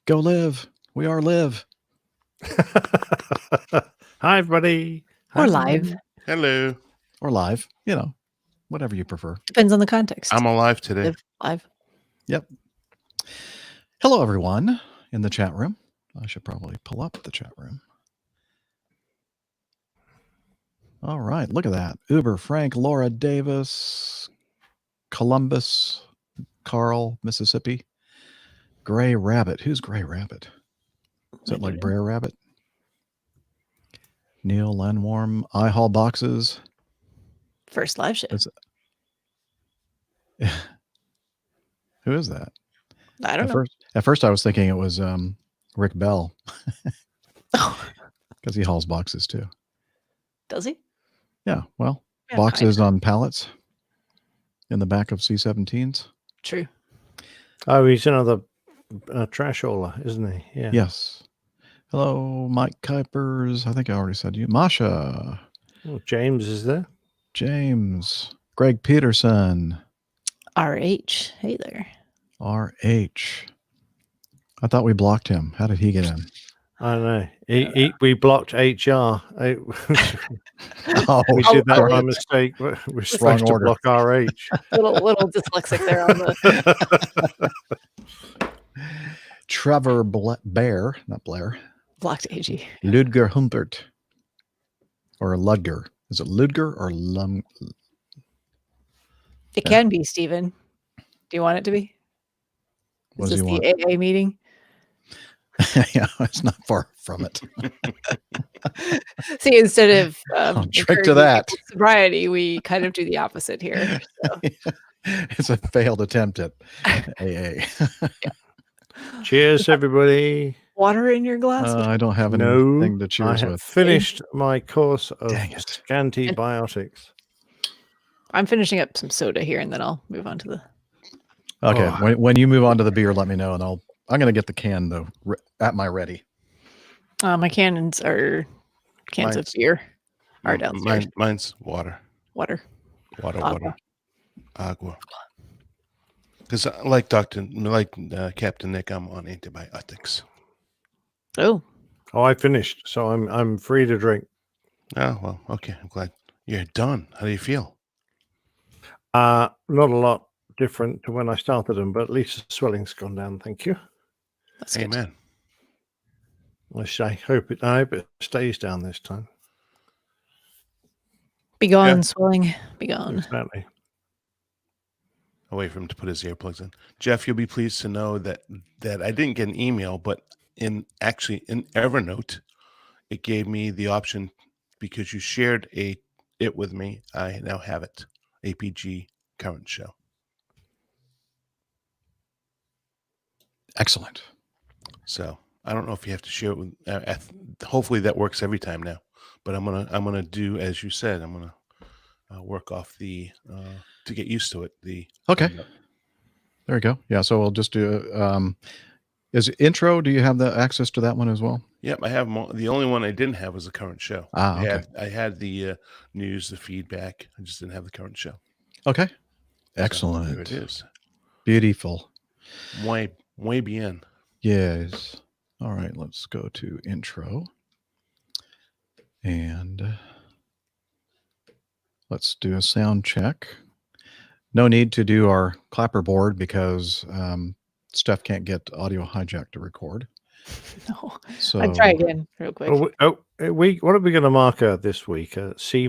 Go live. We are live. Hi, everybody. Or live. Hello. Or live. Whatever you prefer. Depends on the context. I'm alive today. Live. Yep. Hello, everyone in the chat room. I should probably pull up the chat room. All right. Look at that. Uber, Frank, Laura, Davis, Columbus, Carl, Mississippi. Gray Rabbit. Who's Gray Rabbit? Is it like Brer Rabbit? Neil Lenwarm, iHaul Boxes. First live show. Who is that? I don't know. At first, I was thinking it was Rick Bell. Because he hauls boxes too. Does he? Yeah. Well, boxes on pallets in the back of C-17s. True. Oh, he's another trash hauler, isn't he? Yeah. Yes. Hello, Mike Kuipers. I think I already said you. Masha. Oh, James is there. James. Greg Peterson. RH. Hey there. RH. I thought we blocked him. How did he get in? I know. We blocked HR. We did that by mistake. We're supposed to block RH. little dyslexic there on the. Trevor Bear, not Blair. Blocked AG. Ludger Humpert. Or Ludger. Is it Ludger or Lum? It can be, Stephen. Do you want it to be? Is this the AA meeting? Yeah, it's not far from it. See, instead of trick to that sobriety, we kind of do the opposite here. So. It's a failed attempt at AA. Cheers, everybody. Water in your glass? I don't have anything to cheers I have with. Finished my course of antibiotics. I'm finishing up some soda here, and then I'll move on to the. Okay, when you move on to the beer, let me know, and I'm going to get the can though at my ready. My cans of beer are downstairs. Mine's water. Water. Agua. Because like Captain Nick, I'm on antibiotics. Oh, I finished, so I'm free to drink. Oh well, okay. I'm glad you're done. How do you feel? Not a lot different to when I started them, but at least the swelling's gone down. Thank you. That's Amen. I hope it stays down this time. Be gone, swelling. Be gone. Exactly. I'll wait for him to put his earplugs in. Jeff, you'll be pleased to know that I didn't get an email, but in Evernote, it gave me the option because you shared it with me. I now have it. APG current show. Excellent. So I don't know if you have to share it with. Hopefully that works every time now. But I'm gonna do as you said. I'm gonna work off the to get used to it. Okay. There we go. Yeah. So we'll just do. Is intro? Do you have the access to that one as well? Yep, I have the only one I didn't have was the current show. Okay. I had the news, the feedback. I just didn't have the current show. Okay. Excellent. So there it is. Beautiful. Muy bien. Yes. All right. Let's go to intro. And let's do a sound check. No need to do our clapperboard because Steph can't get audio hijack to record. No. So I'll try again real quick. What are we going to mark her this week? C-?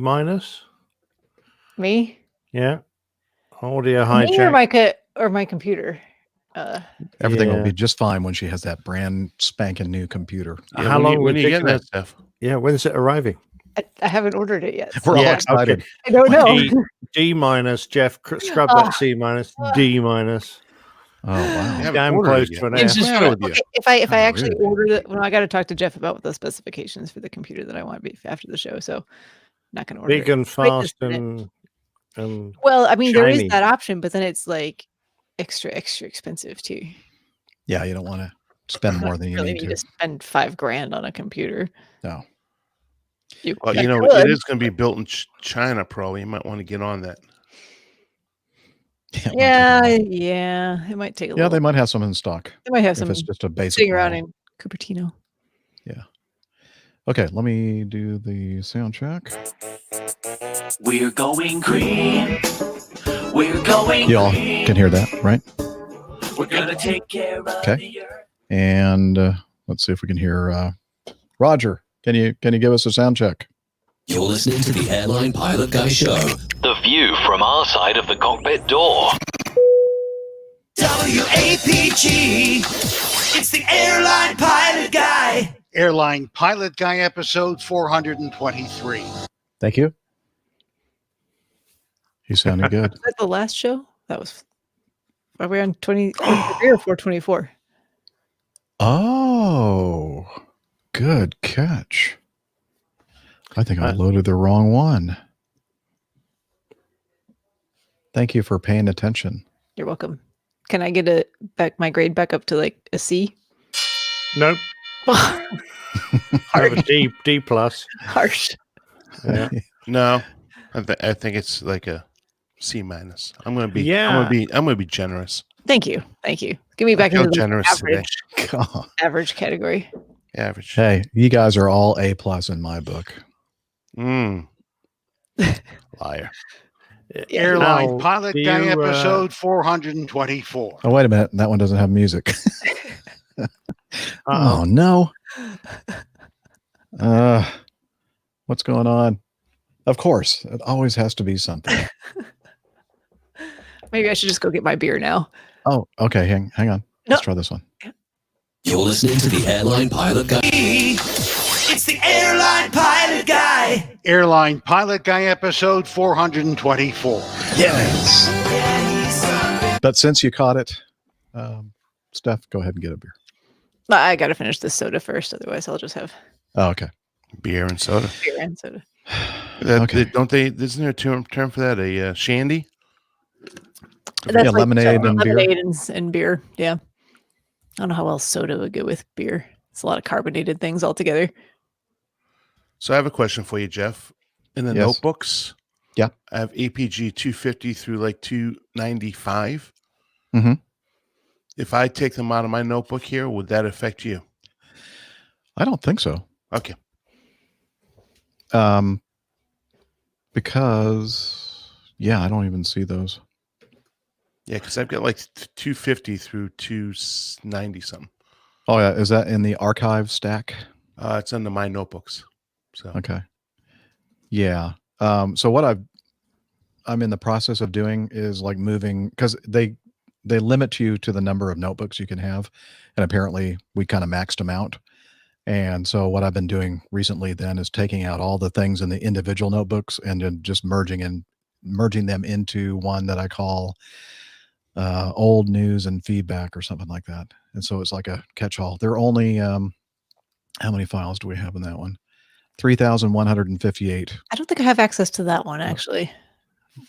Me? Yeah. Audio Me hijack. or my computer. Everything will be just fine when she has that brand spanking new computer. Yeah, how long when you get that stuff? Yeah, when's it arriving? I haven't ordered it yet. We're all excited. Okay. I don't know. D-, Jeff, scrub that C-, D-. Oh wow! Damn close to an F. If I actually ordered it, I got to talk to Jeff about the specifications for the computer that I want after the show. So, not going to order big and fast and well, I mean, there is shiny. that option, but then it's like extra expensive too. Yeah, you don't want to spend more than you really need to. Spend $5,000 on a computer. No. Well, it is going to be built in China. Probably, you might want to get on that. Yeah, it might take a while. Yeah. It might take a Yeah, little. they might have some in stock They might have if some it's just a basic sitting around model. in Cupertino. Okay, let me do the sound check. We're going green. We're going Y'all green. can hear that, right? We're gonna take care of Okay. the earth. And let's see if we can hear Roger. Can you give us a sound check? You're listening to the Airline Pilot Guy Show. The view from our side of the cockpit door. WAPG. It's the Airline Pilot Guy. Airline Pilot Guy episode 423. Thank you. He sounded good. Was that the last show? That was. Are we on 423 or 424? Oh, good catch. I think I loaded the wrong one. Thank you for paying attention. You're welcome. Can I get my grade back up to like a C? Nope. I have a D plus. Harsh. Yeah. No, I think it's like a C minus. I'm gonna be. Yeah. I'm gonna be generous. Thank you. Give me back feel into the generous today. average category. Average. Hey, you guys are all A+ in my book. Liar. Airline Now, Pilot do Guy you, episode 424. Oh, wait a minute. That one doesn't have music. Oh, no. What's going on? Of course. It always has to be something. Maybe I should just go get my beer now. Oh, okay. Hang on. No. Let's try this one. You're listening to the Airline Pilot Guy. It's the Airline Pilot Guy. Airline Pilot Guy episode 424. Yes. But since you caught it, Steph, go ahead and get a beer. I got to finish this soda first. Otherwise, I'll just have Oh, okay. Beer and soda. beer and soda. Okay. Don't they? Isn't there a term for that? A shandy? That's like lemonade and beer. lemonade and beer. Yeah. I don't know how well soda would go with beer. It's a lot of carbonated things altogether. So I have a question for you, Jeff. In the Yes. notebooks, Yeah. I have APG 250 through like 295. Mm-hmm. If I take them out of my notebook here, would that affect you? I don't think so. Okay. Because I don't even see those. Yeah, because I've got like 250 through 290 something. Oh yeah, is that in the archive stack? It's under my notebooks. So Okay. Yeah. So what I'm in the process of doing is like moving, because they limit you to the number of notebooks you can have, and apparently we kind of maxed them out. And so what I've been doing recently then is taking out all the things in the individual notebooks and then just merging them into one that I call old news and feedback or something like that. And so it's like a catch-all. There are only how many files do we have in that one? 3,158. I don't think I have access to that one, actually.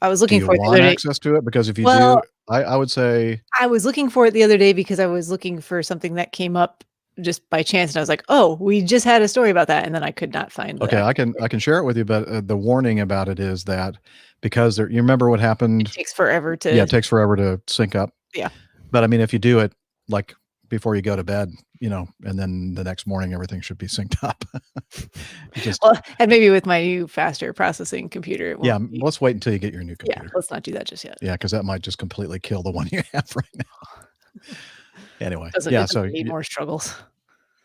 I was looking Do for you it the want other day. access to it? Because if you Well- do, I would say I was looking for it the other day because I was looking for something that came up just by chance, and I was like, "Oh, we just had a story about that," and then I could not find. okay, that. I can share it with you, but the warning about it is that because you remember what happened? It takes forever to. Yeah, it takes forever to sync up. Yeah. But I mean, if you do it like before you go to bed, and then the next morning everything should be synced up. Well, and maybe with my new faster processing computer. it Yeah, won't be- let's wait until you get your new yeah. computer. Let's not do that just yet. Yeah, because that might just completely kill the one you have right now. Anyway, Doesn't so need more struggles.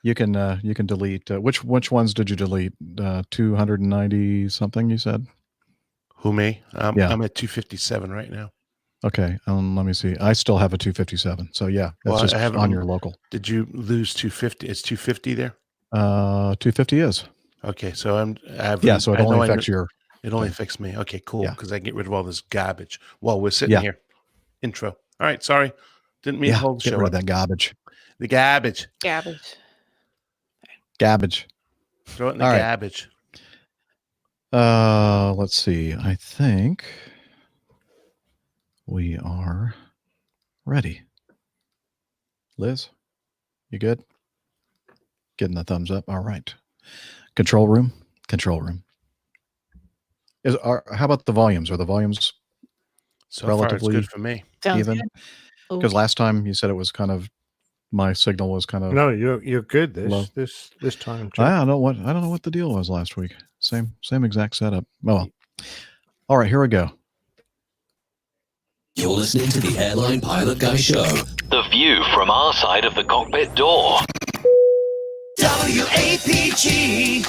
you can delete which ones did you delete? 290 something you said? who me? Yeah. I'm at 257 right now. Okay, let me see. I still have a 257. So yeah, that's Well, just I have it on on- your local. Did you lose 250? It's 250 there. 250 is. Okay, so So it only affects your. It only affects me. Okay, cool. Yeah. Because I get rid of all this garbage while we're sitting Yeah. here. Intro. All right, sorry. Didn't mean to hold the Get show rid up. of that garbage. The garbage. Garbage. Garbage. Throw it in the All right. garbage. Let's see. I think we are ready. Liz, you good? Getting the thumbs up. All right. Control room. Control room. How about the volumes? Are the volumes So far, it's relatively good for me. Sounds even? good. Oh, Because last time you said it was kind of my signal was kind of No, you're good Low. this time. I Jeff. don't know what the deal was last week. Same exact setup. Well, all right, here we go. You're listening to the Airline Pilot Guy Show. The view from our side of the cockpit door. WAPG.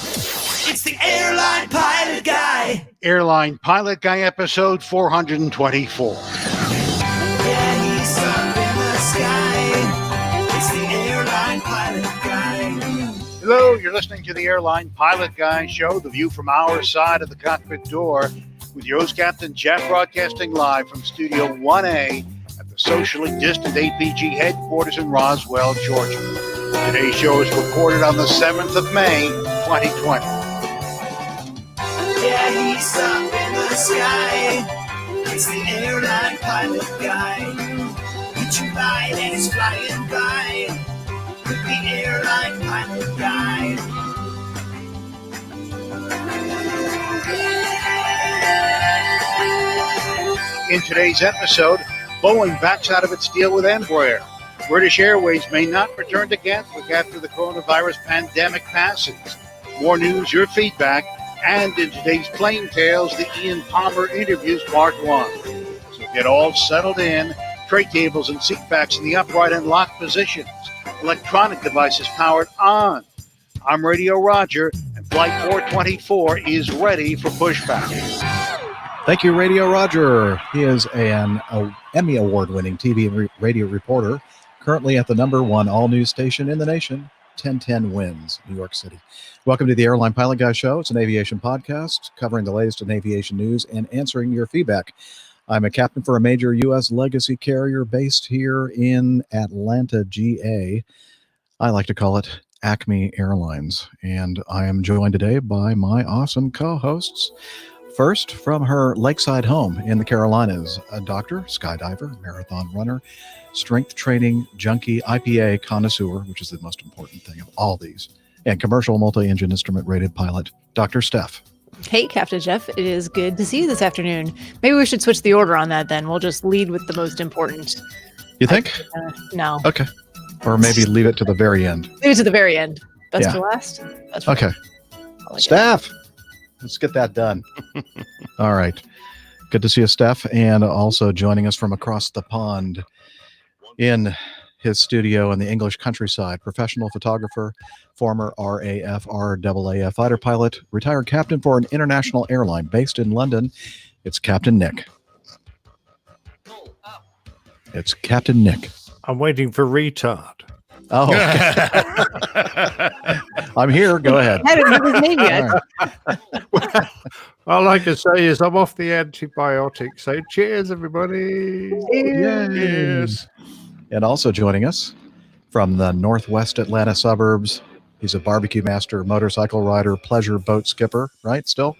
It's the Airline Pilot Guy. Airline Pilot Guy episode 424. Yeah, he's up in the sky. It's the Airline Pilot Guy. Hello, you're listening to the Airline Pilot Guy show, the view from our side of the cockpit door, with your host, Captain Jeff, broadcasting live from Studio 1A at the socially distant APG headquarters in Roswell, Georgia. Today's show is recorded on the 7th of May, 2020. Yeah, he's up in the sky. It's the Airline Pilot Guy. Get your ride and it's flying by. With the Airline Pilot Guy. In today's episode, Boeing backs out of its deal with Embraer. British Airways may not return to Gatwick after the coronavirus pandemic passes. More news, your feedback, and in today's Plane Tales, the Ian Palmer interviews part 1. So get all settled in, tray tables and seat backs in the upright and locked positions. Electronic devices powered on. I'm Radio Roger, and Flight 424 is ready for pushback. Thank you, Radio Roger. He is an Emmy Award-winning TV and radio reporter, currently at the #1 all-news station in the nation, 1010 Wins, New York City. Welcome to the Airline Pilot Guy Show. It's an aviation podcast covering the latest in aviation news and answering your feedback. I'm a captain for a major U.S. legacy carrier based here in Atlanta, GA. I like to call it Acme Airlines, and I am joined today by my awesome co-hosts. First, from her lakeside home in the Carolinas, a doctor, skydiver, marathon runner, strength training junkie, IPA connoisseur, which is the most important thing of all these, and commercial multi-engine instrument rated pilot, Dr. Steph. Hey, Captain Jeff. It is good to see you this afternoon. Maybe we should switch the order on that then. We'll just lead with the most important. You think? No. Okay. Or maybe leave it to the very end. Leave it to the very end. Best Yeah. for last? That's for Okay. I like it. Steph, let's get that done. All right. Good to see you, Steph. And also joining us from across the pond in his studio in the English countryside, professional photographer, former RAF, RAAF fighter pilot, retired captain for an international airline based in London. It's Captain Nick. It's Captain Nick. I'm waiting for retard. Oh, I'm here. Go ahead. I didn't know his name yet. All right. All I can say is I'm off the antibiotics. So cheers, everybody. Yes. And also joining us from the northwest Atlanta suburbs, he's a barbecue master, motorcycle rider, pleasure boat skipper, right? Still?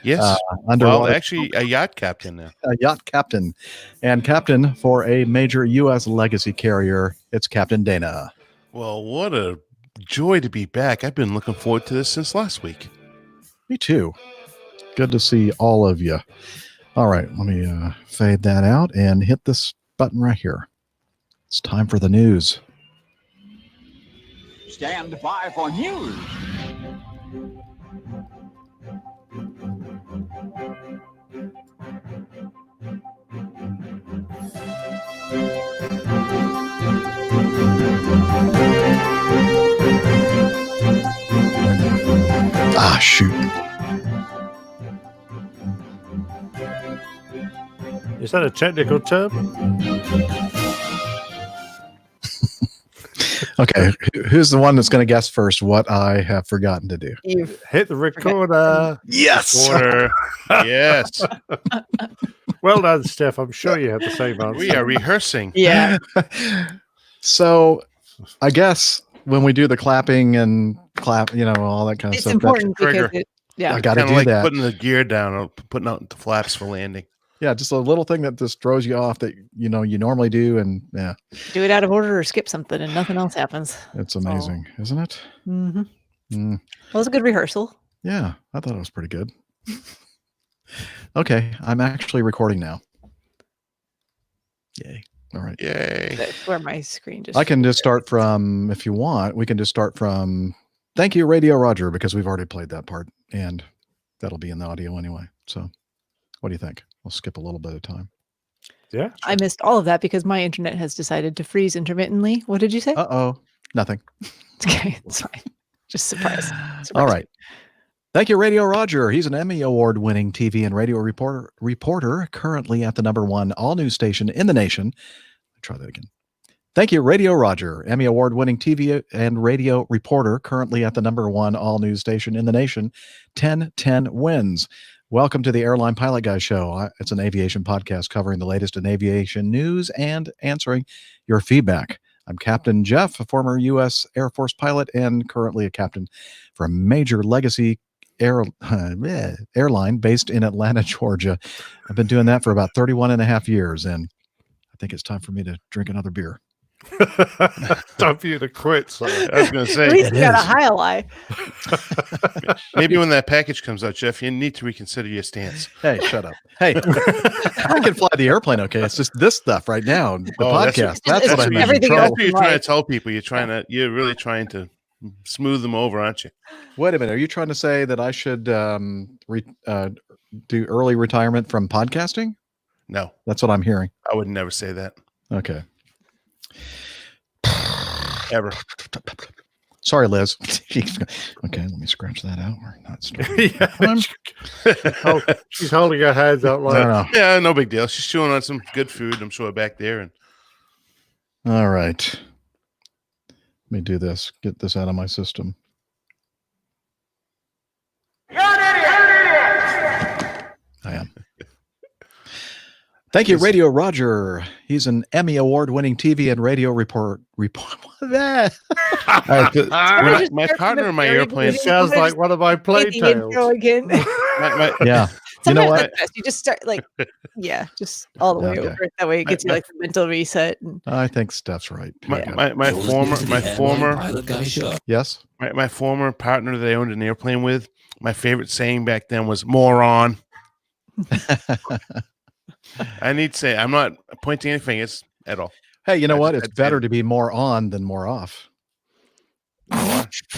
Yes. Underwater. Well, actually, a yacht captain now. A yacht captain. And captain for a major U.S. legacy carrier, it's Captain Dana. Well, what a joy to be back. I've been looking forward to this since last week. Me too. Good to see all of you. All right, let me fade that out and hit this button right here. It's time for the news. Stand by for news. Ah, shoot. Is that a technical term? Okay, who's the one that's going to guess first what I have forgotten to do? You've Hit the recorder. Yes. Order. Yes. Well done, Steph. I'm sure you had the same answer. We are rehearsing. yeah. So I guess when we do the clapping and clap, all that kind of It's stuff. important because trigger. yeah. I got to Kind do of like that. putting the gear down or putting out the flaps for landing. Yeah, just a little thing that just throws you off that you normally do, and yeah, Do it out of order or skip something and nothing else happens. it's amazing, isn't it? Mm-hmm. Mm, Well, it was a good rehearsal. yeah, I thought it was pretty good. Okay, I'm actually recording now. Yay. All right. Yay. That's where my screen just. I can just start from, if you want, we can just start from thank you, Radio Roger, because we've already played that part and that'll be in the audio anyway. So what do you think? We'll skip a little bit of time. Yeah. I missed all of that because my internet has decided to freeze intermittently. What did you say? Uh-oh. Nothing. Okay, it's fine. Just surprise. All right. Thank you, Radio Roger. He's an Emmy Award-winning TV and radio reporter, currently at the #1 all-news station in the nation. Try that again. Thank you, Radio Roger, Emmy Award-winning TV and radio reporter, currently at the #1 all-news station in the nation. 1010 wins. Welcome to the Airline Pilot Guy Show. It's an aviation podcast covering the latest in aviation news and answering your feedback. I'm Captain Jeff, a former U.S. Air Force pilot and currently a captain for a major legacy airline based in Atlanta, Georgia. I've been doing that for about 31 and a half years, and I think it's time for me to drink another beer. Time for you to quit. So. I was going to say. At least you got a highlight. Maybe when that package comes out, Jeff, you need to reconsider your stance. Hey, shut up. Hey, I can fly the airplane. Okay. It's just this stuff right now. The podcast. That's what I meant. Everything That's else what you're in trying to life. tell people. You're really trying to smooth them over, aren't you? Wait a minute. Are you trying to say that I should do early retirement from podcasting? No, That's what I'm hearing. I would never say that. Okay. Ever. Sorry, Liz. Okay, let me scratch that out. We're not She's holding her hands out like. No. Yeah, no big deal. She's chewing on some good food, I'm sure, back there. And All right. Let me do this. Get this out of my system. I am. Thank you, Radio Roger. He's an Emmy Award-winning TV and radio report. What is that? my partner in my airplane Sounds like one of my play tales. Again. Yeah. You know Sometimes what? that's best. You just start just all the way Okay. over it. That way it gets you like the mental reset. And I think Steph's right. my You're listening to the Airline Pilot Guy Show. Yes? my former partner that I owned an airplane with, my favorite saying back then was moron. I need to say, I'm not pointing any fingers at all. Hey, you know what? It's I'd say- better to be more on than more off.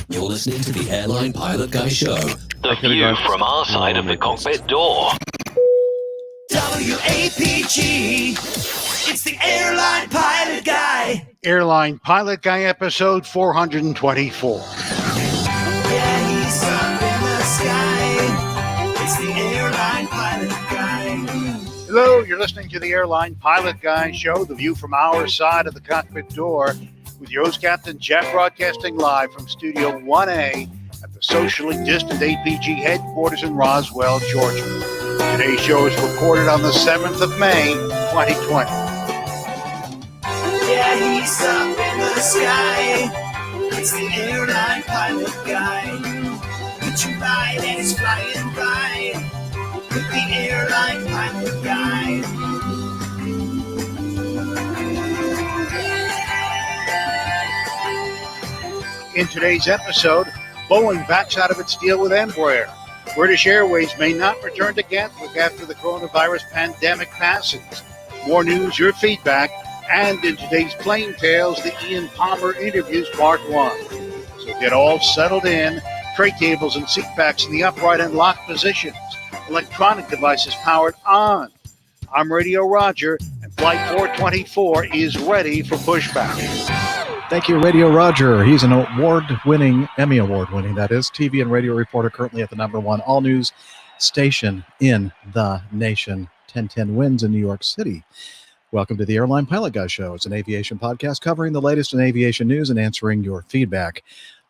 You're listening to the Airline Pilot Guy Show. The view from our side of the cockpit door. WAPG. It's the Airline Pilot Guy. Airline Pilot Guy episode 424. Yeah, he's up in the sky. It's the Airline Pilot Guy. Hello, you're listening to the Airline Pilot Guy Show, the view from our side of the cockpit door, with your host, Captain Jeff, broadcasting live from Studio 1A at the socially distant APG headquarters in Roswell, Georgia. Today's show is recorded on the 7th of May, 2020. Yeah, he's up in the sky. It's the Airline Pilot Guy. Put you right and it's flying by. With the Airline Pilot Guy. In today's episode, Boeing backs out of its deal with Embraer. British Airways may not return to Gatwick after the coronavirus pandemic passes. More news, your feedback, and in today's Plane Tales, the Ian Palmer interviews part 1. So get all settled in, tray tables and seat backs in the upright and locked positions. Electronic devices powered on. I'm Radio Roger, and Flight 424 is ready for pushback. Thank you, Radio Roger. He's an award-winning, Emmy Award-winning, that is, TV and radio reporter, currently at the #1 all-news station in the nation. 1010 wins in New York City. Welcome to the Airline Pilot Guy Show. It's an aviation podcast covering the latest in aviation news and answering your feedback.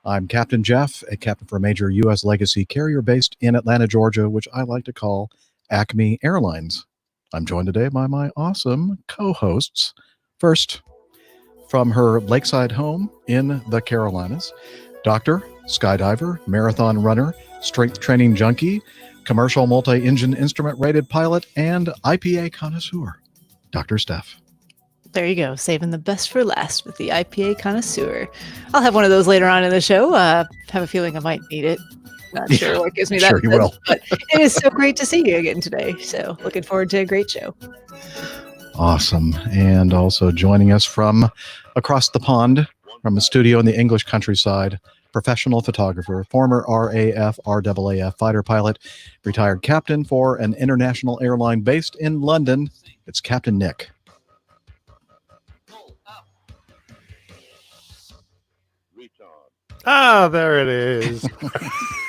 I'm Captain Jeff, a captain for a major U.S. legacy carrier based in Atlanta, Georgia, which I like to call Acme Airlines. I'm joined today by my awesome co-hosts. First, from her lakeside home in the Carolinas, doctor, skydiver, marathon runner, strength training junkie, commercial multi-engine instrument rated pilot, and IPA connoisseur, Dr. Steph. there you go. Saving the best for last with the IPA connoisseur. I'll have one of those later on in the show. Have a feeling I might need it. Not sure what gives me that. Sure you will. But it is so great to see you again today. So looking forward to a great show. Awesome. And also joining us from across the pond, from a studio in the English countryside, professional photographer, former RAF, RAAF fighter pilot, retired captain for an international airline based in London. It's Captain Nick. Ah, there it is.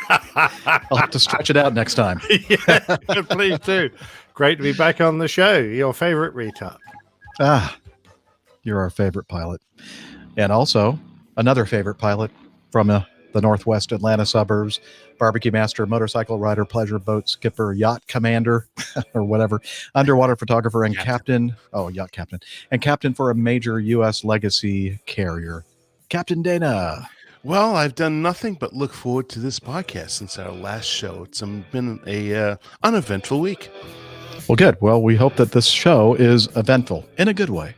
I'll have to stretch it out next time. Yeah, please do. Great to be back on the show. Your favorite retard. You're our favorite pilot. And also another favorite pilot from the Northwest Atlanta suburbs, barbecue master, motorcycle rider, pleasure boat skipper, yacht commander, or whatever, underwater photographer, and yacht captain, and captain for a major U.S. legacy carrier. Captain Dana. Well, I've done nothing but look forward to this podcast since our last show. It's been a uneventful week. Well, good. Well, we hope that this show is eventful in a good way.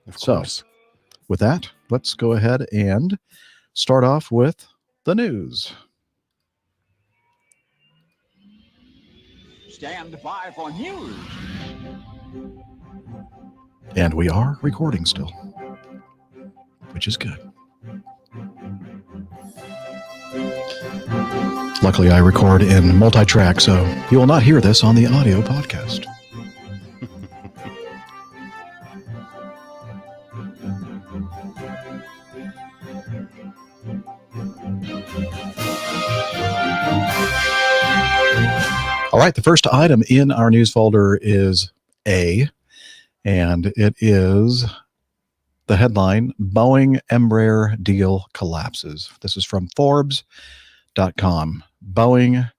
Of course. With that, let's go ahead and start off with the news. Stand by for news. And we are recording still, which is good. Luckily, I record in multi-track, so you will not hear this on the audio podcast. All right, the first item in our news folder is A, and it is the headline, Boeing Embraer deal collapses. This is from Forbes.com. Boeing,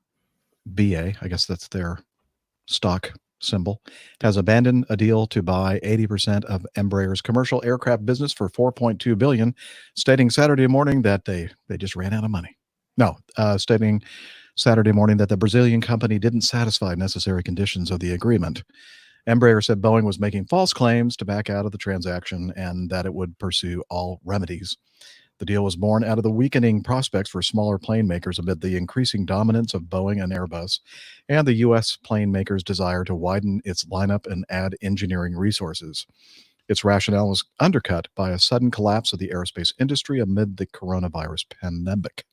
BA, I guess that's their stock symbol, has abandoned a deal to buy 80% of Embraer's commercial aircraft business for $4.2 billion, stating Saturday morning that they just ran out of money. Stating Saturday morning that the Brazilian company didn't satisfy necessary conditions of the agreement. Embraer said Boeing was making false claims to back out of the transaction and that it would pursue all remedies. The deal was born out of the weakening prospects for smaller plane makers amid the increasing dominance of Boeing and Airbus, and the U.S. plane makers' desire to widen its lineup and add engineering resources. Its rationale was undercut by a sudden collapse of the aerospace industry amid the coronavirus pandemic.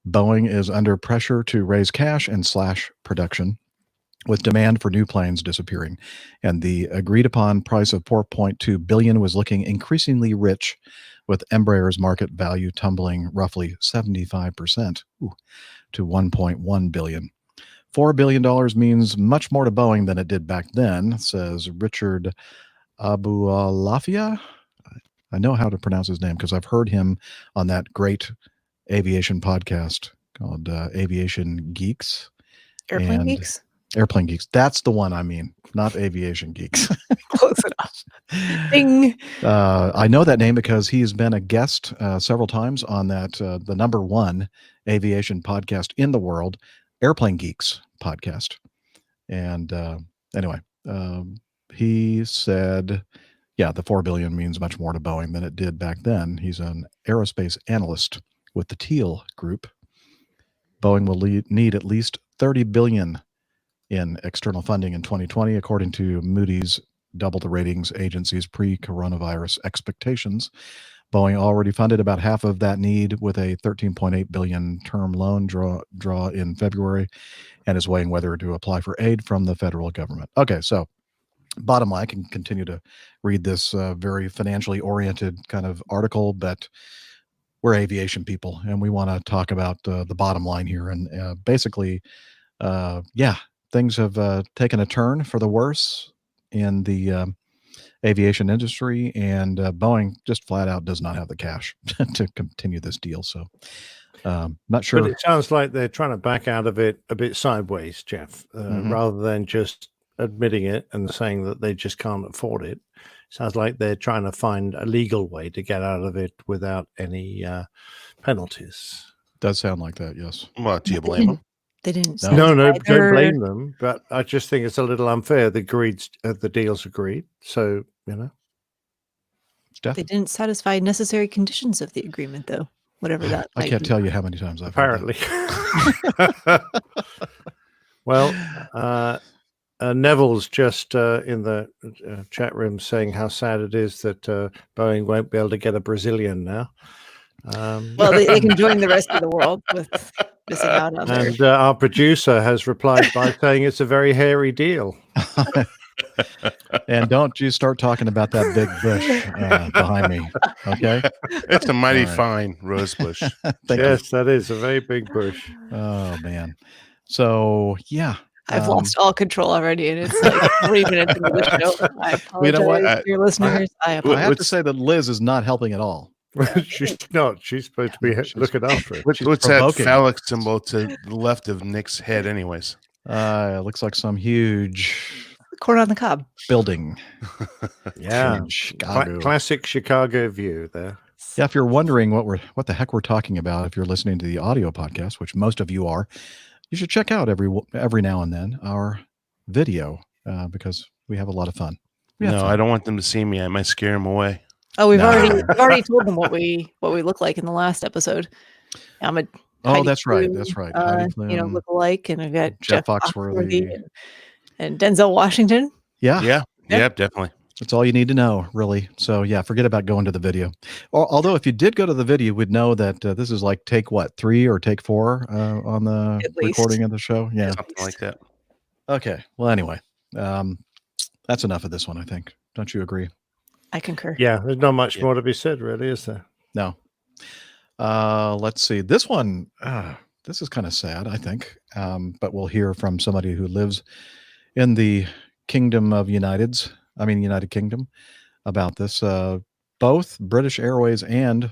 Boeing is under pressure to raise cash and slash production, with demand for new planes disappearing, and the agreed-upon price of $4.2 billion was looking increasingly rich, with Embraer's market value tumbling roughly 75% to $1.1 billion. $4 billion means much more to Boeing than it did back then, says Richard Abualafia. I know how to pronounce his name because I've heard him on that great aviation podcast called Aviation Geeks. Airplane Geeks? Airplane Geeks. That's the one I mean, not Aviation Geeks. Close enough. Ding. I know that name because he's been a guest several times on that, the number one aviation podcast in the world, Airplane Geeks podcast. And anyway, he said, yeah, the $4 billion means much more to Boeing than it did back then. He's an aerospace analyst with the Teal Group. Boeing will need at least $30 billion in external funding in 2020, according to Moody's, double the ratings agency's pre-coronavirus expectations. Boeing already funded about half of that need with a $13.8 billion term loan draw in February, and is weighing whether to apply for aid from the federal government. Okay, so bottom line, I can continue to read this very financially oriented kind of article, but we're aviation people and we want to talk about the bottom line here. And basically, things have taken a turn for the worse in the aviation industry, and Boeing just flat out does not have the cash to continue this deal. So not sure. But it sounds like they're trying to back out of it a bit sideways, Jeff, rather than just admitting it and saying that they just can't afford it. Sounds like they're trying to find a legal way to get out of it without any penalties. Does sound like that, yes. Well, do you blame them? They didn't. No, don't blame them. But I just think it's a little unfair. The deal's agreed. So, They didn't satisfy necessary conditions of the agreement, though. Whatever that I can't tell you how many times I've apparently. Well, Neville's just in the chat room saying how sad it is that Boeing won't be able to get a Brazilian now. Well, they can join the rest of the world with missing out on their. And our producer has replied by saying it's a very hairy deal. And don't you start talking about that big bush behind me, okay? It's a mighty All right. fine rose bush. Yes, that is a very big bush. Oh man. So yeah. I've lost all control already, and it's like 3 minutes into the show. I apologize, You know what? to your listeners. I I have apologize. to say that Liz is not helping at all. She's not. She's supposed to be looking after it. What's that provoking. phallic symbol to the left of Nick's head, anyways? It looks like some huge Corn on the cob. building. Yeah, in Chicago. classic Chicago view there. Yeah, if you're wondering what the heck we're talking about, if you're listening to the audio podcast, which most of you are, you should check out every now and then our video because we have a lot of fun. No, I don't want them to see me. I might scare them away. Oh, we've No. already told them what we look like in the last episode. I'm a Heidi that's right. Klum, That's right. Heidi Klum, look alike, and we've got Jeff Jeff Foxworthy. Foxworthy and Denzel Washington. Yeah. Yeah, definitely. That's all you need to know, really. So yeah, forget about going to the video. Although if you did go to the video, we'd know that this is like take 3 or take 4 on the At least. recording of the show. Yeah. Something like that. Okay. Well, anyway, that's enough of this one, I think. Don't you agree? I concur. Yeah, there's not much more to be said, really, is there? No. Let's see. This one, this is kind of sad, I think. But we'll hear from somebody who lives in the United Kingdom about this. Both British Airways and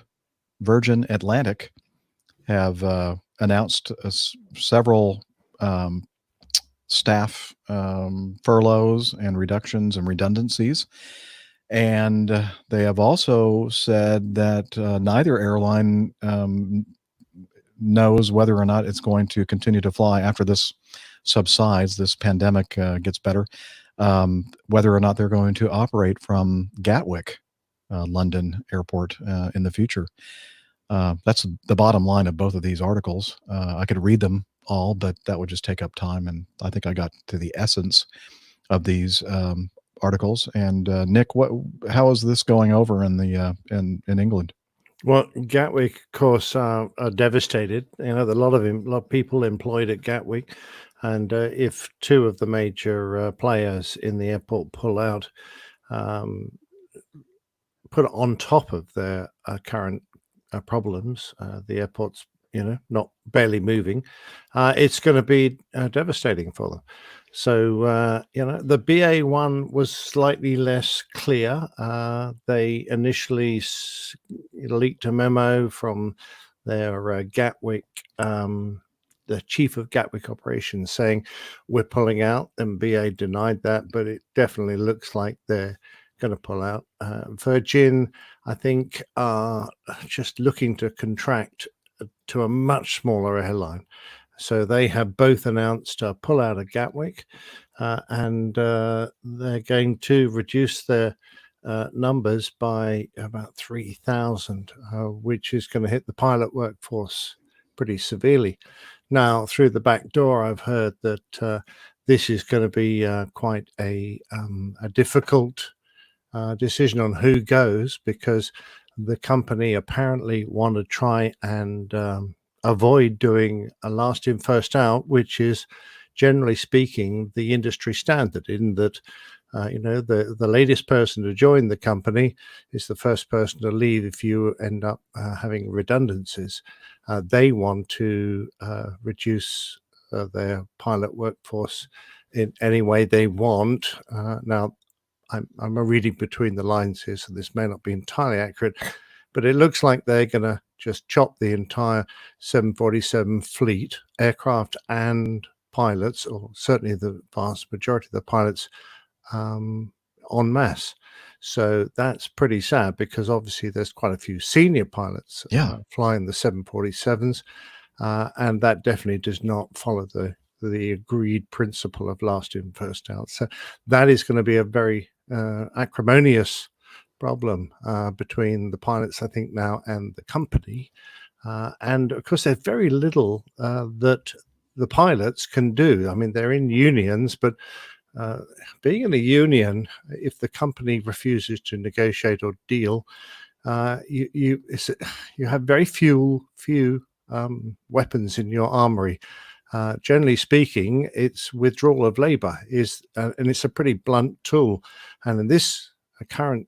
Virgin Atlantic have announced several staff furloughs and reductions and redundancies. And they have also said that neither airline knows whether or not it's going to continue to fly after this subsides, this pandemic gets better, whether or not they're going to operate from Gatwick, London airport in the future. That's the bottom line of both of these articles. I could read them all, but that would just take up time. And I think I got to the essence of these articles. And Nick, how is this going over in the in England? Well, Gatwick, of course, are devastated. You know, there are a lot of people employed at Gatwick, and if 2 of the major players in the airport pull out, put on top of their current problems, the airport's not barely moving. It's going to be devastating for them. So, the BA1 was slightly less clear. They initially leaked a memo from their Gatwick, the chief of Gatwick operations, saying we're pulling out, and BA denied that, but it definitely looks like they're going to pull out. Virgin, I think, are just looking to contract to a much smaller airline. So they have both announced a pull out of Gatwick, and they're going to reduce their numbers by about 3,000, which is going to hit the pilot workforce pretty severely. Now, through the back door, I've heard that this is going to be quite a difficult decision on who goes, because the company apparently want to try and avoid doing a last in, first out, which is generally speaking the industry standard, in that the latest person to join the company is the first person to leave if you end up having redundancies. They want to reduce their pilot workforce in any way they want. Now, I'm reading between the lines here, so this may not be entirely accurate, but it looks like they're going to just chop the entire 747 fleet, aircraft and pilots, or certainly the vast majority of the pilots, en masse. So that's pretty sad, because obviously there's quite a few senior pilots flying the 747s, and that definitely does not follow the agreed principle of last in, first out. So that is going to be a very acrimonious problem between the pilots, I think, now and the company. And of course, there's very little that the pilots can do. I mean, they're in unions, but being in a union, if the company refuses to negotiate or deal, you have very few weapons in your armory. Generally speaking, it's withdrawal of labor and it's a pretty blunt tool. And in this current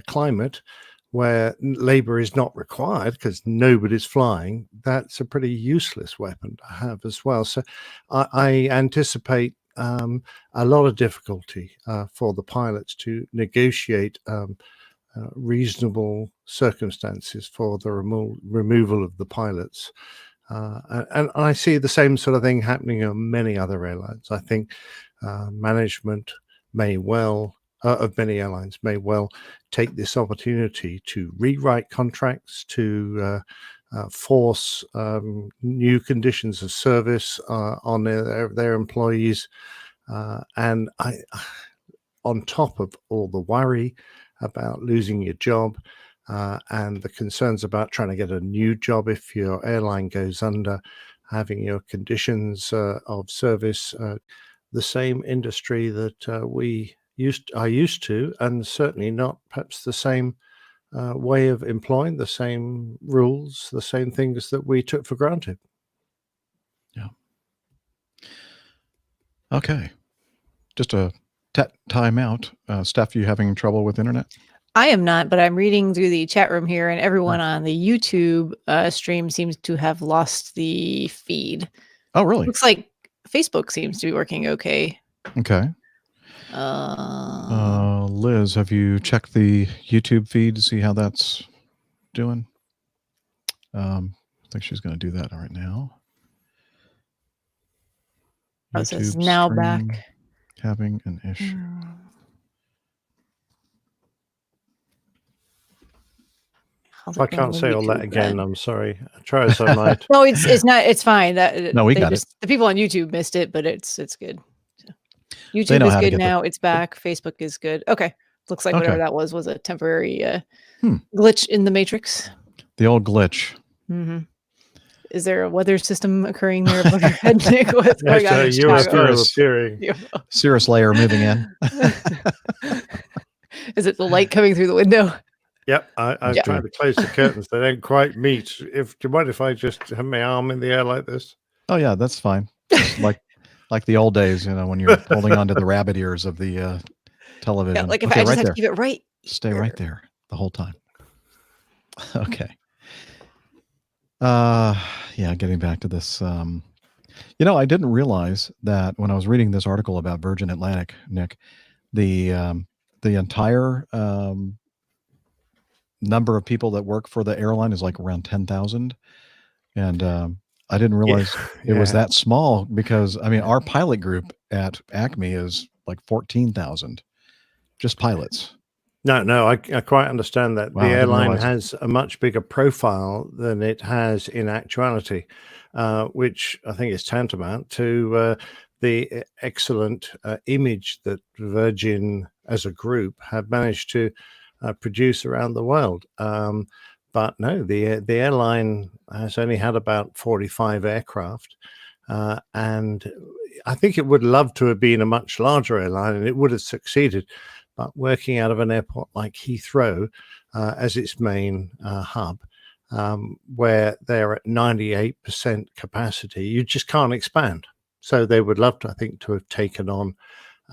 climate, where labor is not required because nobody's flying, that's a pretty useless weapon to have as well. So I anticipate a lot of difficulty for the pilots to negotiate reasonable circumstances for the removal of the pilots. And I see the same sort of thing happening on many other airlines. I think management may well, of many airlines, may well take this opportunity to rewrite contracts, to force new conditions of service on their employees. And on top of all the worry about losing your job and the concerns about trying to get a new job if your airline goes under, having your conditions of service the same industry that are used to, and certainly not perhaps the same way of employing, the same rules, the same things that we took for granted. Yeah. Okay. Just a time out. Steph, you having trouble with internet? I am not, but I'm reading through the chat room here, and everyone on the YouTube stream seems to have lost the feed. Oh, really? Looks like Facebook seems to be working okay. Okay. Liz, have you checked the YouTube feed to see how that's doing? I think she's going to do that right now. It says now back. Having an issue. I can't say all that again. I'm sorry. I try as I might. No, it's not. It's fine. No, we got it. The people on YouTube missed it, but it's good. So, YouTube is good now. It's back. Facebook is good. Okay. Looks like whatever that was a temporary glitch in the matrix. The old glitch. Mm-hmm. Is there a weather system occurring there above your head, Nick? What's going on in Chicago? Cirrus layer moving in. Is it the light coming through the window? Yep, I've tried to close the curtains. They don't quite meet. Do you mind if I just have my arm in the air like this? Oh yeah, that's fine. like the old days, when you're holding onto the rabbit ears of the television. Yeah, like if I just have to keep it right. Stay right there the whole time. Okay. Getting back to this. I didn't realize that when I was reading this article about Virgin Atlantic, Nick, the entire number of people that work for the airline is like around 10,000. And I didn't realize it was that small because, our pilot group at Acme is like 14,000, just pilots. No, I quite understand that. Wow, the airline has a much bigger profile than it has in actuality, which I think is tantamount to the excellent image that Virgin as a group have managed to produce around the world. But no, the airline has only had about 45 aircraft. And I think it would love to have been a much larger airline and it would have succeeded. But working out of an airport like Heathrow as its main hub, where they're at 98% capacity, you just can't expand. So they would love to, I think, to have taken on,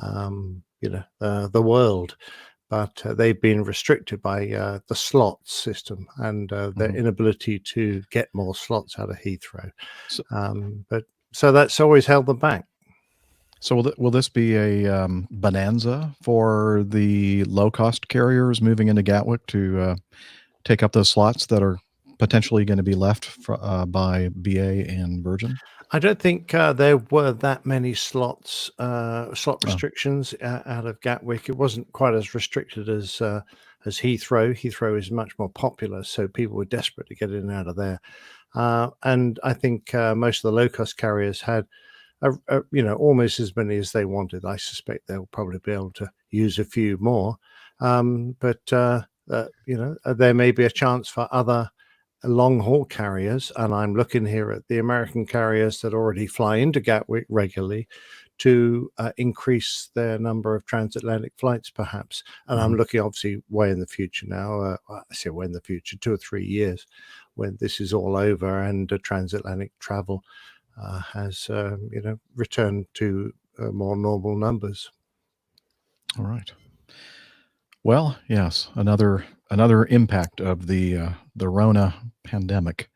the world, but they've been restricted by the slots system and their inability to get more slots out of Heathrow. So that's always held them back. So will this be a bonanza for the low-cost carriers moving into Gatwick to take up those slots that are potentially going to be left by BA and Virgin? I don't think there were that many slot restrictions out of Gatwick. It wasn't quite as restricted as Heathrow. Heathrow is much more popular, so people were desperate to get in and out of there. And I think most of the low-cost carriers had almost as many as they wanted. I suspect they'll probably be able to use a few more. But there may be a chance for other long-haul carriers, and I'm looking here at the American carriers that already fly into Gatwick regularly to increase their number of transatlantic flights, perhaps. And I'm looking obviously way in the future now. I say way in the future, 2 or 3 years, when this is all over and transatlantic travel has returned to more normal numbers. All right. Well, yes, another impact of the Rona pandemic.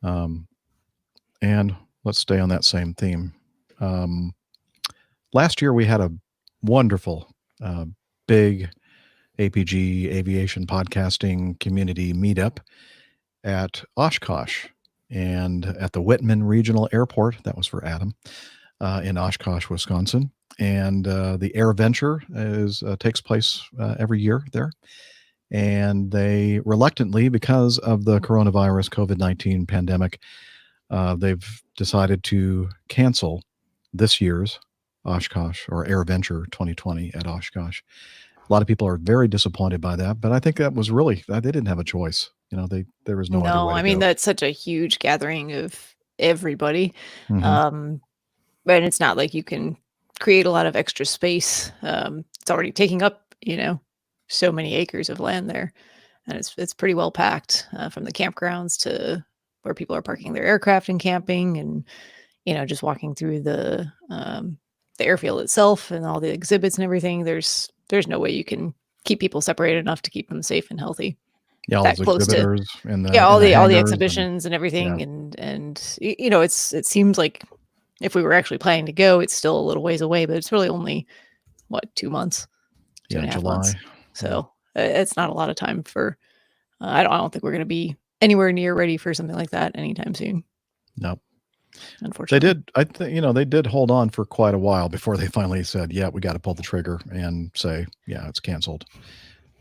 And let's stay on that same theme. Last year we had a wonderful big APG aviation podcasting community meetup at Oshkosh and at the Whitman Regional Airport. That was for Adam in Oshkosh, Wisconsin. And the Air Venture takes place every year there. And they reluctantly, because of the coronavirus COVID-19 pandemic, they've decided to cancel this year's Oshkosh or Air Venture 2020 at Oshkosh. A lot of people are very disappointed by that, but I think that was really, they didn't have a choice. There was no other way to I mean, go. that's such a huge gathering of everybody. Mhm. But it's not like you can create a lot of extra space. It's already taking up, so many acres of land there. And it's pretty well packed from the campgrounds to where people are parking their aircraft and camping and, just walking through the airfield itself and all the exhibits and everything. There's no way you can keep people separated enough to keep them safe and healthy. Yeah, all that those close to- exhibitors and all the hangars exhibitions and everything. And it seems like if we were actually planning to go, it's still a little ways away, but it's really only 2 months, 2.5 July. months. So it's not a lot of time for, I don't think we're going to be anywhere near ready for something like that anytime soon. Nope. Unfortunately. They did hold on for quite a while before they finally said, yeah, we got to pull the trigger and say, yeah, it's canceled.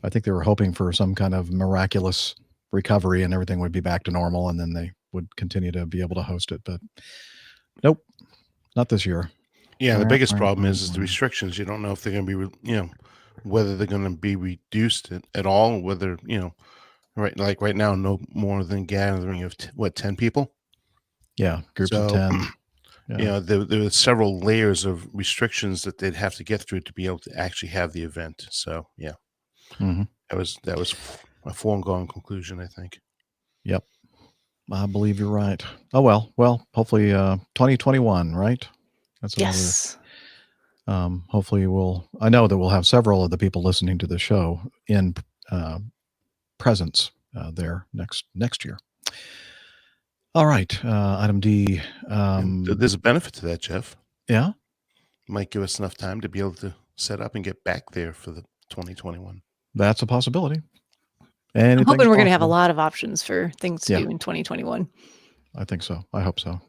I think they were hoping for some kind of miraculous recovery and everything would be back to normal and then they would continue to be able to host it. But nope, not this year. Yeah, the biggest problem is the restrictions. You don't know if they're going to be, whether they're going to be reduced at all, whether, right now, no more than gathering of 10 people. Yeah, groups of 10. Yeah. There were several layers of restrictions that they'd have to get through to be able to actually have the event. So, yeah, that was a foregone conclusion, I think. Yep, I believe you're right. Oh well, hopefully 2021, right? That's another. Yes. Hopefully I know that we'll have several of the people listening to the show in presence there next year. All right, item D. There's a benefit to that, Jeff. Yeah? Might give us enough time to be able to set up and get back there for the 2021. That's a possibility. I'm hoping we're going to have a lot of options for things to do in 2021. I think so. I hope so.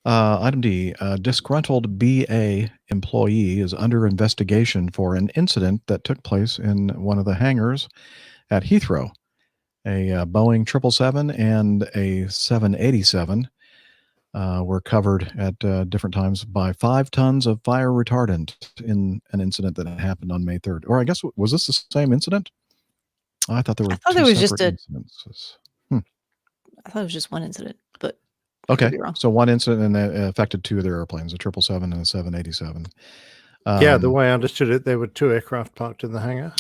Item D, a disgruntled BA employee is under investigation for an incident that took place in one of the hangars at Heathrow. A Boeing 777 and a 787 were covered at different times by 5 tons of fire retardant in an incident that happened on May 3rd. Or I guess, was this the same incident? I thought there were two separate incidences. I thought it was just one incident, but okay. So one incident and it affected 2 of their airplanes, a 777 and a 787. Yeah, the way I understood it, there were 2 aircraft parked in the hangar.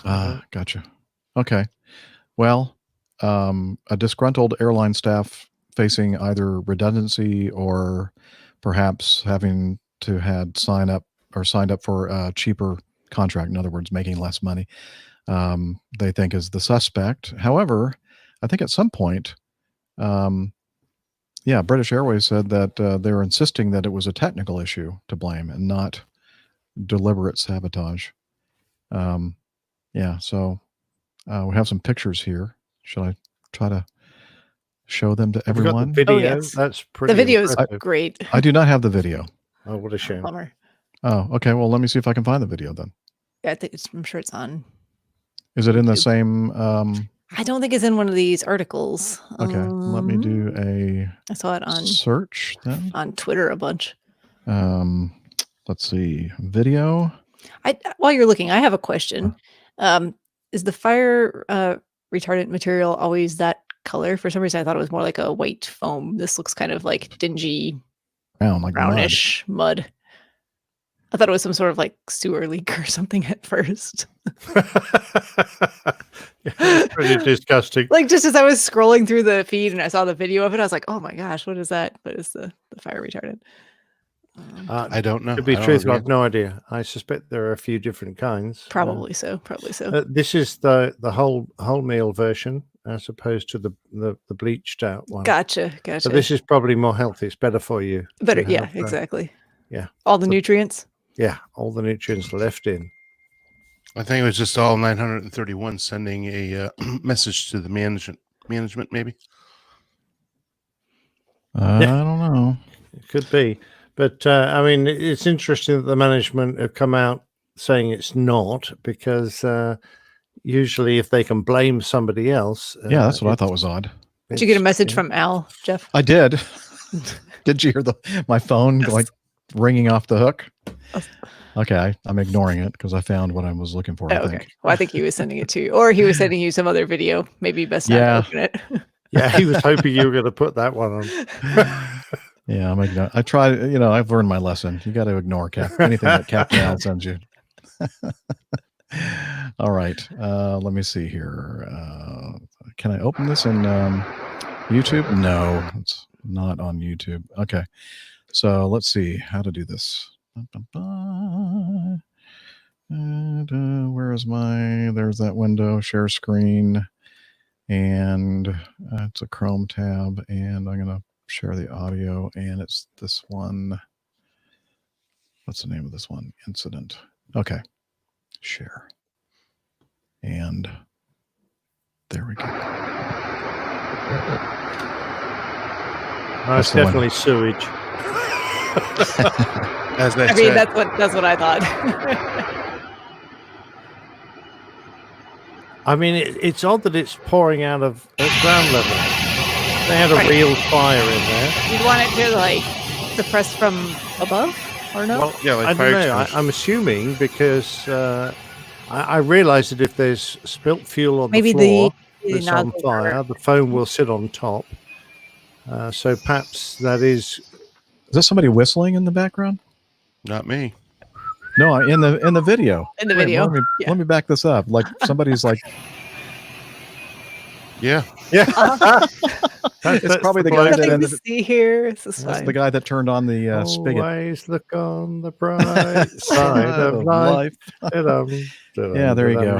Gotcha. Okay. Well, a disgruntled airline staff facing either redundancy or perhaps having to signed up for a cheaper contract. In other words, making less money. They think is the suspect. However, I think at some point, British Airways said that they're insisting that it was a technical issue to blame and not deliberate sabotage. So we have some pictures here. Should I try to show them to everyone? The video? Oh, yes. That's pretty. The video is impressive. great. I do not have the video. Oh, what a shame. Bummer. Oh, okay. Well, let me see if I can find the video then. Yeah, I'm sure it's on. Is it in the same? I don't think it's in one of these articles. Okay, let me do a. I saw it on search then on Twitter a bunch. Let's see, video. While you're looking, I have a question. Is the fire retardant material always that color? For some reason, I thought it was more like a white foam. This looks kind of like dingy, brown, like brownish mud. I thought it was some sort of like sewer leak or something at first. It's pretty disgusting. Like just as I was scrolling through the feed and I saw the video of it, I was like, "Oh my gosh, what is that?" But it's the fire retardant. I don't know. To be I don't truthful, I agree. have no idea. I suspect there are a few different kinds. Probably so. Probably so. This is the whole meal version as opposed to the bleached out one. Gotcha. So this is probably more healthy. It's better for you. better. to Yeah, have, exactly. yeah. All the nutrients. Yeah, all the nutrients left in. I think it was just all 931 sending a message to the management, maybe. I don't know. It could be. But, I mean, it's interesting that the management have come out saying it's not, because usually if they can blame somebody else... Yeah, that's what I thought was odd. Did you get a message from Al, Jeff? I did. Did you hear my phone like ringing off the hook? Okay, I'm ignoring it because I found what I was looking for. I think. Well, I think he was sending it to you, or he was sending you some other video. Maybe best not to open it. Yeah, he was hoping you were going to put that one on. Yeah, I'm ignoring. I tried. I've learned my lesson. You got to ignore anything that Captain Al sends you. All right. Let me see here. Can I open this in YouTube? No, it's not on YouTube. Okay. So let's see how to do this. And where is there's that window, share screen, and it's a Chrome tab, and I'm going to share the audio, and it's this one. What's the name of this one? Incident. Okay. Share. And there we go. It's definitely sewage. As I mean, that's what I thought. I mean, it's odd that it's pouring out of ground level. They had a real fire in there. You'd want it to like suppress from above, or no? Well, Yeah, like I fire don't know. extinguisher. I'm assuming because I realized that if there's spilt fuel on Maybe the floor the that's on nozzle fire, the foam will sit on top. So perhaps that is... Is there somebody whistling in the background? Not me. No, in the video. In the video. Let me back this up. Like somebody's like, Yeah. Yeah. it's probably the guy Nothing to that see here. This is that's fine. the guy that turned on the spigot. Always look on the bright side of life. Yeah, there you go.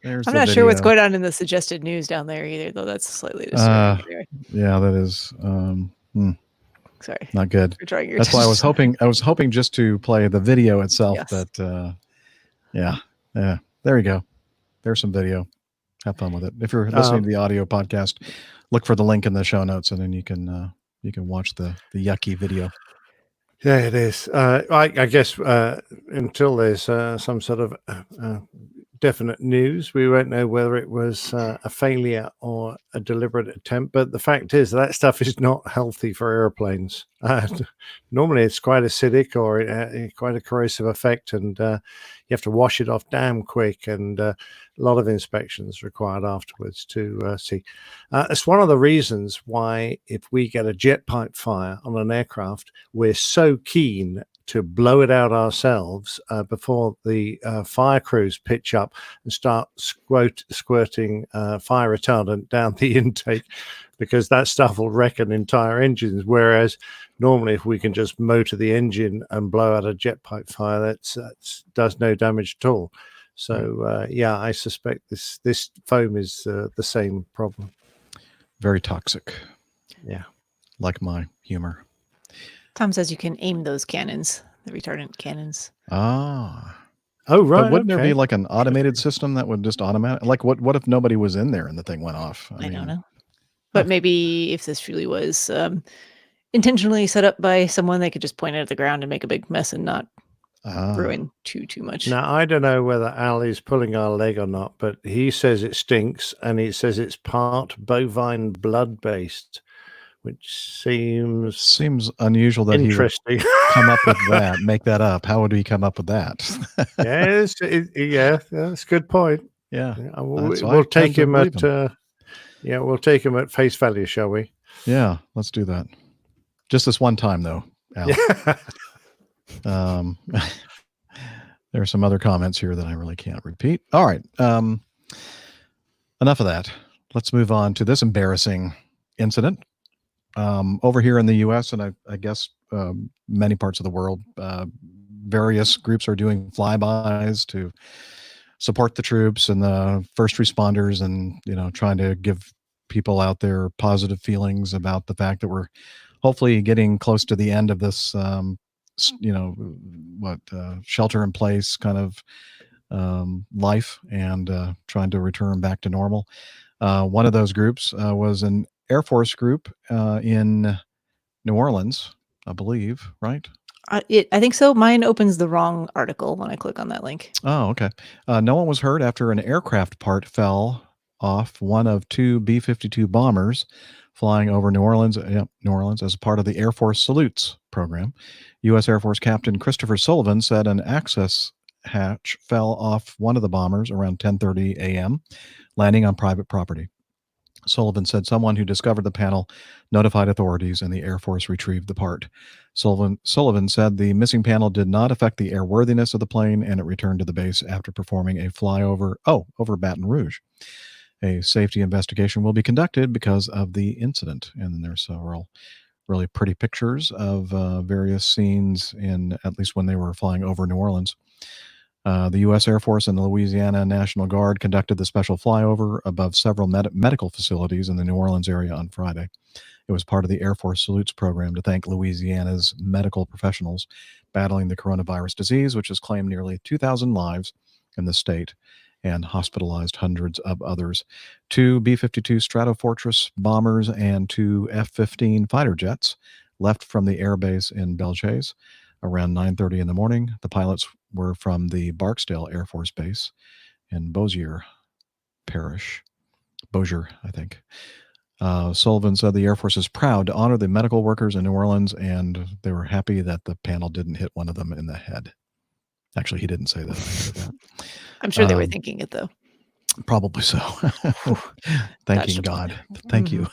There's I'm the not sure what's video. going on in the suggested news down there either, though. That's slightly disturbing. Yeah, that is Sorry, not good. for drawing your That's why I was attention. hoping just to play the video itself. Yes. But yeah, there you go. There's some video. Have fun with it. If you're listening to the audio podcast, look for the link in the show notes, and then you can watch the yucky video. Yeah, it is. I guess until there's some sort of definite news, we won't know whether it was a failure or a deliberate attempt. But the fact is that stuff is not healthy for airplanes. Normally, it's quite acidic or quite a corrosive effect, and you have to wash it off damn quick, and a lot of inspections required afterwards to see. It's one of the reasons why if we get a jet pipe fire on an aircraft, we're so keen to blow it out ourselves before the fire crews pitch up and start squirting fire retardant down the intake, because that stuff will wreck an entire engine. Whereas normally, if we can just motor the engine and blow out a jet pipe fire, that does no damage at all. So yeah, I suspect this foam is the same problem. Very toxic. Yeah, like my humor. Tom says you can aim those cannons, the retardant cannons. Ah. Oh, right. But wouldn't there be like an automated system that would just automatic? Like what if nobody was in there and the thing went off? I don't know. But maybe if this really was intentionally set up by someone, they could just point it at the ground and make a big mess and not ruin too much. Now, I don't know whether Al is pulling our leg or not, but he says it stinks, and he says it's part bovine blood based, which seems unusual that interesting. He would come up with that, make that up. How would he come up with that? Yes, that's a good point. Yeah, we'll take him at we'll take him at face value, shall we? Yeah, let's do that. Just this one time, though, Al. Yeah. There are some other comments here that I really can't repeat. All right. Enough of that. Let's move on to this embarrassing incident. Over here in the U.S. and I guess many parts of the world, various groups are doing flybys to support the troops and the first responders, and trying to give people out there positive feelings about the fact that we're hopefully getting close to the end of this, shelter in place kind of life, and trying to return back to normal. One of those groups was an Air Force group in New Orleans, I believe, right? I think so. Mine opens the wrong article when I click on that link. Oh, okay. No one was hurt after an aircraft part fell off one of two B-52 bombers flying over New Orleans. New Orleans, as part of the Air Force Salutes program. U.S. Air Force Captain Christopher Sullivan said an access hatch fell off one of the bombers around 10:30 a.m., landing on private property. Sullivan said someone who discovered the panel notified authorities and the Air Force retrieved the part. Sullivan said the missing panel did not affect the airworthiness of the plane, and it returned to the base after performing a flyover over Baton Rouge. A safety investigation will be conducted because of the incident. And there's several really pretty pictures of various scenes at least when they were flying over New Orleans. The U.S. Air Force and the Louisiana National Guard conducted the special flyover above several medical facilities in the New Orleans area on Friday. It was part of the Air Force Salutes program to thank Louisiana's medical professionals battling the coronavirus disease, which has claimed nearly 2,000 lives in the state and hospitalized hundreds of others. Two B-52 Stratofortress bombers and two F-15 fighter jets left from the air base in Belchase around 9:30 in the morning. The pilots were from the Barksdale Air Force Base in Bossier Parish. Bossier, I think. Sullivan said the Air Force is proud to honor the medical workers in New Orleans, and they were happy that the panel didn't hit one of them in the head. Actually, he didn't say that. I heard that. I'm sure they were thinking it, though. Probably so. Thanking God. Thank you.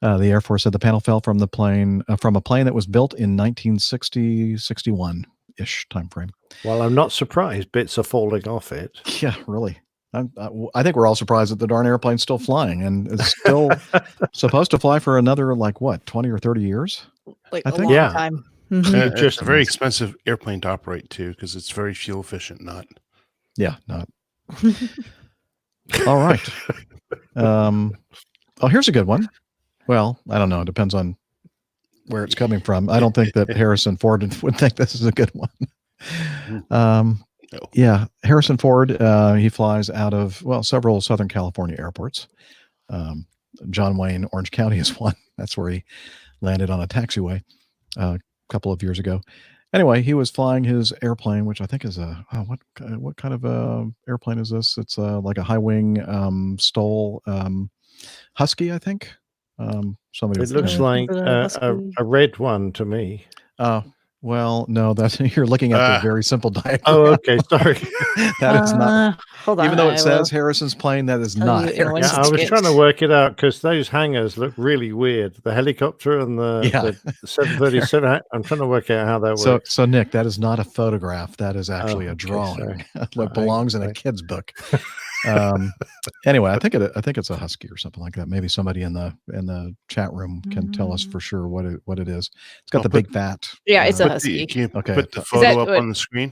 The Air Force said the panel fell from a plane that was built in 1960-61-ish time frame. Well, I'm not surprised bits are falling off it. Yeah, really. I think we're all surprised that the darn airplane's still flying, and it's still supposed to fly for another, 20 or 30 years? Like I a think. long Yeah. time. It's just a very expensive airplane to operate too, because it's very fuel efficient. Not. All right. Here's a good one. Well, I don't know. It depends on where it's coming from. I don't think that Harrison Ford would think this is a good one. No. Yeah, Harrison Ford, he flies out of, several Southern California airports. John Wayne, Orange County is one. That's where he landed on a taxiway a couple of years ago. Anyway, he was flying his airplane, which I think is what kind of airplane is this? It's like a high wing Stoll Husky, I think. Somebody. It looks like a red one to me. Well, no, that's you're looking at the very simple diagram. Oh, okay, sorry. That is not. Hold on. Even though it says Harrison's plane, that is not. you in one Yeah, I was trying to work it out because those hangars look really weird. The helicopter and the 737. I'm trying to work out how that works. So Nick, that is not a photograph. That is actually a drawing. What belongs in a kid's book. Anyway, I think it's a Husky or something like that. Maybe somebody in the chat room can tell us for sure what it is. It's got the big fat. Yeah, it's a Husky. Can you Okay. put the photo up on the screen?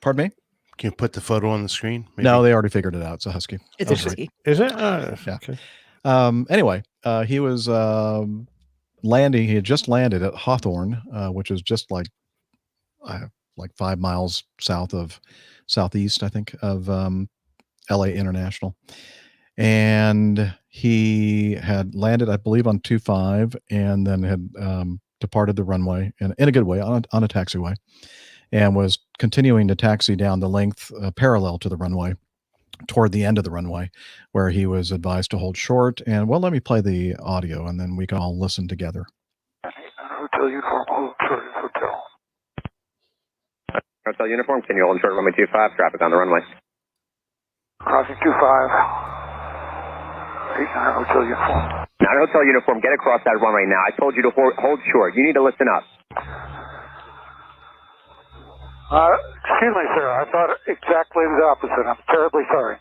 Pardon me? Can you put the photo on the screen? Maybe? No, they already figured it out. It's a Husky. It's a Husky. Is it? Yeah. Okay. Anyway, he was landing. He had just landed at Hawthorne, which is just like 5 miles southeast, I think, of LA International. And he had landed, I believe, on 25, and then had departed the runway in a good way on a taxiway, and was continuing to taxi down the length parallel to the runway toward the end of the runway, where he was advised to hold short. And let me play the audio, and then we can all listen together. Hotel uniform, hold short, hotel. Hotel uniform, can you hold short runway 25, traffic on the runway. Crossing 25. 89 hotel uniform. Not a hotel uniform, get across that runway now. I told you to hold short. You need to listen up. Excuse me, sir. I thought exactly the opposite. I'm terribly sorry.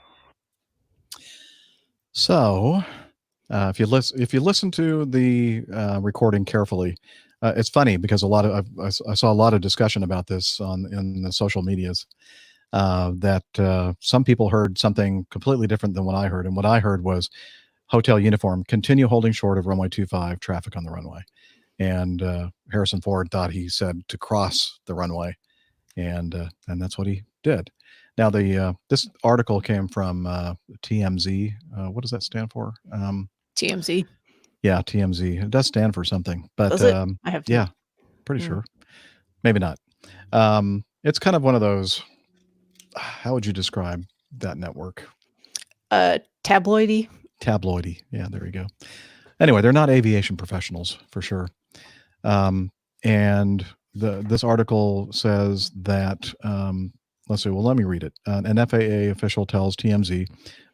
So, if you listen to the recording carefully, it's funny because I saw a lot of discussion about this in the social medias. That some people heard something completely different than what I heard, and what I heard was hotel uniform, continue holding short of runway 25, traffic on the runway. And Harrison Ford thought he said to cross the runway, and that's what he did. Now, this article came from TMZ. What does that stand for? TMZ. Yeah, TMZ. It does stand for something, but Does it? I have to. yeah, pretty sure. Maybe not. It's kind of one of those. How would you describe that network? Tabloidy. Tabloidy. Yeah, there you go. Anyway, they're not aviation professionals for sure. And this article says that, let's see, well, let me read it. An FAA official tells TMZ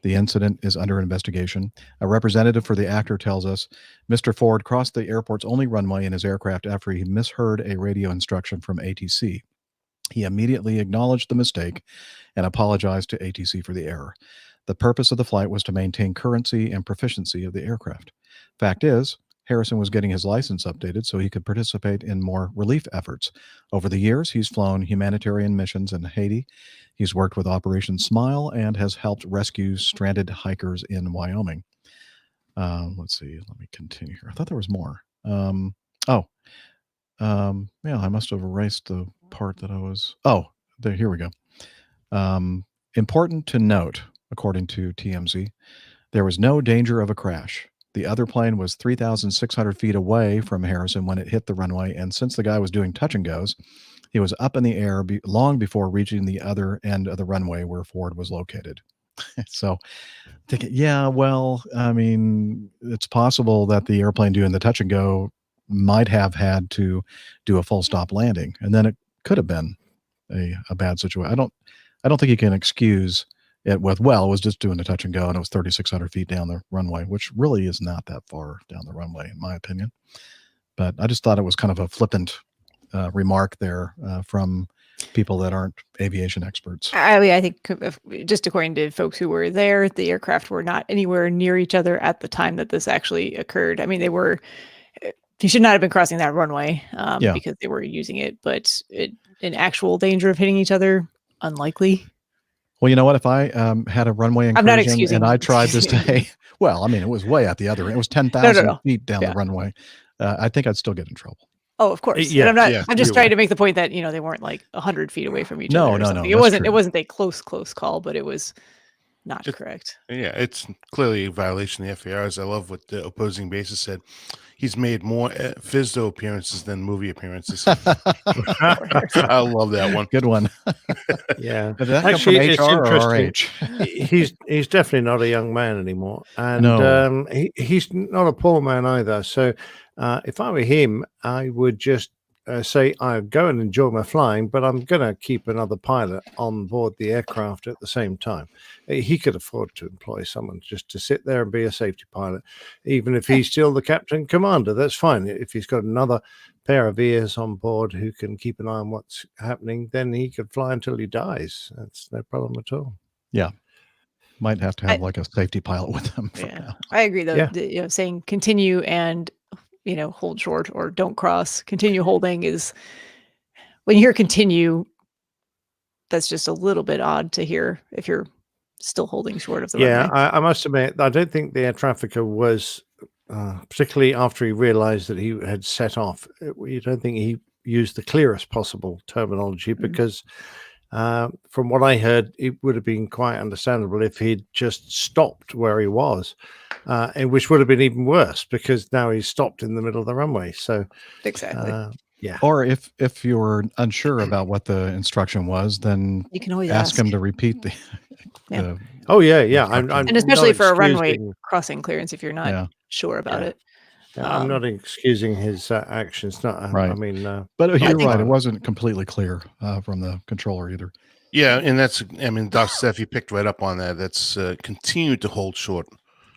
the incident is under investigation. A representative for the actor tells us Mr. Ford crossed the airport's only runway in his aircraft after he misheard a radio instruction from ATC. He immediately acknowledged the mistake and apologized to ATC for the error. The purpose of the flight was to maintain currency and proficiency of the aircraft. Fact is, Harrison was getting his license updated so he could participate in more relief efforts. Over the years, he's flown humanitarian missions in Haiti. He's worked with Operation Smile and has helped rescue stranded hikers in Wyoming. Let's see. Let me continue here. I thought there was more. Yeah, I must have erased the part that I was. Oh, there. Here we go. Important to note, according to TMZ, there was no danger of a crash. The other plane was 3,600 feet away from Harrison when it hit the runway, and since the guy was doing touch and goes, he was up in the air long before reaching the other end of the runway where Ford was located. So, yeah, well, I mean, it's possible that the airplane doing the touch and go might have had to do a full stop landing, and then it could have been a bad situation. I don't think you can excuse it with, well, it was just doing a touch and go and it was 3,600 feet down the runway, which really is not that far down the runway, in my opinion. But I just thought it was kind of a flippant remark there from people that aren't aviation experts. I mean, I think just according to folks who were there, the aircraft were not anywhere near each other at the time that this actually occurred. I mean, he should not have been crossing that runway because they were using it, but in actual danger of hitting each other, unlikely. Well, you know what? If I had a runway incursion I'm not excusing, and I tried to stay, well, I mean, it was way at the other end. It was 10,000 feet down the runway. I think I'd still get in trouble. Oh, of course. Yeah, I'm just trying to make the point that, they weren't like 100 feet away from each other. No. It wasn't a close call, but it was not correct. Yeah, it's clearly a violation of the FARs. I love what the opposing bases said. He's made more FISDO appearances than movie appearances. I love that one. Good one. Yeah. Did that actually, come from HR or RH? He's definitely not a young man anymore. And he's not a poor man either. So if I were him, I would just say I'd go and enjoy my flying, but I'm going to keep another pilot on board the aircraft at the same time. He could afford to employ someone just to sit there and be a safety pilot, even if he's still the captain commander. That's fine. If he's got another pair of ears on board who can keep an eye on what's happening, then he could fly until he dies. That's no problem at all. Yeah. Might have to have like a safety pilot with him. Yeah, I agree though. Yeah. Saying continue and hold short or don't cross. Continue holding is, when you hear continue, that's just a little bit odd to hear if you're still holding short of the runway. I must admit, I don't think the air trafficker was, particularly after he realized that he had set off, I don't think he used the clearest possible terminology because from what I heard, it would have been quite understandable if he'd just stopped where he was, and which would have been even worse because now he's stopped in the middle of the runway. So exactly. Or if you're unsure about what the instruction was, then you can always ask him to repeat the. And especially for a runway crossing clearance, if you're not sure about it. I'm not excusing his actions. Not, right. I mean, but you're right. It wasn't completely clear from the controller either. Yeah, and Dr. Steph, you picked right up on that. That's continued to hold short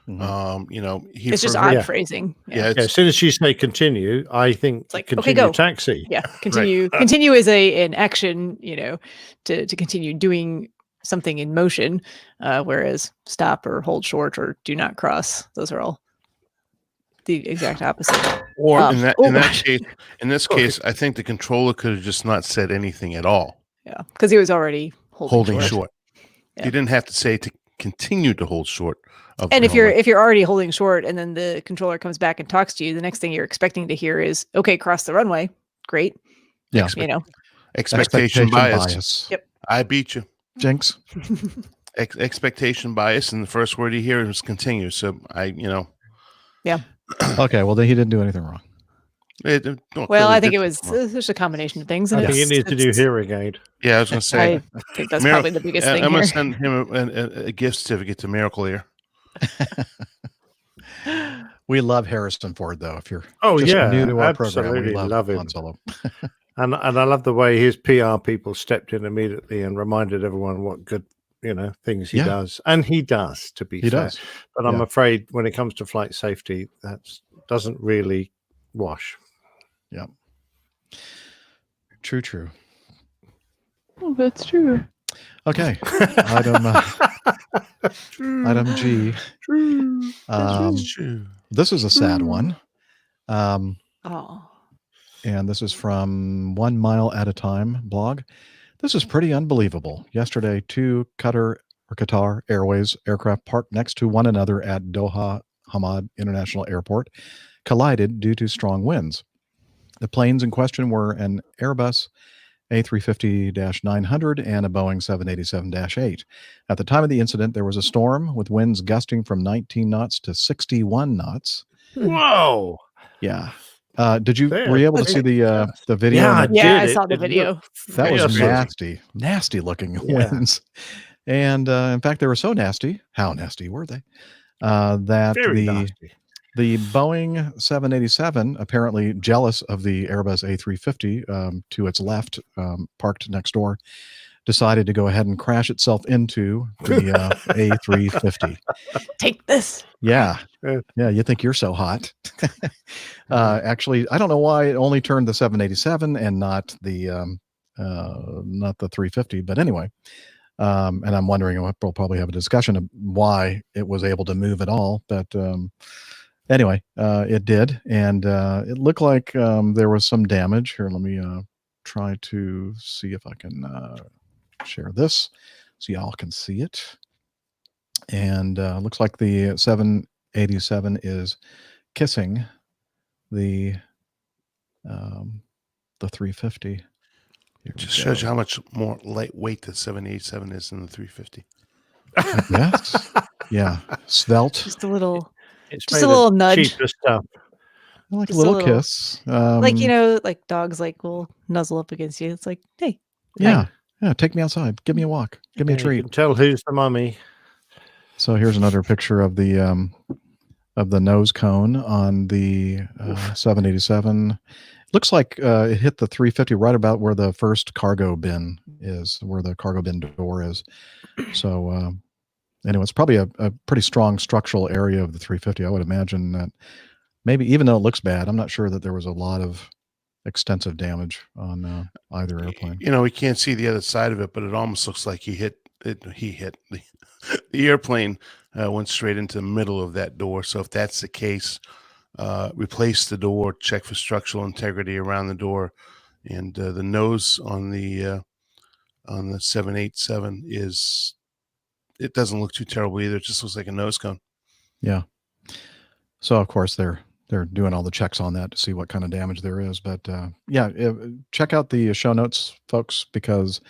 You know, It's just odd phrasing. Yeah, as soon as you say continue, I think it's like continue okay, go. taxi. Yeah, continue. Continue is an action, you know, to continue doing something in motion, whereas stop or hold short or do not cross, those are all the exact opposite. Or in this gosh. case, I think the controller could have just not said anything at all. Yeah, because he was already holding short. Yeah. He didn't have to say to continue to hold short. And if you're already holding short, and then the controller comes back and talks to you, the next thing you're expecting to hear is, "Okay, cross the runway." Great. Yeah. You know, expectation bias. Yep. I beat you. Jinx. Expectation bias, and the first word you hear is continue. So Yeah. Okay, well then he didn't do anything wrong. Well, I think it was there's a combination of things. And I think he needs to do hearing aid. Yeah, I was going to say. I think that's probably the biggest thing I'm here. going to send him a gift certificate to Miracle Ear. We love Harrison Ford, though. If you're new to our program, we love him. Han Solo. and I love the way his PR people stepped in immediately and reminded everyone what good things he does, and he does. To be fair, but I'm afraid when it comes to flight safety, that doesn't really wash. Yeah. True. Oh, that's true. Okay. Item G. This is a sad one. And this is from 1 Mile at a Time blog. This is pretty unbelievable. Yesterday, two Qatar Airways aircraft parked next to one another at Doha Hamad International Airport collided due to strong winds. The planes in question were an Airbus A350-900 and a Boeing 787-8. At the time of the incident, there was a storm with winds gusting from 19 knots to 61 knots. Whoa! Yeah. Were you able to see the video? Yeah, I saw the video. That was nasty looking winds. And in fact, they were so nasty. How nasty were they? That the Boeing 787, apparently jealous of the Airbus A350 to its left, parked next door, decided to go ahead and crash itself into the A350. Take this. Yeah. You think you're so hot. Actually, I don't know why it only turned the 787 and not the 350. But anyway, and I'm wondering, we'll probably have a discussion of why it was able to move at all. But anyway, it did. And it looked like there was some damage. Here, let me try to see if I can share this so y'all can see it. And looks like the 787 is kissing the 350. It just shows you how much more lightweight the 787 is than the 350. Yes. Yeah. Svelte. Just a little nudge. Cheaper stuff. Like a little kiss. Like, like dogs will nuzzle up against you. It's like, hey. Yeah. Yeah. Take me outside. Give me a walk. Give me a treat. You can tell who's the mummy. So here's another picture of the nose cone on the 787. Looks like it hit the 350 right about where the first cargo bin is, where the cargo bin door is. So anyway, it's probably a pretty strong structural area of the 350. I would imagine that maybe, even though it looks bad, I'm not sure that there was a lot of extensive damage on either airplane. We can't see the other side of it, but it almost looks like he hit the airplane went straight into the middle of that door. So if that's the case, replace the door, check for structural integrity around the door, and the nose on the 787 it doesn't look too terrible either. It just looks like a nose cone. Yeah. So of course they're doing all the checks on that to see what kind of damage there is. But check out the show notes, folks, because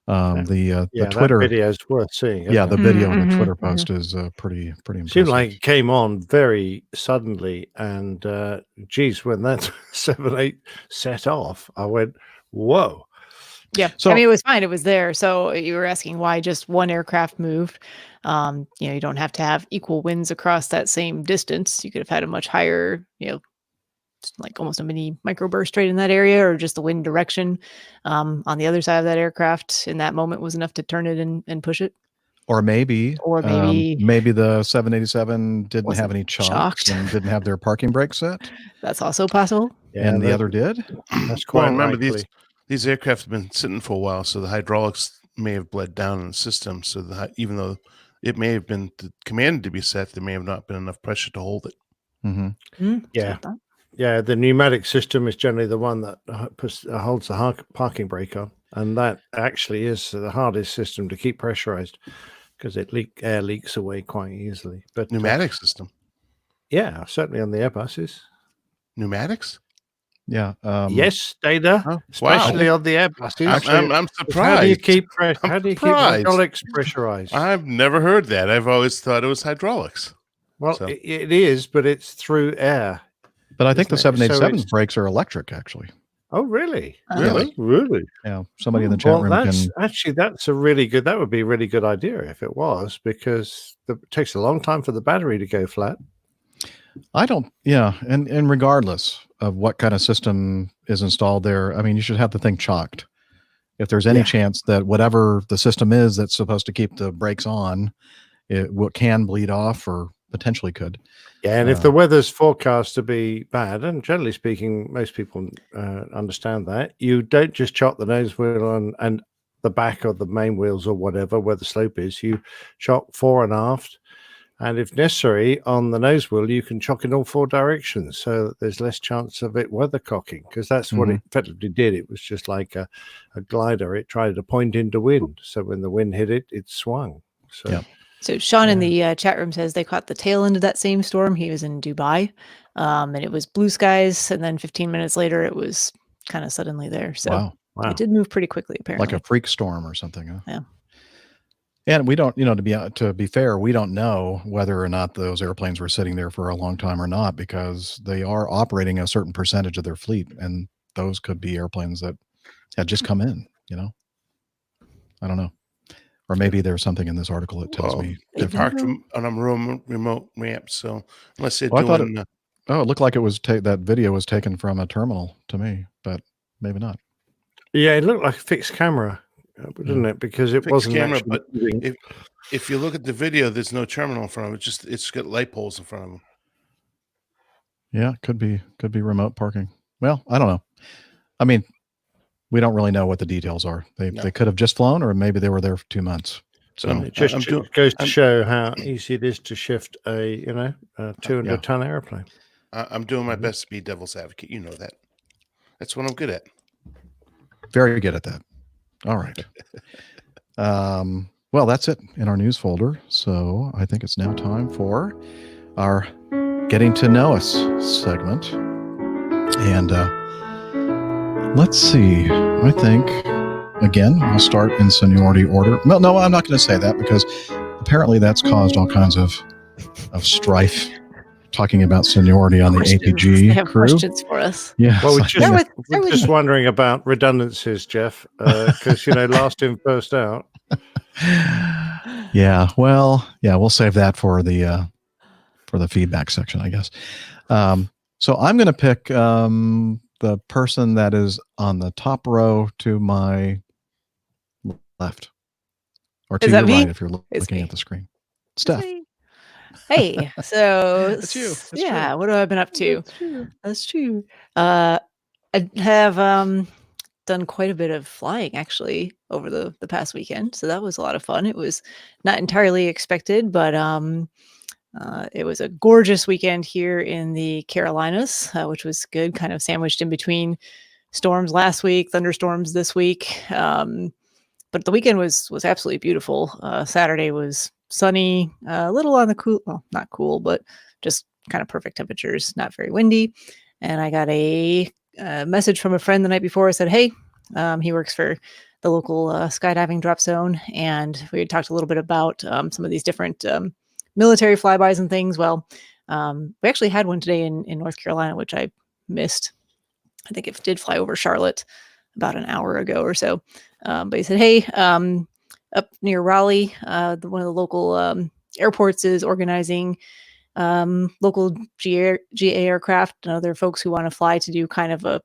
the Twitter video is worth seeing. The video and the Twitter post is pretty impressive. Seemed like it came on very suddenly, and geez, when that 78 set off, I went, "Whoa!" Yeah, so it was fine. It was there. So you were asking why just one aircraft moved. You don't have to have equal winds across that same distance. You could have had a much higher, like almost a mini microburst rate in that area, or just the wind direction on the other side of that aircraft in that moment was enough to turn it and push it. Or maybe maybe the 787 didn't have wasn't any chocks shocked. and didn't have their parking brake set, That's also possible. and the other did. That's Well, quite remember likely. these aircraft have been sitting for a while, so the hydraulics may have bled down in the system. So even though it may have been commanded to be set, there may have not been enough pressure to hold it. Mm-hmm. Yeah. Yeah, the pneumatic system is generally the one that holds the parking brake on, and that actually is the hardest system to keep pressurized because air leaks away quite easily. But Pneumatic system, yeah, certainly on the Airbuses. pneumatics. Yeah. Yes, Data, Oh, wow. especially on the Airbuses. I'm surprised. How do you keep surprised. hydraulics pressurized? I've never heard that. I've always thought it was hydraulics. Well, So. it is, but it's through air. But I think the isn't it? 787 So brakes are electric, actually. Oh, really? Really? Really? Yeah. Somebody in the chat room can. That's a really good. That would be a really good idea if it was, because it takes a long time for the battery to go flat. I don't. Yeah, and regardless of what kind of system is installed there, I mean, you should have the thing chocked. If there's any chance that whatever the system is that's supposed to keep the brakes on, it can bleed off or potentially could. Yeah, and if the weather's forecast to be bad, and generally speaking, most people understand that, you don't just chock the nose wheel on and the back of the main wheels or whatever, where the slope is. You chock fore and aft, and if necessary, on the nose wheel, you can chock in all four directions so that there's less chance of it weathercocking, because that's what it effectively did. It was just like a glider. It tried to point into wind, so when the wind hit it, it swung. So. Yeah. So Sean in the chat room says they caught the tail end of that same storm. He was in Dubai, and it was blue skies, and then 15 minutes later, it was kind of suddenly there. So wow. It did move pretty quickly, apparently. Like a freak storm or something. Huh? Yeah. And we don't, to be fair, we don't know whether or not those airplanes were sitting there for a long time or not, because they are operating a certain percentage of their fleet, and those could be airplanes that had just come in. I don't know. Or maybe there's something in this article that tells me they parked on a remote ramp. So unless they're I thought doing, it looked like it was that video was taken from a terminal to me, but maybe not. Yeah, it looked like a fixed camera, didn't it? Because it wasn't camera, actually but moving. if you look at the video, there's no terminal in front of it. It's got light poles in front of them. Yeah, could be remote parking. Well, I don't know. I mean, we don't really know what the details are. They could have just flown, or maybe they were there for 2 months. So it just goes to show how easy it is to shift a 200-ton airplane. I'm doing my best to be devil's advocate. You know that. That's what I'm good at. Very good at that. All right. Well, that's it in our news folder. So I think it's now time for our Getting to Know Us segment. And let's see. I think, again, we'll start in seniority order. Well, no, I'm not going to say that, because apparently that's caused all kinds of strife, talking about seniority on the APG They have crew. questions for us. Yeah. Well, we're just wondering about redundancies, Jeff, because, last in, first out. Yeah. Well, we'll save that for the feedback section, I guess. So I'm going to pick the person that is on the top row to my left, or to your right if you're looking at the screen. Steph. Hey, so That's you. That's yeah, true. what have I been up to? That's true. I have done quite a bit of flying actually over the past weekend, so that was a lot of fun. It was not entirely expected, but it was a gorgeous weekend here in the Carolinas, which was good, kind of sandwiched in between storms last week, thunderstorms this week. But the weekend was absolutely beautiful. Saturday was sunny, a little on the cool, well, not cool, but just kind of perfect temperatures, not very windy. And I got a message from a friend the night before. I said, hey, he works for the local skydiving drop zone. And we had talked a little bit about some of these different military flybys and things. Well, we actually had one today in North Carolina, which I missed. I think it did fly over Charlotte about an hour ago or so. But he said, hey, up near Raleigh, one of the local airports is organizing local GA aircraft and other folks who want to fly to do kind of a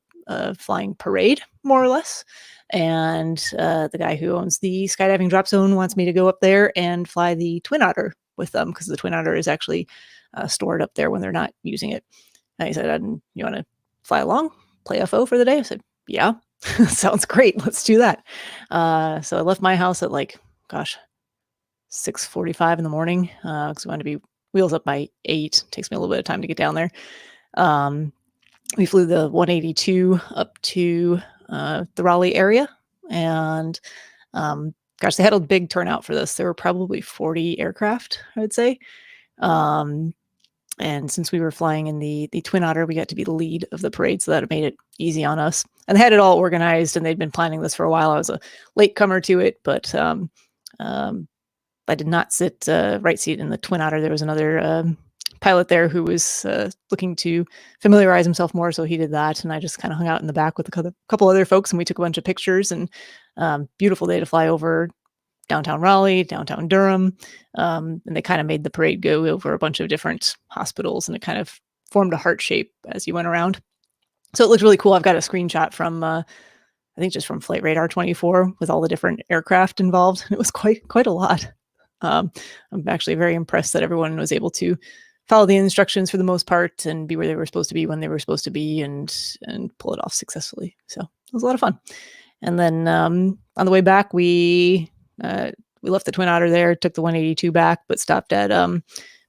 flying parade, more or less. And the guy who owns the skydiving drop zone wants me to go up there and fly the Twin Otter with them, because the Twin Otter is actually stored up there when they're not using it. And he said, you want to fly along, play FO for the day? I said, yeah, sounds great. Let's do that. So I left my house at 6:45 in the morning, because we wanted to be wheels up by 8. Takes me a little bit of time to get down there. We flew the 182 up to the Raleigh area, and gosh, they had a big turnout for this. There were probably 40 aircraft, I would say. And since we were flying in the Twin Otter, we got to be the lead of the parade, so that made it easy on us. And they had it all organized, and they'd been planning this for a while. I was a latecomer to it, but I did not sit right seat in the Twin Otter. There was another pilot there who was looking to familiarize himself more, so he did that, and I just kind of hung out in the back with a couple other folks, and we took a bunch of pictures. And beautiful day to fly over downtown Raleigh, downtown Durham, and they kind of made the parade go over a bunch of different hospitals, and it kind of formed a heart shape as you went around. So it looked really cool. I've got a screenshot from I think just from Flight Radar 24 with all the different aircraft involved. It was quite a lot. I'm actually very impressed that everyone was able to follow the instructions for the most part and be where they were supposed to be when they were supposed to be, and pull it off successfully. So it was a lot of fun. And then on the way back, we left the Twin Otter there, took the 182 back, but stopped at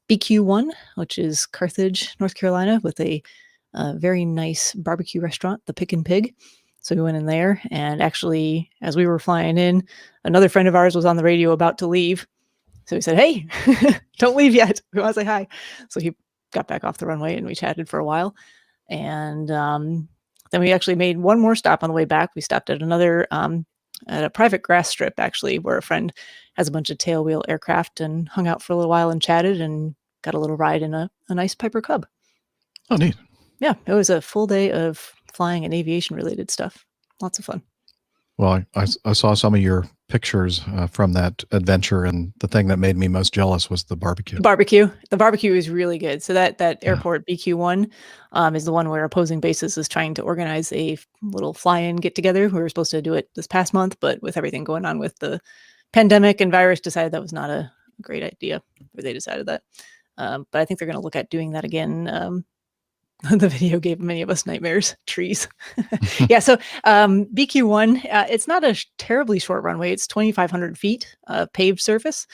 BQ1, which is Carthage, North Carolina, with a very nice barbecue restaurant, the Pick and Pig. So we went in there, and actually, as we were flying in, another friend of ours was on the radio about to leave. So he said, "Hey, don't leave yet. We want to say hi." So he got back off the runway, and we chatted for a while. And then we actually made one more stop on the way back. We stopped at another at a private grass strip, actually, where a friend has a bunch of tailwheel aircraft, and hung out for a little while and chatted, and got a little ride in a nice Piper Cub. Oh, neat. Yeah, it was a full day of flying and aviation related stuff. Lots of fun. Well, I saw some of your pictures from that adventure, and the thing that made me most jealous was the barbecue. The barbecue is really good. So that airport BQ1 is the one where Opposing Bases is trying to organize a little fly-in get-together. We were supposed to do it this past month, but with everything going on with the pandemic and virus, decided that was not a great idea. Or they decided that. But I think they're going to look at doing that again. The video gave many of us nightmares. Trees. Yeah. So BQ1, it's not a terribly short runway. It's 2,500 feet paved surface.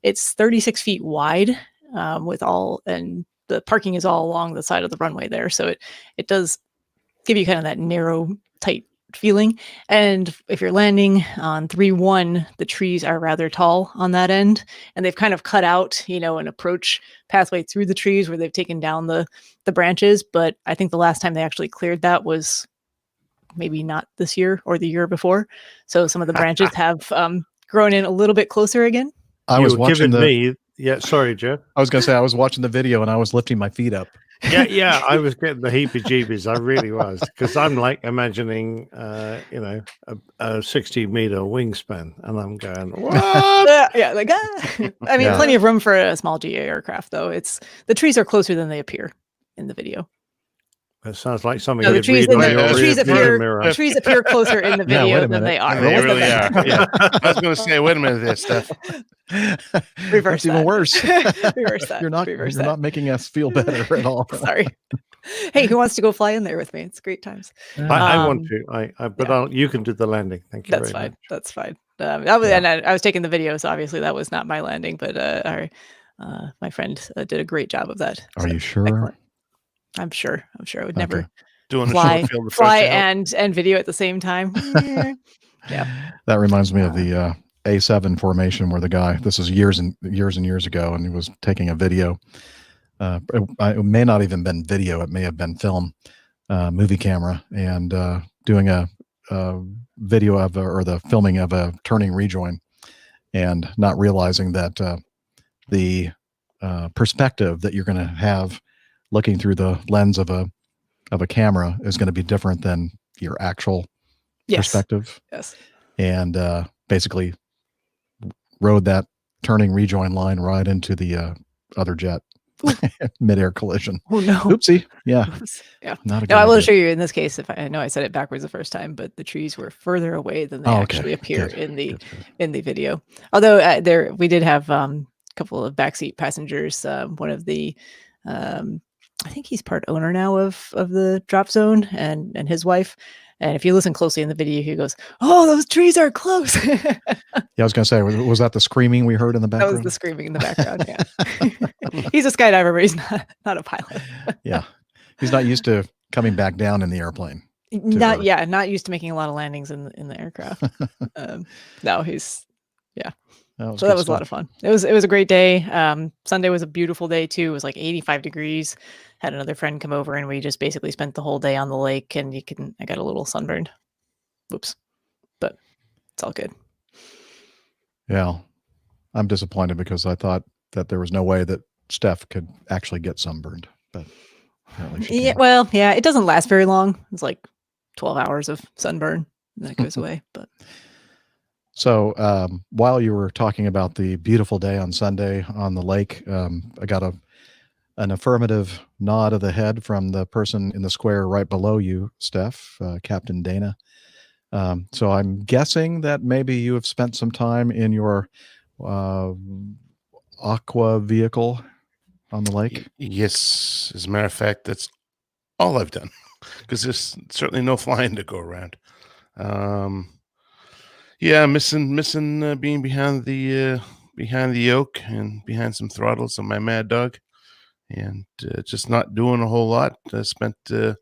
It's 36 feet wide and the parking is all along the side of the runway there. So it does give you kind of that narrow, tight feeling. And if you're landing on 3-1, the trees are rather tall on that end, and they've kind of cut out, an approach pathway through the trees where they've taken down the branches. But I think the last time they actually cleared that was maybe not this year or the year before. So some of the branches have grown in a little bit closer again. I was watching Yeah, sorry, Jeff. I was going to say, I was watching the video and I was lifting my feet up. Yeah, I was getting the heebie-jeebies. I really was, because I'm like imagining, a 60-meter wingspan, and I'm going, what? Yeah, I mean, plenty of room for a small GA aircraft, though. The trees are closer than they appear in the video. That sounds like something. No, the trees appear closer in the video than they are. They really are. Yeah. I was going to say, wait a minute, there, Steph. Reverse That's even worse. Reverse that. You're not making us feel better at all. Sorry. Hey, who wants to go fly in there with me? It's great times. I want to. But you can do the landing. Thank you. That's very fine. much. That's fine. And I was taking the video, so obviously that was not my landing. But my friend did a great job of that. Are you sure? Excellent. I'm sure. I would never doing fly the and video at the same time. Yeah. That reminds me of the A7 formation where the guy, this is years and years ago, and he was taking a video. It may not even been video. It may have been film, movie camera, and doing a video of or the filming of a turning rejoin, and not realizing that the perspective that you're going to have looking through the lens of a camera is going to be different than your actual perspective. Yes. And basically rode that turning rejoin line right into the other jet. Mid-air collision. Oh no. Oopsie. Yeah. Yeah. Not a good No, I will idea. show you in this case. If I know I said it backwards the first time, but the trees were further away than they Oh, okay. actually appear Good. in the Good, good. in the video. Although we did have a couple of backseat passengers. One of the I think he's part owner now of the drop zone, and his wife. And if you listen closely in the video, he goes, "Oh, those trees are close." Yeah, I was going to say, was that the screaming we heard in the That background? was the screaming in the background. Yeah. He's a skydiver, but he's not a pilot. Yeah. He's not used to coming back down in the airplane. Not used to making a lot of landings in the aircraft. No, he's so that was a lot of fun. It was a great day. Sunday was a beautiful day too. It was like 85 degrees. Had another friend come over and we just basically spent the whole day on the lake, and I got a little sunburned. Whoops. But it's all good. Yeah. I'm disappointed because I thought that there was no way that Steph could actually get sunburned, but apparently she Yeah, can. well, yeah, it doesn't last very long. It's like 12 hours of sunburn, and then it goes away. But So while you were talking about the beautiful day on Sunday on the lake, I got an affirmative nod of the head from the person in the square right below you, Steph, Captain Dana. So I'm guessing that maybe you have spent some time in your aqua vehicle on the lake. Yes, as a matter of fact, that's all I've done because there's certainly no flying to go around. Yeah, missing being behind the yoke and behind some throttles on my Mad Dog, and just not doing a whole lot. I spent the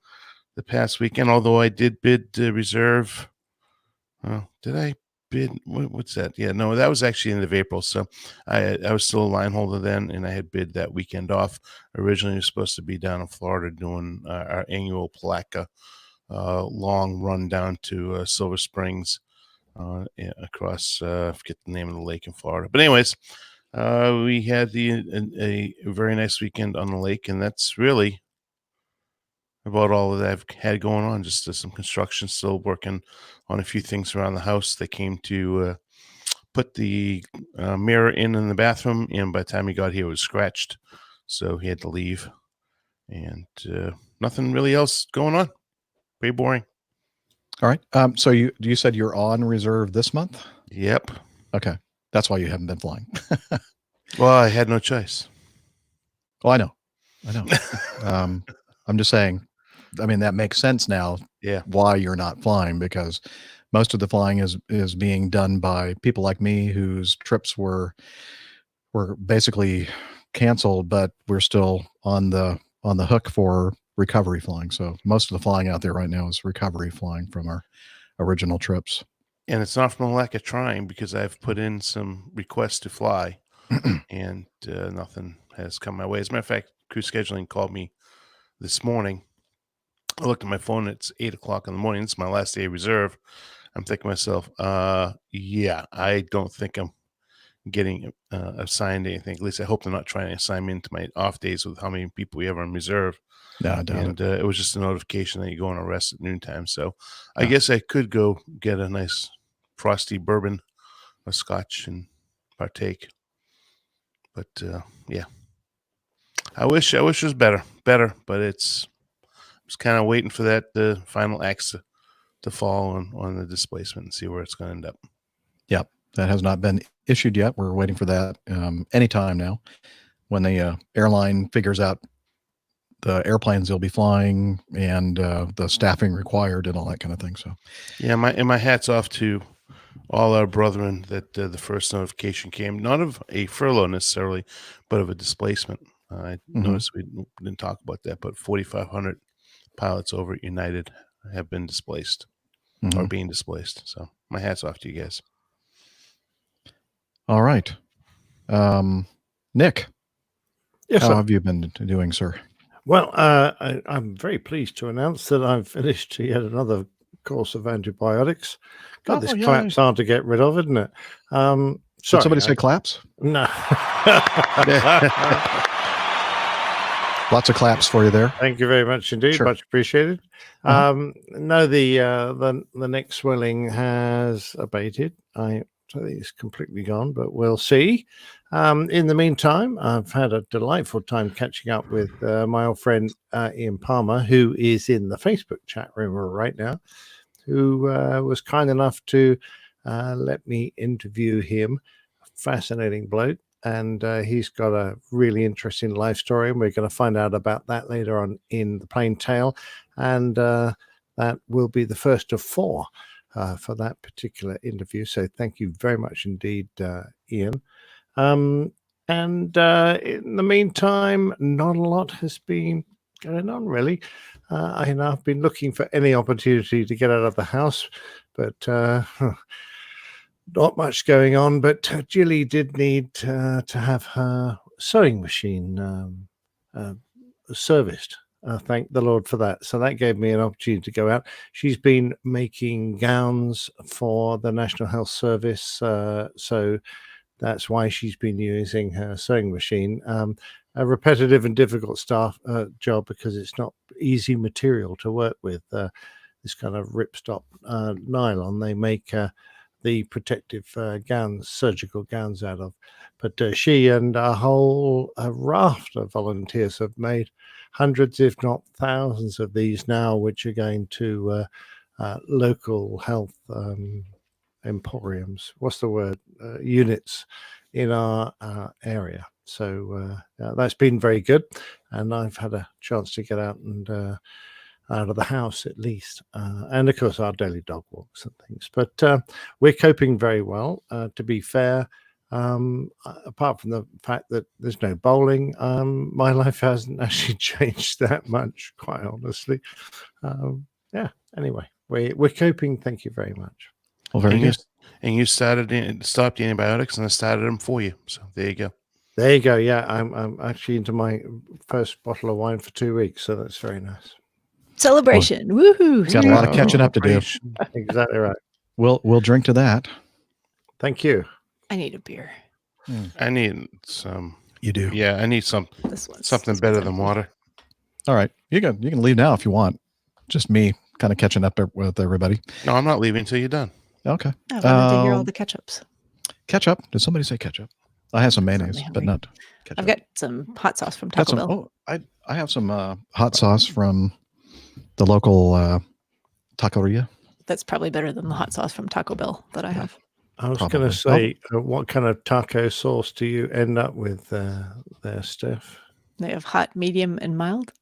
past weekend, although I did bid reserve. Did I bid? What's that? Yeah, no, that was actually end of April. So I was still a line holder then, and I had bid that weekend off. Originally, I was supposed to be down in Florida doing our annual Palaca long run down to Silver Springs across, I forget the name of the lake in Florida. But anyways, we had a very nice weekend on the lake, and that's really about all that I've had going on. Just some construction, still working on a few things around the house. They came to put the mirror in the bathroom, and by the time he got here, it was scratched, so he had to leave. And nothing really else going on. Pretty boring. All right. So you said you're on reserve this month? Yep. Okay. That's why you haven't been flying. Well, I had no choice. Well, I know. I'm just saying, I mean, that makes sense now. Yeah. Why you're not flying, because most of the flying is being done by people like me whose trips were basically canceled, but we're still on the hook for recovery flying. So most of the flying out there right now is recovery flying from our original trips. And it's not from a lack of trying, because I've put in some requests to fly and nothing has come my way. As a matter of fact, crew scheduling called me this morning. I looked at my phone. It's 8:00 in the morning. It's my last day of reserve. I'm thinking to myself, yeah, I don't think I'm getting assigned anything. At least I hope they're not trying to assign me into my off days with how many people we have on reserve. No, I doubt it. It was just a notification that you go on a rest at noontime. So I guess I could go get a nice frosty bourbon or scotch and partake. But yeah, I wish it was better, but it's just kind of waiting for that the final axe to fall on the displacement and see where it's going to end up. Yep, that has not been issued yet. We're waiting for that anytime now, when the airline figures out the airplanes they'll be flying and the staffing required and all that kind of thing. So yeah, my hat's off to all our brethren that the first notification came, not of a furlough necessarily, but of a displacement. I noticed we didn't talk about that, but 4,500 pilots over at United have been displaced or being displaced. So my hat's off to you guys. All right. Nick, yes, how sir. have you been doing, sir? Well, I'm very pleased to announce that I've finished yet another course of antibiotics. God, this clap's hard to get rid of, isn't it? Did somebody say claps? No. Lots of claps for you there. Thank you very much indeed. Sure. Much appreciated. No, the neck swelling has abated. I think it's completely gone, but we'll see. In the meantime, I've had a delightful time catching up with my old friend Ian Palmer, who is in the Facebook chat room right now, who was kind enough to let me interview him. Fascinating bloke. And he's got a really interesting life story, and we're going to find out about that later on in the Plain Tale. And that will be the first of 4 for that particular interview. So thank you very much indeed, Ian. And in the meantime, not a lot has been going on, really. I've been looking for any opportunity to get out of the house, but not much going on. But Jilly did need to have her sewing machine serviced. Thank the Lord for that. So that gave me an opportunity to go out. She's been making gowns for the National Health Service. So that's why she's been using her sewing machine. A repetitive and difficult job, because it's not easy material to work with. This kind of ripstop nylon they make the protective gowns, surgical gowns out of. But she and a whole raft of volunteers have made hundreds, if not thousands, of these now, which are going to local health emporiums. What's the word? Units in our area. So that's been very good, and I've had a chance to get out and out of the house at least, and of course our daily dog walks and things. But we're coping very well. To be fair, apart from the fact that there's no bowling, my life hasn't actually changed that much, quite honestly. Yeah. Anyway, we're coping. Thank you very much. Well, very good. And you stopped the antibiotics, and I started them for you. So there you go. There you go. Yeah, I'm actually into my first bottle of wine for 2 weeks, so that's very nice. Celebration. Woohoo. Got a lot of catching up to do. Exactly right. We'll drink to that. Thank you. I need a beer. I need some. You do. Yeah, I need something better than water. All right. You can leave now if you want. Just me kind of catching up with everybody. No, I'm not leaving until you're done. Okay. I wanted to hear all the ketchups. Ketchup? Did somebody say ketchup? I have some mayonnaise, but not ketchup. I've got some hot sauce from Taco Bell. Oh, I have some hot sauce from the local taqueria. That's probably better than the hot sauce from Taco Bell that I have. I was going to say, what kind of taco sauce do you end up with there, Steph? They have hot, medium, and mild.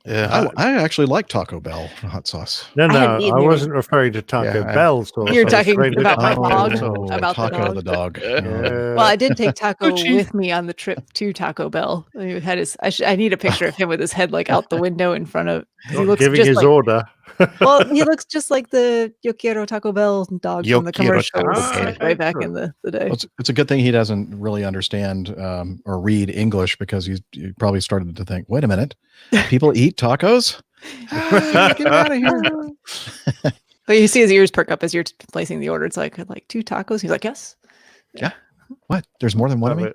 Yeah, I actually like Taco Bell hot sauce. No, I wasn't referring to Taco Bell sauce. You're talking about my dog. About Taco the dog. Well, I did take Taco with me on the trip to Taco Bell. He had I need a picture of him with his head like out the window in front of. He looks giving just his like, order. Well, he looks just like the Yo Quiero Taco Bell dog from the commercials way back in the day. Well, it's a good thing he doesn't really understand or read English, because he probably started to think, wait a minute, people eat tacos? Get out of here. But you see his ears perk up as you're placing the order. It's like 2 tacos. He's like, yes. Yeah. What? There's more than one of me?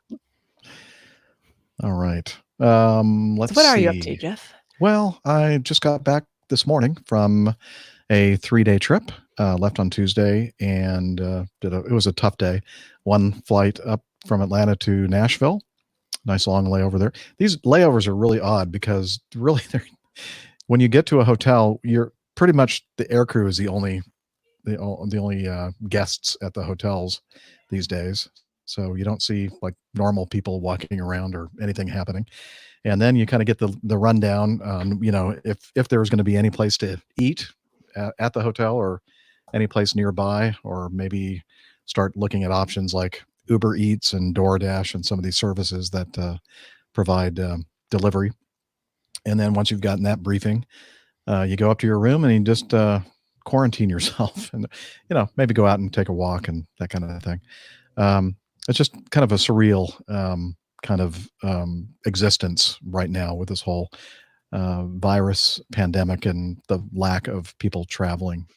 All right. Let's see. So what are you up to, Jeff? Well, I just got back this morning from a 3-day trip. Left on Tuesday, and it was a tough day. One flight up from Atlanta to Nashville. Nice long layover there. These layovers are really odd, because really when you get to a hotel, you're pretty much, the air crew is the only guests at the hotels these days. So you don't see like normal people walking around or anything happening. And then you kind of get the rundown on, if there was going to be any place to eat at the hotel, or any place nearby, or maybe start looking at options like Uber Eats and DoorDash and some of these services that provide delivery. And then once you've gotten that briefing, you go up to your room and you just quarantine yourself, and maybe go out and take a walk and that kind of thing. It's just kind of a surreal kind of existence right now with this whole virus pandemic and the lack of people traveling,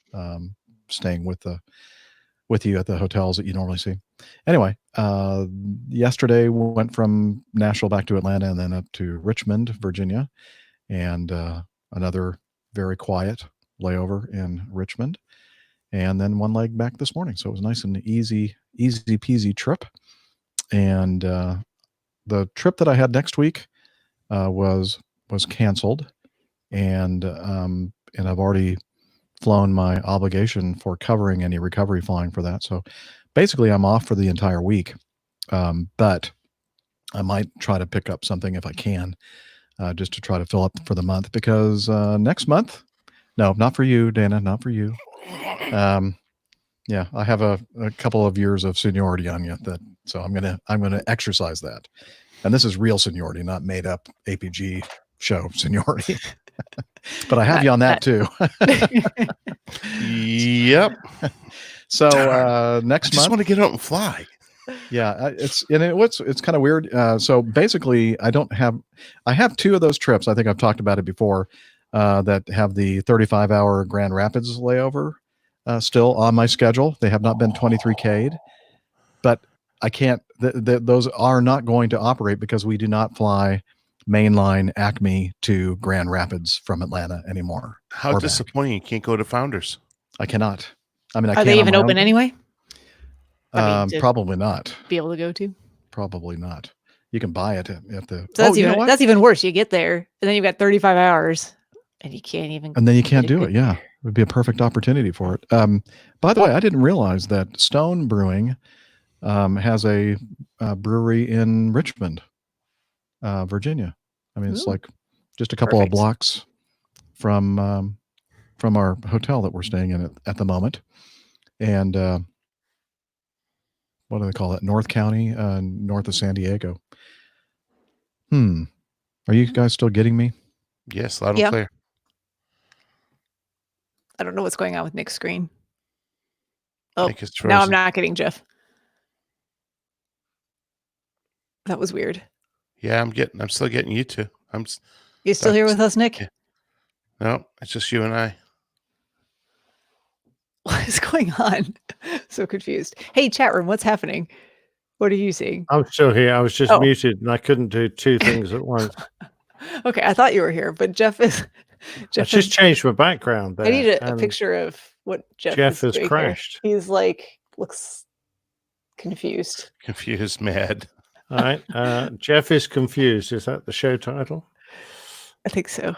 staying with you at the hotels that you normally see. Anyway, yesterday we went from Nashville back to Atlanta, and then up to Richmond, Virginia, and another very quiet layover in Richmond, and then one leg back this morning. So it was nice and easy peasy trip. and the trip that I had next week was canceled, and I've already flown my obligation for covering any recovery flying for that. So basically, I'm off for the entire week, but I might try to pick up something if I can, just to try to fill up for the month, because next month, no, not for you, Dana, not for you. Yeah, I have a couple of years of seniority on you, so I'm gonna exercise that, and this is real seniority, not made up APG show seniority. But I have you on that too. Yep. So next I just month, want to get out and fly. Yeah, it's kind of weird. So basically, I have two of those trips. I think I've talked about it before. That have the 35-hour Grand Rapids layover still on my schedule. They have not been 23K'd, but I can't. Those are not going to operate because we do not fly mainline Acme to Grand Rapids from Atlanta anymore. How disappointing! You can't go to Founders. I cannot. I mean, I Are can't they on even my open own. anyway? Probably not. Be able to go to? Probably not. You can buy it at the. So that's even worse. You get there and then you've got 35 hours and you can't even. And then you can't do it. Yeah, it would be a perfect opportunity for it. By the way, I didn't realize that Stone Brewing has a brewery in Richmond, Virginia. I mean, it's like just a couple of blocks from our hotel that we're staying in at the moment, and what do they call it? North County, north of San Diego. Are you guys still getting me? Yes, loud and clear. I don't know what's going on with Nick's screen. Oh, Nick is now I'm frozen. not getting Jeff. That was weird. Yeah, I'm still getting you two. You still here with us, Nick? Yeah. No, it's just you and I. What is going on? So confused. Hey, chat room, what's happening? What are you seeing? I'm still here. I was just muted and I couldn't do two things at once. Okay, I thought you were here, but Jeff is. I just changed my background there. I need a picture of what Jeff has crashed. Here. He's like, looks confused. Confused, mad. All right. Jeff is confused. Is that the show title? I think so.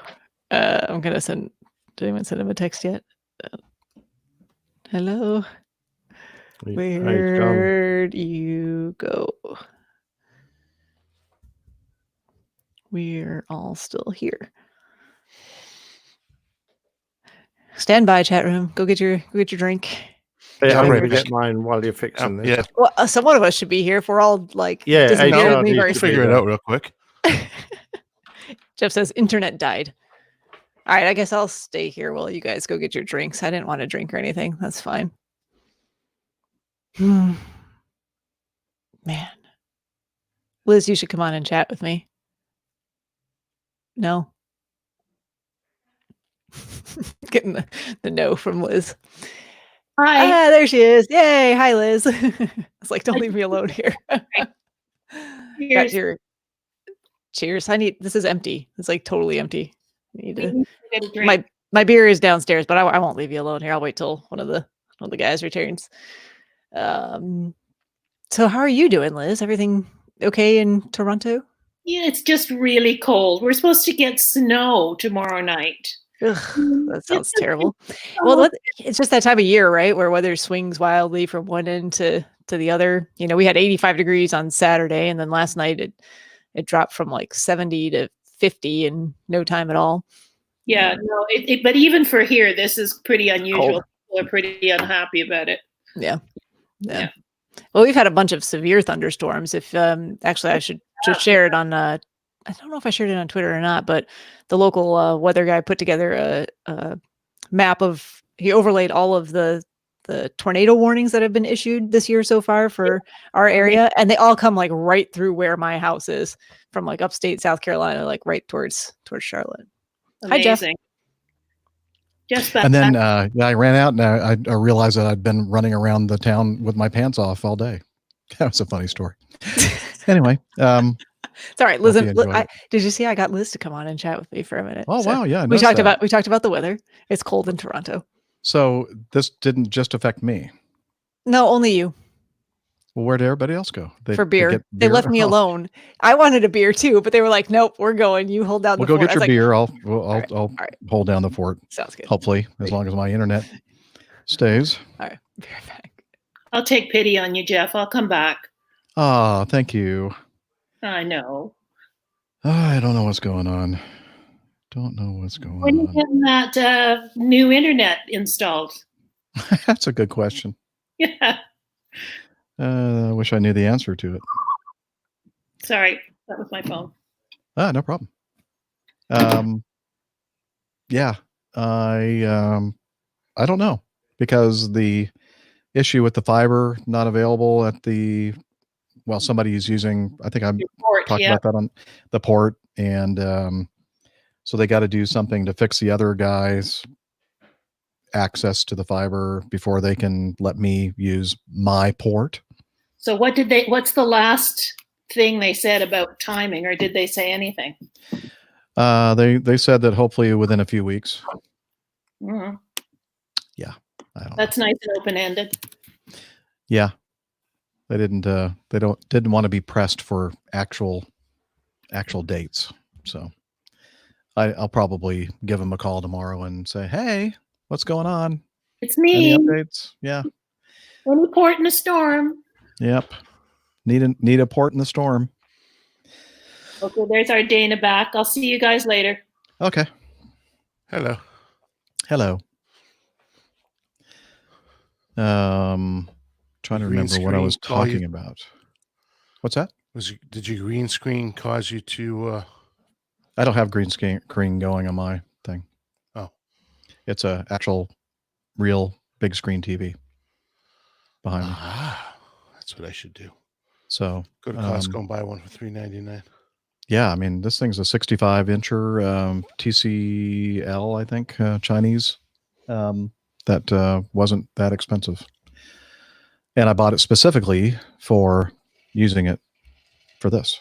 I'm going to send. Did anyone send him a text yet? Hello. Where'd you go? We're all still here. Stand by, chat room. Go get your drink. Yeah, I'm going to get mine while you're fixing this. Yeah. Well, some one of us should be here. If we're all like, we'll figure it out real quick. Jeff says internet died. All right, I guess I'll stay here while you guys go get your drinks. I didn't want to drink or anything. That's fine. Man, Liz, you should come on and chat with me. No. Getting the no from Liz. Hi. There she is. Yay. Hi, Liz. It's like, don't leave me alone here. Cheers. Cheers. This is empty. It's like totally empty. I need to, my beer is downstairs, but I won't leave you alone here. I'll wait till one of the guys returns. So how are you doing, Liz? Everything okay in Toronto? Yeah, it's just really cold. We're supposed to get snow tomorrow night. Ugh, that sounds terrible. Well, it's just that time of year, right? Where weather swings wildly from one end to the other. You know, we had 85 degrees on Saturday, and then last night it dropped from like 70 to 50 in no time at all. Yeah, no, but even for here, this is pretty unusual. Cold. People are pretty unhappy about it. Yeah. Well, we've had a bunch of severe thunderstorms. If actually, I should share it on. I don't know if I shared it on Twitter or not, but the local weather guy put together a map of. He overlaid all of the tornado warnings that have been issued this year so far for our area, and they all come like right through where my house is, from like upstate South Carolina, like right towards Charlotte. Amazing. Hi, Jeff. And then I ran out and I realized that I'd been running around the town with my pants off all day. That was a funny story. Anyway, it's all right. Liz, did you see I got Liz to come on and chat with me for a minute? Oh, wow. Yeah. We talked about the weather. It's cold in Toronto. So this didn't just affect me. No, only you. Well, where did everybody else go? For beer. get They left me Oh. alone. I wanted a beer too, but they were like, "Nope, we're going. You hold down Well, the go fort." get your I was beer. like, I'll hold down the fort. Sounds good. Hopefully, as long as my internet stays. All right, be right back. I'll take pity on you, Jeff. I'll come back. Ah, thank you. I know. I don't know what's going on. Don't know what's going When are you on. getting that new internet installed? That's a good question. Yeah. I wish I knew the answer to it. Sorry, that was my phone. No problem. Yeah, I don't know, because the issue with the fiber not available at the, well, somebody is using, I think I'm Port, talking yeah. about that on the port, and so they got to do something to fix the other guys' access to the fiber before they can let me use my port. So what's the last thing they said about timing, or did they say anything? They said that hopefully within a few weeks. Mm-hmm. Yeah, I don't know. That's nice and open-ended. Yeah, they didn't want to be pressed for actual dates. So I'll probably give them a call tomorrow and say, "Hey, what's going on? It's me. Any updates?" Yeah. Any port in a storm. Yep. Need a port in the storm. Okay, there's our Dana back. I'll see you guys later. Okay. Hello. Hello. Trying to remember what I was talking about. What's that? Did your green screen cause you to? I don't have green screen going on my thing. Oh, it's a actual, real big screen TV behind me. That's what I should do. So go to Costco and buy one for $3.99. Yeah, I mean, this thing's a 65-incher TCL, I think, Chinese. That wasn't that expensive. And I bought it specifically for using it for this.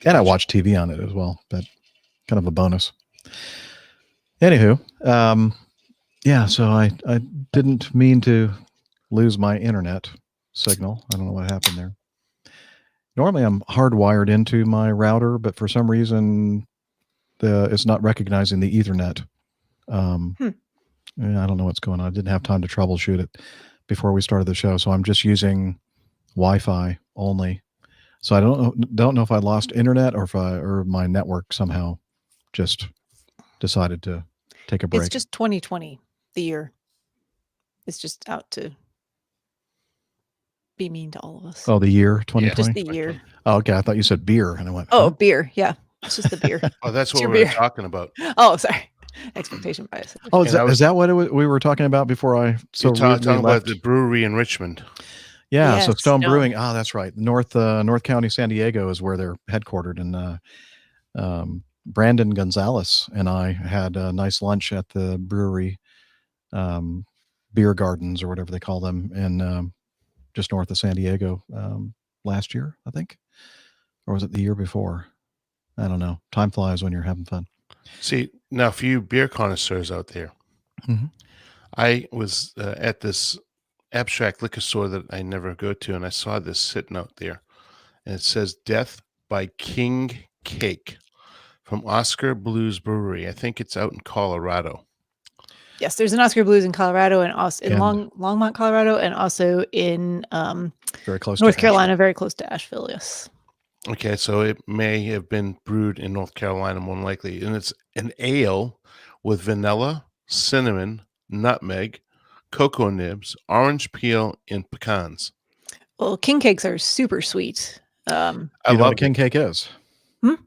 And I watch TV on it as well. But kind of a bonus. Anywho, yeah, so I didn't mean to lose my internet signal. I don't know what happened there. Normally I'm hardwired into my router, but for some reason it's not recognizing the Ethernet. I don't know what's going on. I didn't have time to troubleshoot it before we started the show, so I'm just using Wi-Fi only. So I don't know if I lost internet or my network somehow just decided to take a break. It's just 2020, the year. It's just out to be mean to all of us. Oh, the year 2020? Yeah, just the year. Oh, okay. I thought you said beer, and I went, oh, beer. Yeah, it's just the beer. Oh, that's what we were talking about. Oh, sorry. Expectation bias. Oh, is that what we were talking about before I so talking about the brewery in Richmond? Yeah, so Stone Brewing. Oh, that's right. North County, San Diego is where they're headquartered, and Brandon Gonzalez and I had a nice lunch at the brewery, beer gardens or whatever they call them, in just north of San Diego last year, I think, or was it the year before? I don't know. Time flies when you're having fun. See, now for you beer connoisseurs out there, I was at this abstract liquor store that I never go to, and I saw this sitting out there, and it says "Death by King Cake" from Oscar Blues Brewery. I think it's out in Colorado. Yes, there's an Oscar Blues in Colorado, and also in Longmont, Colorado, and also in very close North to Carolina, very close to Asheville. Yes. Okay, so it may have been brewed in North Carolina, more than likely, and it's an ale with vanilla, cinnamon, nutmeg, cocoa nibs, orange peel, and pecans. Well, king cakes are super sweet. I know what a king cake is.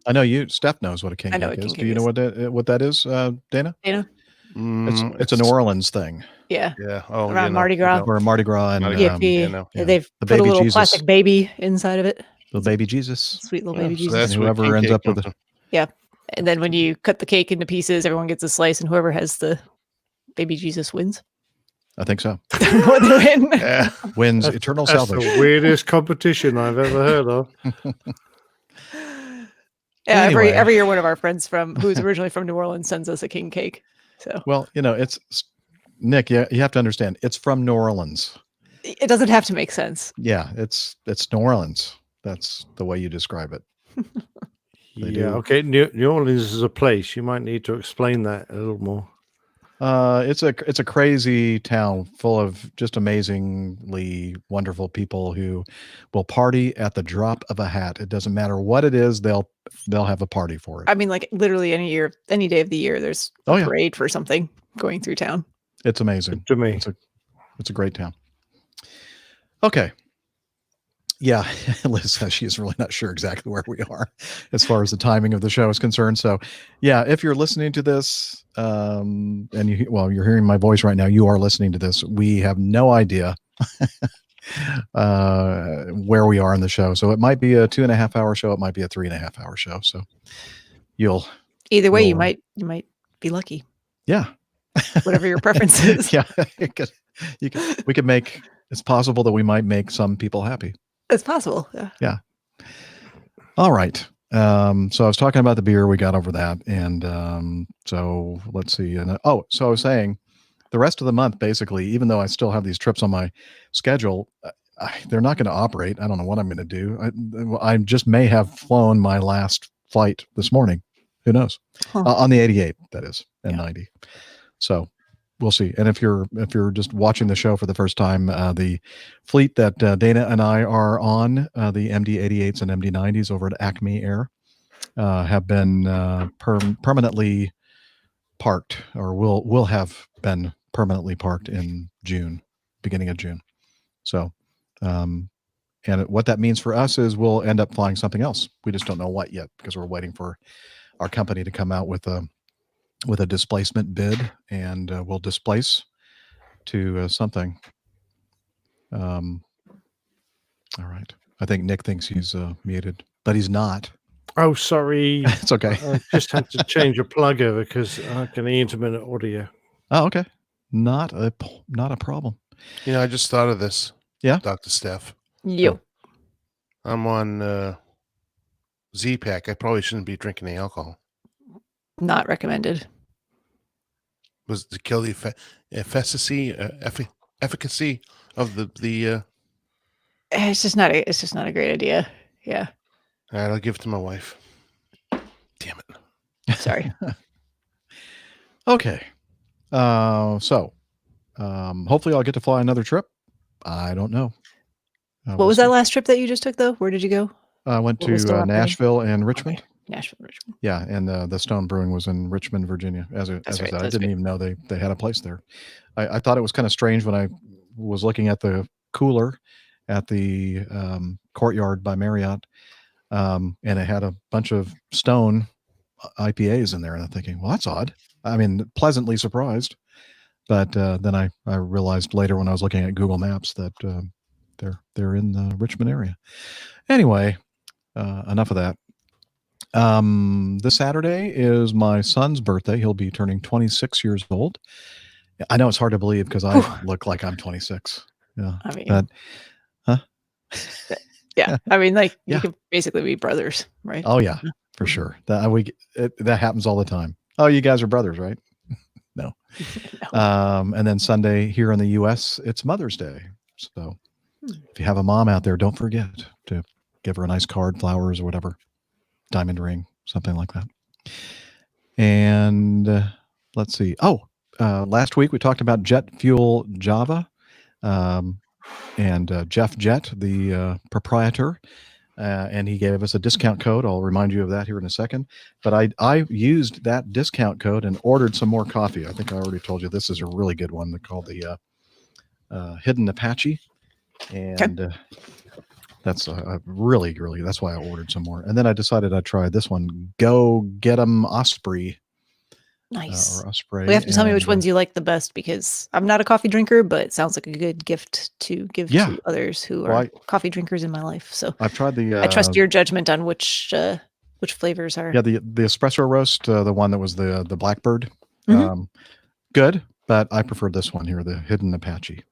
I know Steph knows what a king cake is. Do you know what that is, Dana? Dana? It's a New Orleans thing. Yeah. Yeah. Oh, around Mardi Gras. Or Mardi Gras. And, they've put a little plastic baby inside of it. Little baby Jesus. Sweet little baby Jesus. So that's and whoever ends up with it. Yeah. And then when you cut the cake into pieces, everyone gets a slice, and whoever has the baby Jesus wins. I think so. They win. Yeah. Wins eternal salvation. That's the weirdest competition I've ever heard of. Yeah, Anyway. every year one of our friends who's originally from New Orleans sends us a king cake. So well, it's Nick. You have to understand, it's from New Orleans. It doesn't have to make sense. Yeah, it's New Orleans. That's the way you describe it. They Yeah. do. Okay. New Orleans is a place. You might need to explain that a little more. It's a crazy town full of just amazingly wonderful people who will party at the drop of a hat. It doesn't matter what it is, they'll have a party for it. I mean, like literally any day of the year, there's a Oh, yeah. parade for something going through town. It's amazing. To me. It's a great town. Okay. Yeah, Liz says she's really not sure exactly where we are as far as the timing of the show is concerned. So, yeah, if you're listening to this, and you're hearing my voice right now, you are listening to this. We have no idea where we are in the show. So it might be a 2.5 hour show. It might be a 3.5 hour show. So Either way, you might be lucky. Yeah. Whatever your preference is. Yeah. We could make, it's possible that we might make some people happy. It's possible. Yeah. Yeah. All right. So I was talking about the beer. We got over that. And so let's see. And so I was saying the rest of the month, basically, even though I still have these trips on my schedule, they're not going to operate. I don't know what I'm going to do. I just may have flown my last flight this morning. Who knows? On the 88, that is, and 90. So we'll see. And if you're just watching the show for the first time, the fleet that Dana and I are on, the MD-88s and MD-90s over at Acme Air, have been permanently parked, or will have been permanently parked in June, beginning of June. So, and what that means for us is we'll end up flying something else. We just don't know what yet, because we're waiting for our company to come out with a displacement bid, and we'll displace to something. All right. I think Nick thinks he's muted, but he's not. Oh, sorry. It's okay. I just had to change a plug over because I can hear intermittent audio. Oh, okay. Not a problem. I just thought of this. Yeah, Dr. Steph. Yo. I'm on Z-Pack. I probably shouldn't be drinking any alcohol. Not recommended. Was to kill the efficacy of the It's just not a great idea. Yeah. All right, I'll give it to my wife. Damn it. Sorry. Okay. So hopefully I'll get to fly another trip. I don't know. What was that last trip that you just took, though? Where did you go? I went to Nashville and Richmond. Okay. Nashville, Richmond. Yeah, and the Stone Brewing was in Richmond, Virginia. As I said, I didn't even know they had a place there. I thought it was kind of strange when I was looking at the cooler at the Courtyard by Marriott, and it had a bunch of Stone IPAs in there, and I'm thinking, well, that's odd. I mean, pleasantly surprised, but then I realized later when I was looking at Google Maps that they're in the Richmond area. Anyway, enough of that. This Saturday is my son's birthday. He'll be turning 26 years old. I know it's hard to believe because I look like I'm 26. Yeah. I mean, huh? Yeah. I mean, like you could basically be brothers, right? Oh yeah, for sure. That happens all the time. Oh, you guys are brothers, right? No. No. And then Sunday here in the US, it's Mother's Day. So if you have a mom out there, don't forget to give her a nice card, flowers, or whatever. Diamond ring, something like that. And let's see. Last week we talked about jet fuel Java, and Jeff Jett, the proprietor, and he gave us a discount code. I'll remind you of that here in a second. But I used that discount code and ordered some more coffee. I think I already told you this is a really good one. They're called the Hidden Apache, and that's really, that's why I ordered some more. And then I decided I'd try this one, Go Get 'em Osprey. Nice. Or Osprey. We have to tell me which ones you like the best, because I'm not a coffee drinker, but it sounds like a good gift to give to others who are coffee drinkers in my life. So I've tried I trust your judgment on which flavors are. Yeah, the espresso roast, the one that was the Blackbird, good, but I prefer this one here, the Hidden Apache.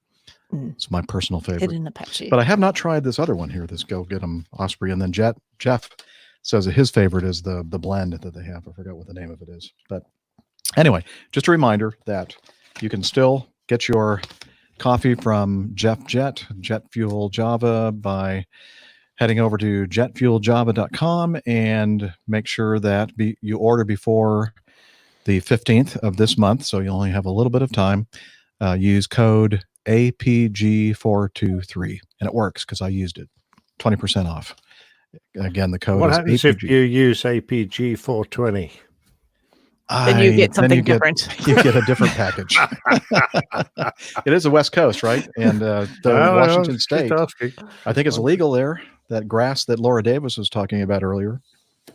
It's my personal favorite. Hidden Apache. But I have not tried this other one here, this Go Get 'em Osprey. And then Jeff says that his favorite is the blend that they have. I forgot what the name of it is. But anyway, just a reminder that you can still get your coffee from Jeff Jet Fuel Java, by heading over to jetfueljava.com and make sure that you order before the 15th of this month, so you only have a little bit of time. Use code APG423, and it works because I used it. 20% off. Again, the code What is happens APG. if you use APG 420? Then you get something different. You get a different package. It is the West Coast, right? And the Washington State. I think it's legal there. That grass that Laura Davis was talking about earlier.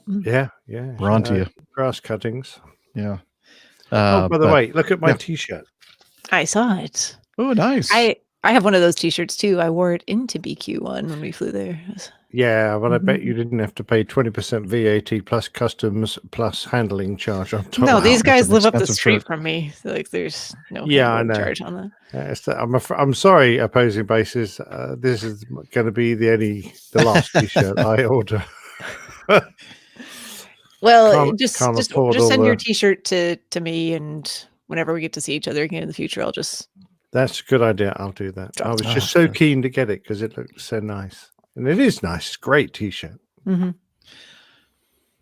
Yeah. We're on to you. Grass cuttings. Yeah. By the way, look at my T-shirt. I saw it. Oh, nice. I have one of those T-shirts too. I wore it into BQ1 when we flew there. Yeah, but I bet you didn't have to pay 20% VAT plus customs plus handling charge on top. No, these guys live up the street from me. So, like, there's no I know. charge on that. I'm sorry, opposing bases. This is going to be the last T-shirt I order. Well, just send your T-shirt to me, and whenever we get to see each other again in the future, I'll just. That's a good idea. I'll do that. I was just so keen to get it because it looked so nice, and it is nice. It's a great T-shirt. Mm-hmm.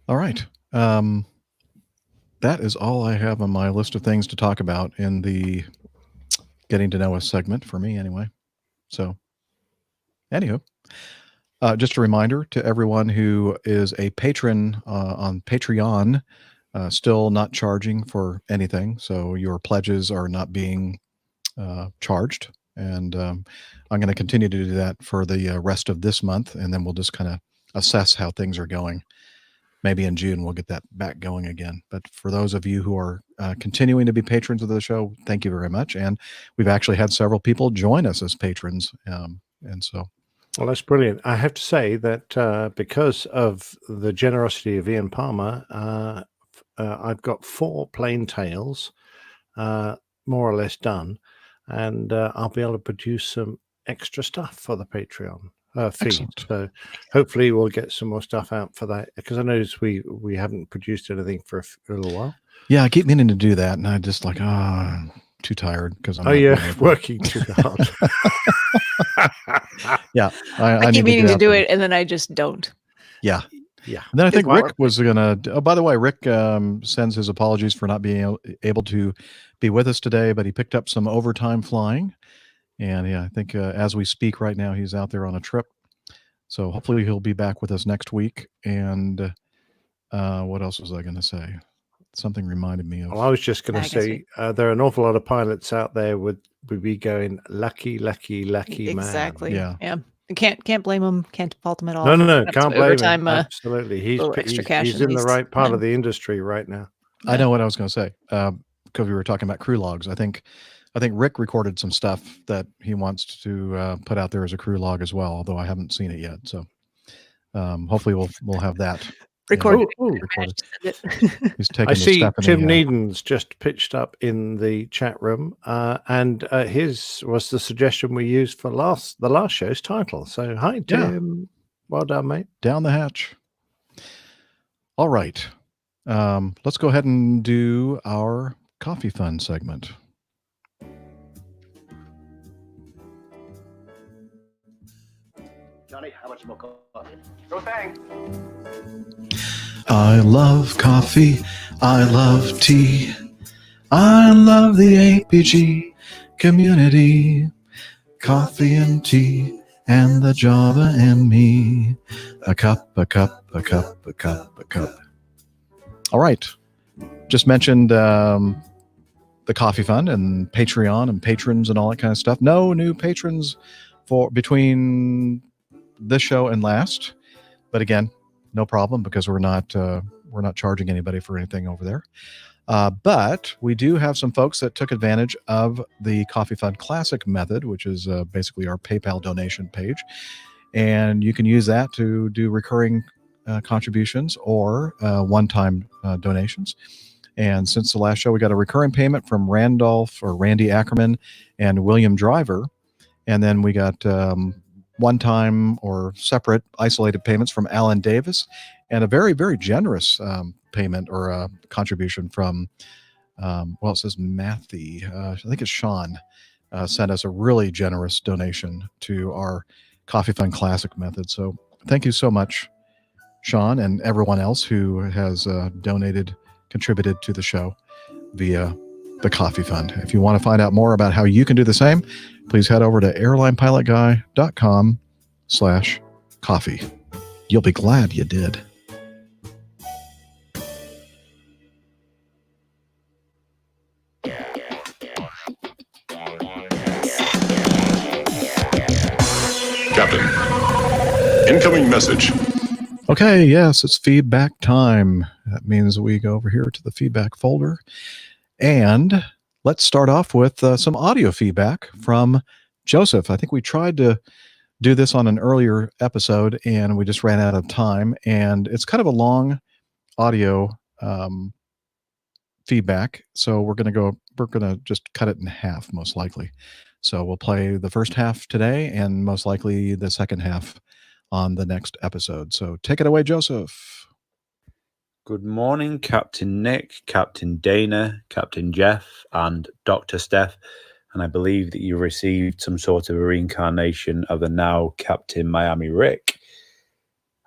All right. That is all I have on my list of things to talk about in the getting to know us segment for me, anyway. So, anywho. Just a reminder to everyone who is a patron on Patreon, still not charging for anything. So your pledges are not being charged. And I'm going to continue to do that for the rest of this month. And then we'll just kind of assess how things are going. Maybe in June, we'll get that back going again. But for those of you who are continuing to be patrons of the show, thank you very much. And we've actually had several people join us as patrons. And so. Well, that's brilliant. I have to say that because of the generosity of Ian Palmer, I've got 4 plain tails, more or less done, and I'll be able to produce some extra stuff for the Patreon feed. Excellent. So hopefully we'll get some more stuff out for that, because I noticed we haven't produced anything for a little while. Yeah, I keep meaning to do that, and I just like, too tired because I'm working too hard. Yeah, I keep meaning to do it, and then I just don't. Yeah. And then I think Rick was gonna. Oh, by the way, Rick sends his apologies for not being able to be with us today, but he picked up some overtime flying, and I think as we speak right now, he's out there on a trip. So hopefully he'll be back with us next week. And what else was I going to say? Something reminded me of. Well, I was just going to say there are an awful lot of pilots out there would be going lucky man. Exactly. Yeah. Can't blame him. Can't fault him at all. No, can't blame him. Absolutely, he's in the right part of the industry right now. I know what I was going to say because we were talking about crew logs. I think Rick recorded some stuff that he wants to put out there as a crew log as well. Although I haven't seen it yet, so hopefully we'll have that. Recorded. He's taking I see Stephanie, Tim Needon's just pitched up in the chat room, and his was the suggestion we used for the last show's title. So hi, Tim. Yeah. Well done, mate. Down the hatch. All right. Let's go ahead and do our coffee fun segment. Johnny, how much more coffee? No thanks. I love coffee. I love tea. I love the APG community. Coffee and tea and the Java and me. A cup, a cup, a cup, a cup, a cup. All right. Just mentioned the Coffee Fund and Patreon and patrons and all that kind of stuff. No new patrons for between this show and last. But again, no problem because we're not charging anybody for anything over there. But we do have some folks that took advantage of the Coffee Fund Classic method, which is basically our PayPal donation page. And you can use that to do recurring contributions or one-time donations. And since the last show, we got a recurring payment from Randy Ackerman and William Driver. And then we got one-time or separate isolated payments from Alan Davis, and a very, very generous payment or contribution from, it says Matthew. I think it's Sean. sent us a really generous donation to our Coffee Fund Classic method. So thank you so much, Sean, and everyone else who has contributed to the show via the Coffee Fund. If you want to find out more about how you can do the same, please head over to airlinepilotguy.com/coffee. You'll be glad you did. Captain, incoming message. Okay, yes, it's feedback time. That means we go over here to the feedback folder. And let's start off with some audio feedback from Joseph. I think we tried to do this on an earlier episode, and we just ran out of time. And it's kind of a long audio feedback, so we're gonna just cut it in half, most likely. So we'll play the first half today, and most likely the second half on the next episode. So take it away, Joseph. Good morning, Captain Nick, Captain Dana, Captain Jeff, and Dr. Steph. And I believe that you received some sort of a reincarnation of the now Captain Miami Rick.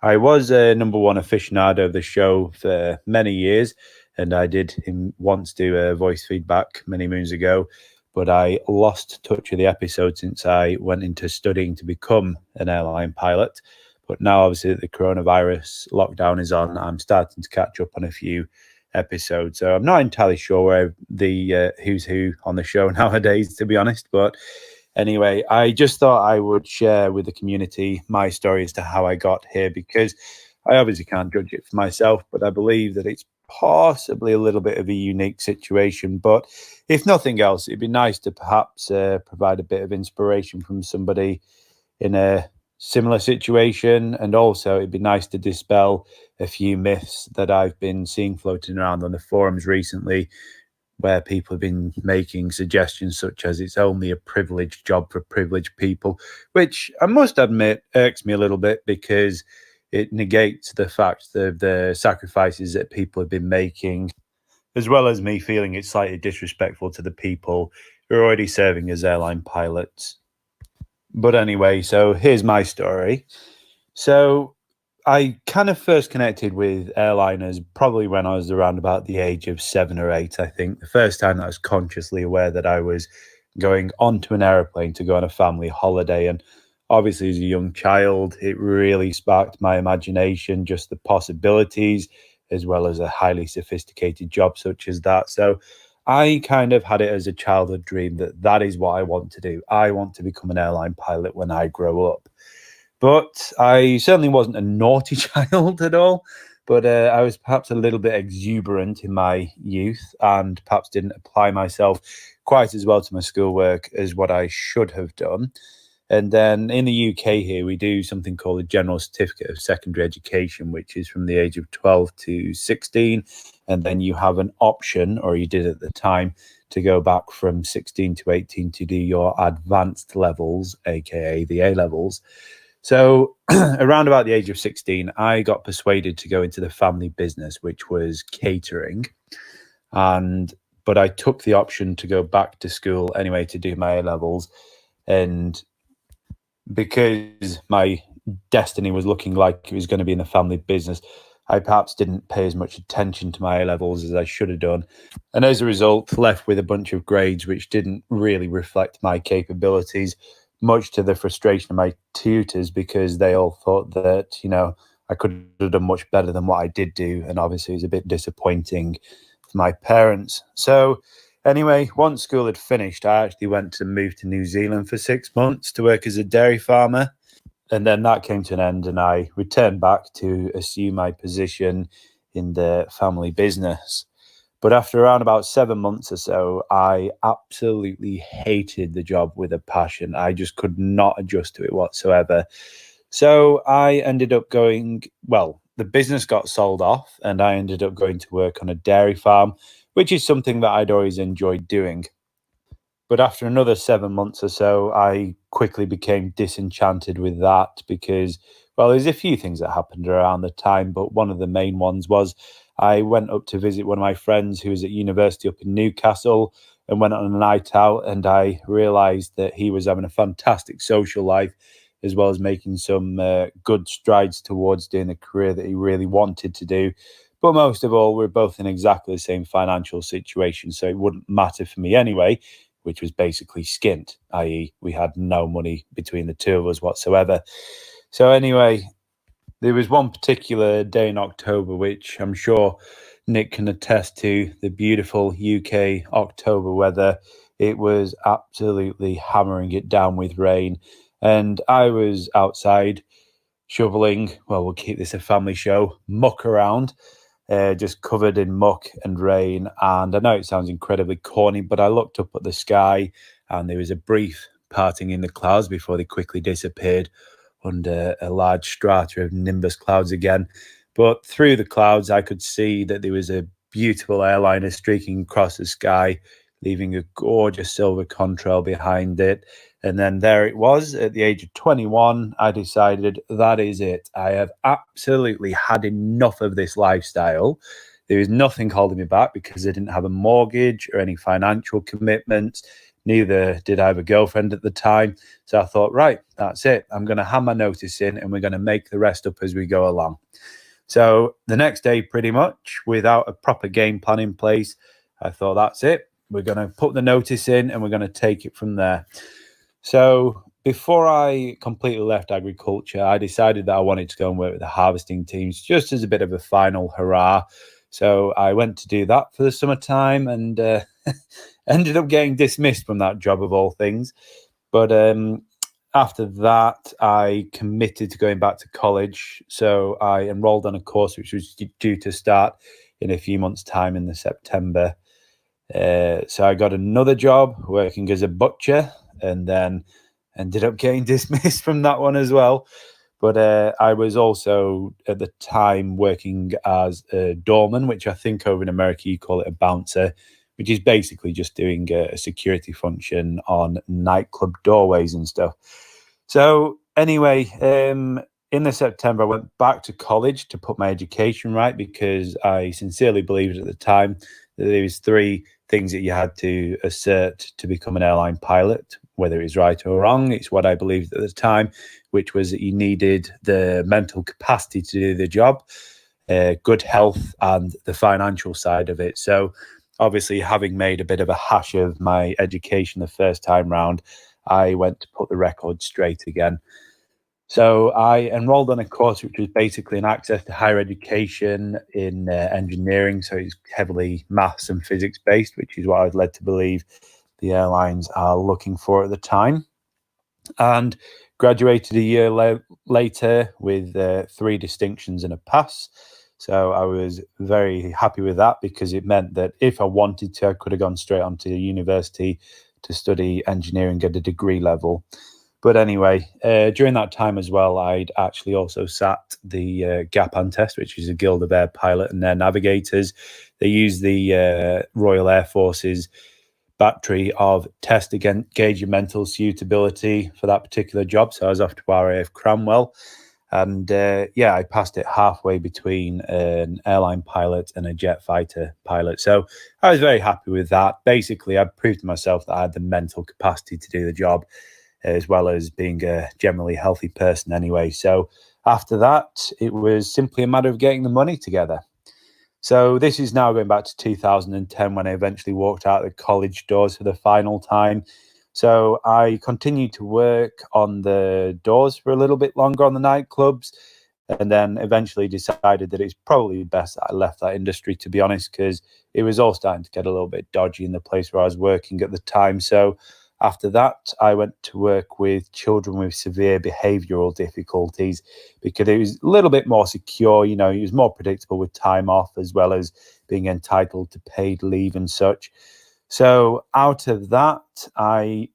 I was a number one aficionado of the show for many years, and I did once do a voice feedback many moons ago, but I lost touch of the episode since I went into studying to become an airline pilot. But now, obviously, the coronavirus lockdown is on. I'm starting to catch up on a few episodes. So I'm not entirely sure where the who's who on the show nowadays, to be honest. But anyway, I just thought I would share with the community my story as to how I got here, because I obviously can't judge it for myself, but I believe that it's possibly a little bit of a unique situation. But if nothing else, it'd be nice to perhaps provide a bit of inspiration from somebody in a similar situation, and also it'd be nice to dispel a few myths that I've been seeing floating around on the forums recently, where people have been making suggestions such as it's only a privileged job for privileged people, which I must admit irks me a little bit, because it negates the fact that the sacrifices that people have been making, as well as me feeling it's slightly disrespectful to the people who are already serving as airline pilots. But anyway, so here's my story. So I kind of first connected with airliners probably when I was around about the age of 7 or 8, I think. The first time that I was consciously aware that I was going onto an airplane to go on a family holiday. And obviously, as a young child, it really sparked my imagination, just the possibilities, as well as a highly sophisticated job such as that. So I kind of had it as a childhood dream that that is what I want to do. I want to become an airline pilot when I grow up. But I certainly wasn't a naughty child at all. But I was perhaps a little bit exuberant in my youth, and perhaps didn't apply myself quite as well to my schoolwork as what I should have done. And then in the UK here, we do something called a General Certificate of Secondary Education, which is from the age of 12 to 16. And then you have an option, or you did at the time, to go back from 16 to 18 to do your advanced levels, aka the A levels. So around about the age of 16, I got persuaded to go into the family business, which was catering. But I took the option to go back to school anyway to do my A levels. And because my destiny was looking like it was going to be in the family business, I perhaps didn't pay as much attention to my A levels as I should have done. And as a result, left with a bunch of grades which didn't really reflect my capabilities, much to the frustration of my tutors, because they all thought that, I could have done much better than what I did do. And obviously it was a bit disappointing for my parents. So anyway, once school had finished, I actually went to move to New Zealand for 6 months to work as a dairy farmer. And then that came to an end, and I returned back to assume my position in the family business. But after around about 7 months or so, I absolutely hated the job with a passion. I just could not adjust to it whatsoever. So I ended up the business got sold off, and I ended up going to work on a dairy farm, which is something that I'd always enjoyed doing. But after another 7 months or so, I quickly became disenchanted with that because, there's a few things that happened around the time, but one of the main ones was I went up to visit one of my friends who was at university up in Newcastle and went on a night out, and I realised that he was having a fantastic social life as well as making some good strides towards doing the career that he really wanted to do. But most of all, we're both in exactly the same financial situation, so it wouldn't matter for me anyway, which was basically skint, i.e. we had no money between the two of us whatsoever. So anyway, there was one particular day in October, which I'm sure Nick can attest to, the beautiful UK October weather. It was absolutely hammering it down with rain. And I was outside shoveling, well, we'll keep this a family show, muck around, just covered in muck and rain. And I know it sounds incredibly corny, but I looked up at the sky and there was a brief parting in the clouds before they quickly disappeared under a large strata of nimbus clouds again. But through the clouds, I could see that there was a beautiful airliner streaking across the sky, leaving a gorgeous silver contrail behind it. And then there it was. At the age of 21, I decided that is it. I have absolutely had enough of this lifestyle. There is nothing holding me back because I didn't have a mortgage or any financial commitments. Neither did I have a girlfriend at the time. So I thought, right, that's it. I'm going to hand my notice in and we're going to make the rest up as we go along. So the next day, pretty much, without a proper game plan in place, I thought, that's it. We're going to put the notice in and we're going to take it from there. So before I completely left agriculture, I decided that I wanted to go and work with the harvesting teams just as a bit of a final hurrah. So I went to do that for the summertime and ended up getting dismissed from that job of all things. But after that, I committed to going back to college. So I enrolled on a course which was due to start in a few months' time in the September. So I got another job working as a butcher and then ended up getting dismissed from that one as well. But I was also at the time working as a doorman, which I think over in America you call it a bouncer, which is basically just doing a security function on nightclub doorways and stuff. So anyway, in the September, I went back to college to put my education right because I sincerely believed at the time that there was 3 things that you had to assert to become an airline pilot, whether it was right or wrong. It's what I believed at the time, which was that you needed the mental capacity to do the job, good health, and the financial side of it. So obviously, having made a bit of a hash of my education the first time round, I went to put the record straight again. So I enrolled on a course which was basically an access to higher education in engineering. So it's heavily maths and physics based, which is what I was led to believe the airlines are looking for at the time. And graduated a year later with 3 distinctions and a pass. So I was very happy with that because it meant that if I wanted to, I could have gone straight on to university to study engineering at a degree level. But anyway, during that time as well, I'd actually also sat the GAPAN test, which is a Guild of Air Pilot and their navigators. They use the Royal Air Force's battery of test again, gauge your mental suitability for that particular job. So I was off to RAF Cranwell. And I passed it halfway between an airline pilot and a jet fighter pilot. So I was very happy with that. Basically, I proved to myself that I had the mental capacity to do the job, as well as being a generally healthy person anyway. So after that, it was simply a matter of getting the money together. So this is now going back to 2010 when I eventually walked out the college doors for the final time. So I continued to work on the doors for a little bit longer on the nightclubs, and then eventually decided that it's probably best that I left that industry, to be honest, because it was all starting to get a little bit dodgy in the place where I was working at the time. So after that, I went to work with children with severe behavioural difficulties because it was a little bit more secure. You know, it was more predictable with time off as well as being entitled to paid leave and such. So out of that,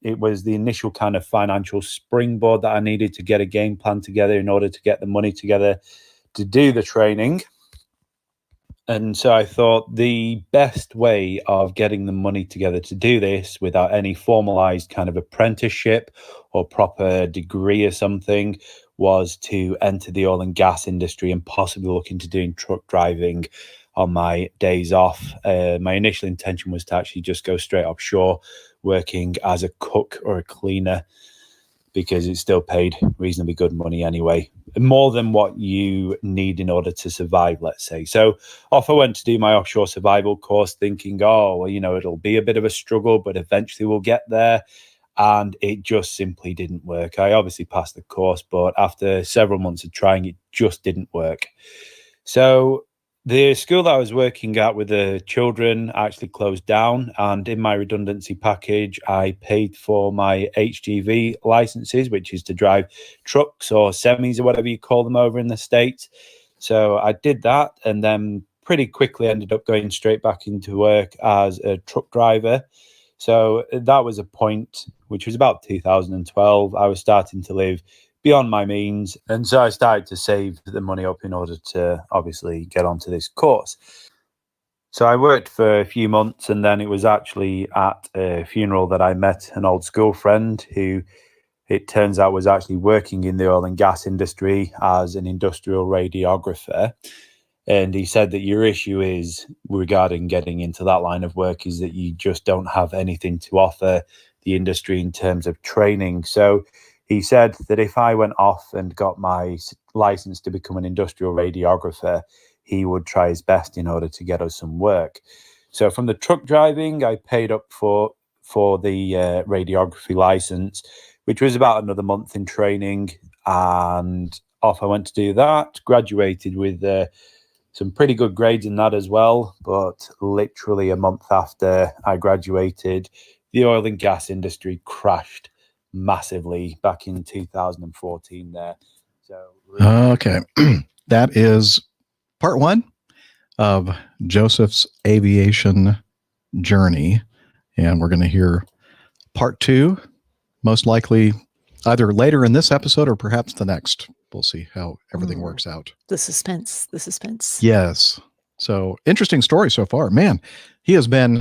it was the initial kind of financial springboard that I needed to get a game plan together in order to get the money together to do the training. And so I thought the best way of getting the money together to do this without any formalized kind of apprenticeship or proper degree or something was to enter the oil and gas industry and possibly look into doing truck driving on my days off. My initial intention was to actually just go straight offshore, working as a cook or a cleaner, because it still paid reasonably good money anyway, more than what you need in order to survive, let's say. So off I went to do my offshore survival course, thinking, oh, well, it'll be a bit of a struggle, but eventually we'll get there. And it just simply didn't work. I obviously passed the course, but after several months of trying, it just didn't work. So the school that I was working at with the children actually closed down, and in my redundancy package, I paid for my HGV licenses, which is to drive trucks or semis or whatever you call them over in the States. So I did that, and then pretty quickly ended up going straight back into work as a truck driver. So that was a point, which was about 2012. I was starting to live beyond my means. And so I started to save the money up in order to obviously get onto this course. So I worked for a few months, and then it was actually at a funeral that I met an old school friend who, it turns out, was actually working in the oil and gas industry as an industrial radiographer. And he said that your issue is regarding getting into that line of work is that you just don't have anything to offer the industry in terms of training. So he said that if I went off and got my license to become an industrial radiographer, he would try his best in order to get us some work. So from the truck driving, I paid up for the radiography license, which was about another month in training. And off I went to do that, graduated with some pretty good grades in that as well. But literally a month after I graduated, the oil and gas industry crashed massively back in 2014 there. So okay. That is part one of Joseph's aviation journey. And we're going to hear part two, most likely either later in this episode or perhaps the next. We'll see how everything works out. The suspense. Yes. So interesting story so far. Man, he has been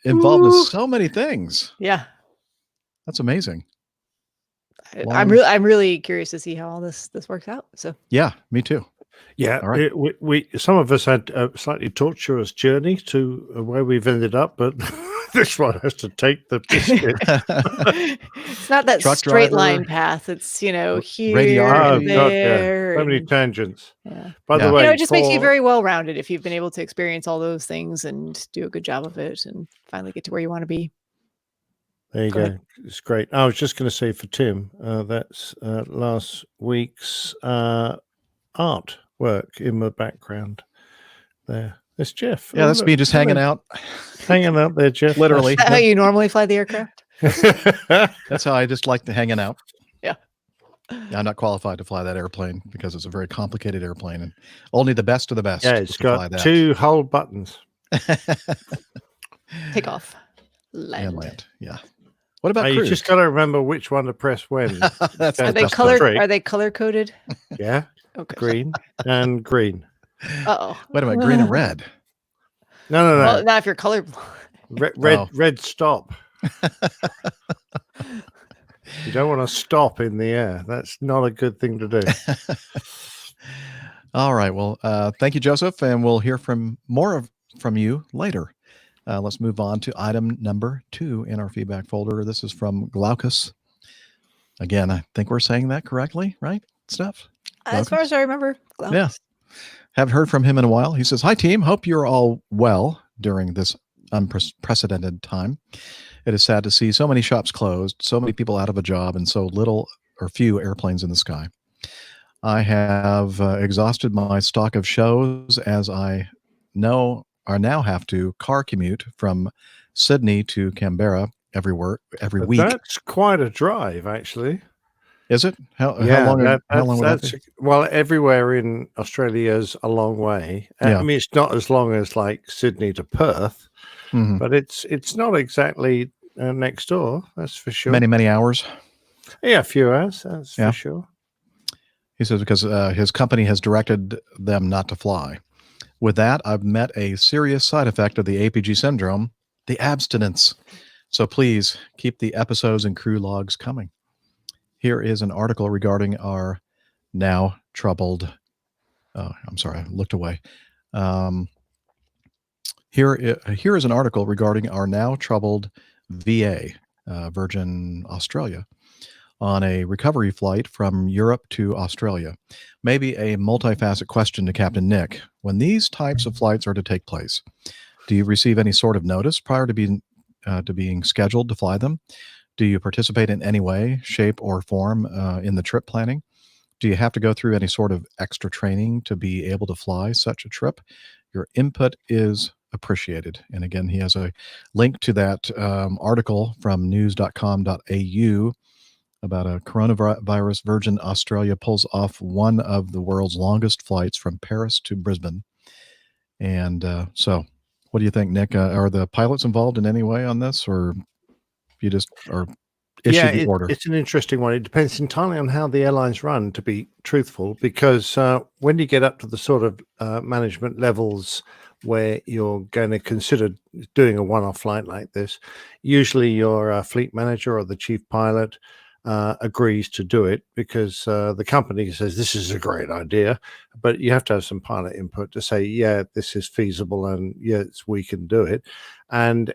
involved in so many things. Yeah. That's amazing. I'm really curious to see how all this works out. So yeah, me too. Yeah, all right. we some of us had a slightly tortuous journey to where we've ended up, but this one has to take the biscuit. It's not that Truck straight driver, line path. It's here, radiography. there, so many and- tangents. Yeah. By the way, it just makes you very well rounded if you've been able to experience all those things and do a good job of it and finally get to where you want to be. There you go. It's great. I was just going to say for Tim, that's last week's art work in the background there. It's Jeff. Yeah, that's me just hanging out. Hanging out there, Jeff. Literally. Is that how you normally fly the aircraft? That's how I just like to hanging out. Yeah. I'm not qualified to fly that airplane because it's a very complicated airplane and only the best of the best. Yeah, it's can fly got that. 2 hold buttons. Take off. And land. Yeah. What about you cruise? just got to remember which one to press when. That's Are they color coded? Yeah. Okay. Green and green. Uh-oh. Wait a minute, green and red. No. Well, not if you're colorblind. Red stop. You don't want to stop in the air. That's not a good thing to do. All right. Well, thank you, Joseph, and we'll hear from you later. Let's move on to item number 2 in our feedback folder. This is from Glaucus. Again, I think we're saying that correctly, right, Steph? As far as I remember, Glaucus. Yeah. Haven't heard from him in a while. He says, "Hi, team. Hope you're all well during this unprecedented time. It is sad to see so many shops closed, so many people out of a job, and so little or few airplanes in the sky. I have exhausted my stock of shows as I now have to car commute from Sydney to Canberra every week. That's quite a drive, actually. Is it? How long would that be? Well, everywhere in Australia is a long way. Yeah. I mean, it's not as long as like Sydney to Perth, but it's not exactly next door. That's for sure. Many hours. Yeah, a few hours. That's for sure. He says because his company has directed them not to fly. With that, I've met a serious side effect of the APG syndrome, the abstinence. So please keep the episodes and crew logs coming. Here is an article regarding our now troubled, I looked away, Here is an article regarding our now troubled VA, Virgin Australia, on a recovery flight from Europe to Australia. Maybe a multifaceted question to Captain Nick. When these types of flights are to take place, do you receive any sort of notice prior to being scheduled to fly them? Do you participate in any way, shape, or form in the trip planning? Do you have to go through any sort of extra training to be able to fly such a trip? Your input is appreciated. And again, he has a link to that article from news.com.au about a coronavirus. Virgin Australia pulls off one of the world's longest flights from Paris to Brisbane. And so what do you think, Nick? Are the pilots involved in any way on this, or you just are issued the order? It's an interesting one. It depends entirely on how the airlines run, to be truthful, because when you get up to the sort of management levels where you're going to consider doing a one-off flight like this, usually your fleet manager or the chief pilot agrees to do it, because the company says this is a great idea, but you have to have some pilot input to say, yeah, this is feasible, and yes, we can do it. And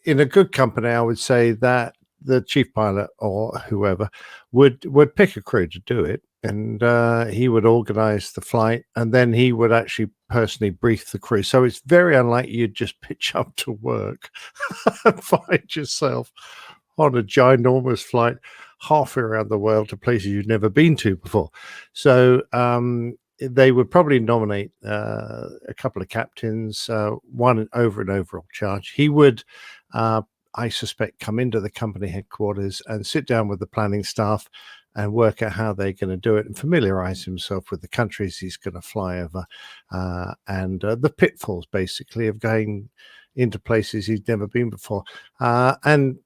in a good company, I would say that the chief pilot or whoever would pick a crew to do it, and he would organize the flight, and then he would actually personally brief the crew. So it's very unlikely you'd just pitch up to work and find yourself on a ginormous flight halfway around the world to places you've never been to before. So they would probably nominate a couple of captains, one over an overall charge. He would, I suspect, come into the company headquarters and sit down with the planning staff and work out how they're going to do it and familiarize himself with the countries he's going to fly over, and the pitfalls, basically, of going into places he's never been before. And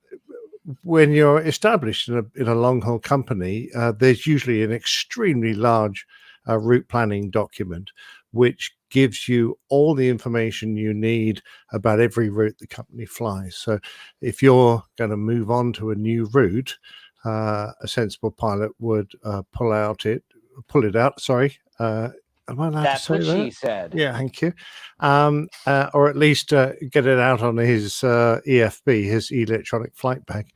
when you're established in a long-haul company, there's usually an extremely large route planning document, which gives you all the information you need about every route the company flies. So if you're going to move on to a new route, a sensible pilot would pull it out. Sorry. Am I allowed That's to say what that? she said. Yeah, thank you. Or at least get it out on his EFB, his electronic flight bag,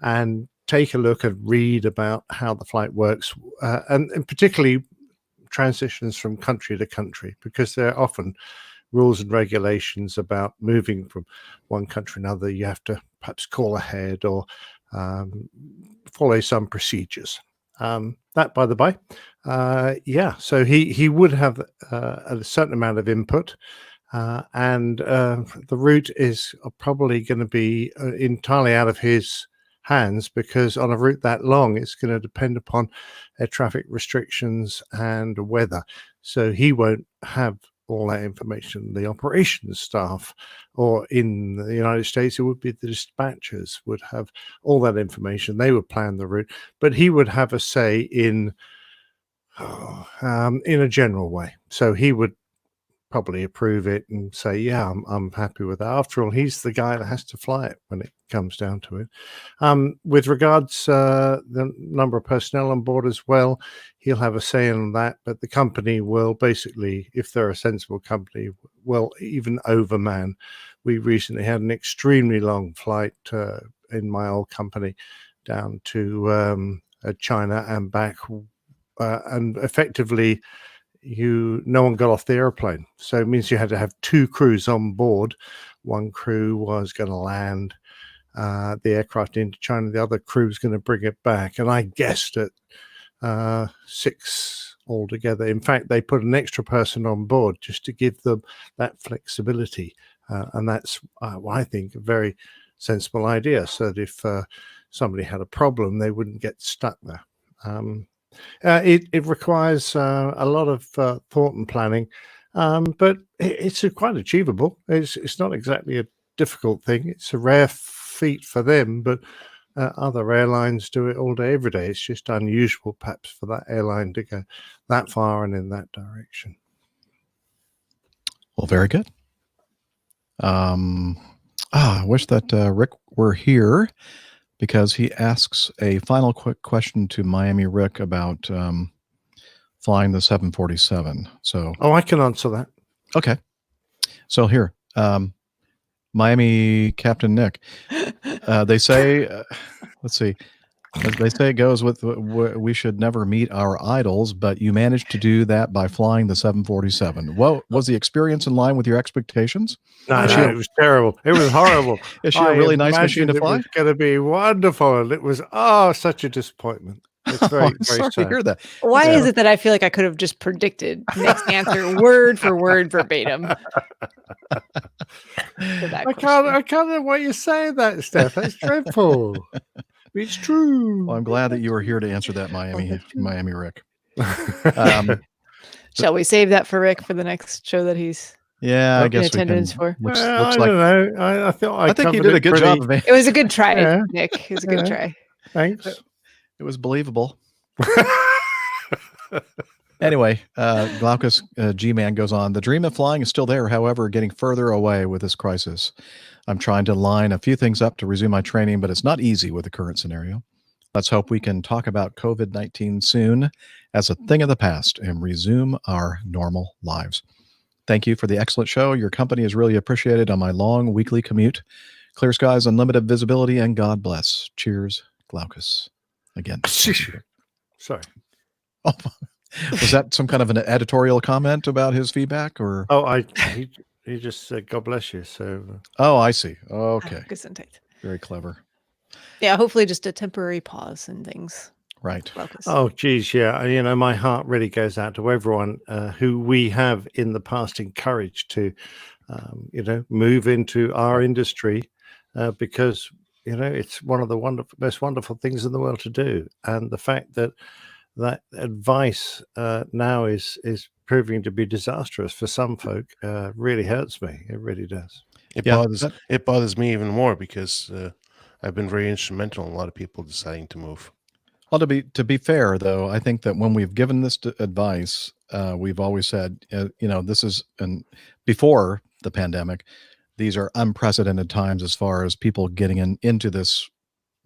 and take a look and read about how the flight works, and particularly transitions from country to country, because there are often rules and regulations about moving from one country to another. You have to perhaps call ahead or follow some procedures. That by the by. So he would have a certain amount of input, and the route is probably going to be entirely out of his hands, because on a route that long, it's going to depend upon air traffic restrictions and weather. So he won't have all that information. The operations staff, or in the United States, it would be the dispatchers, would have all that information. They would plan the route, but he would have a say in a general way. So he would probably approve it and say, yeah, I'm happy with that. After all, he's the guy that has to fly it when it comes down to it. With regards the number of personnel on board as well, he'll have a say on that, but the company will basically, if they're a sensible company, will even overman. We recently had an extremely long flight in my old company down to China and back, and effectively no one got off the airplane. So it means you had to have two crews on board. One crew was going to land the aircraft into China. The other crew was going to bring it back. And I guessed at 6 altogether. In fact, they put an extra person on board just to give them that flexibility. And that's, I think, a very sensible idea, so that if somebody had a problem, they wouldn't get stuck there. It requires a lot of thought and planning, but it's quite achievable. It's not exactly a difficult thing. It's a rare feat for them, but other airlines do it all day, every day. It's just unusual, perhaps, for that airline to go that far and in that direction. Well, very good. I wish that Rick were here, because he asks a final quick question to Miami Rick about flying the 747. So, I can answer that. Okay. So here, Miami Captain Nick. They say, let's see. They say it goes with we should never meet our idols, but you managed to do that by flying the 747. Well, was the experience in line with your expectations? No, it was terrible. It was horrible. Is she a really nice machine to It fly? was going to be wonderful, and it was such a disappointment. It's very, I'm sorry to hear that. Why is it that I feel like I could have just predicted Nick's answer word for word verbatim? I can't know why you say that, Steph. That's dreadful. It's true. Well, I'm glad that you were here to answer that, Miami Rick. Shall we save that for Rick for the next show that he's I guess in attendance for? Looks I like, don't know. I think you did a good job. It was a good try, Nick. It was a good try. Thanks. It was believable. Anyway, Glaucus G-Man goes on. The dream of flying is still there, however, getting further away with this crisis. I'm trying to line a few things up to resume my training, but it's not easy with the current scenario. Let's hope we can talk about COVID-19 soon as a thing of the past and resume our normal lives. Thank you for the excellent show. Your company is really appreciated on my long weekly commute. Clear skies, unlimited visibility, and God bless. Cheers, Glaucus. Again. Sorry. Oh, was that some kind of an editorial comment about his feedback, or? Oh, he just said God bless you. So. Oh, I see. Okay. Gesundheit. Very clever. Yeah, hopefully just a temporary pause and things. Right. Focus. Oh, geez, yeah. My heart really goes out to everyone who we have in the past encouraged to, move into our industry because it's one of the most wonderful things in the world to do, and the fact that advice now is proving to be disastrous for some folk really hurts me. It really does. It bothers me even more because I've been very instrumental in a lot of people deciding to move. Well, to be fair, though, I think that when we've given this advice, we've always said, this is, and before the pandemic, these are unprecedented times as far as people getting into this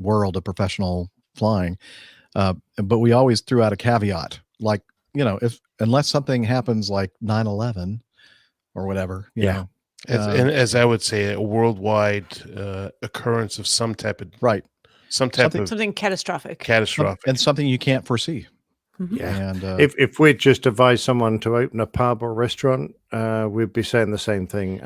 world of professional flying. But we always threw out a caveat, like, unless something happens like 9/11 or whatever, you know. As I would say, a worldwide occurrence of some type of something catastrophic, and something you can't foresee. Mm-hmm. Yeah, and if we just advise someone to open a pub or restaurant, we'd be saying the same thing.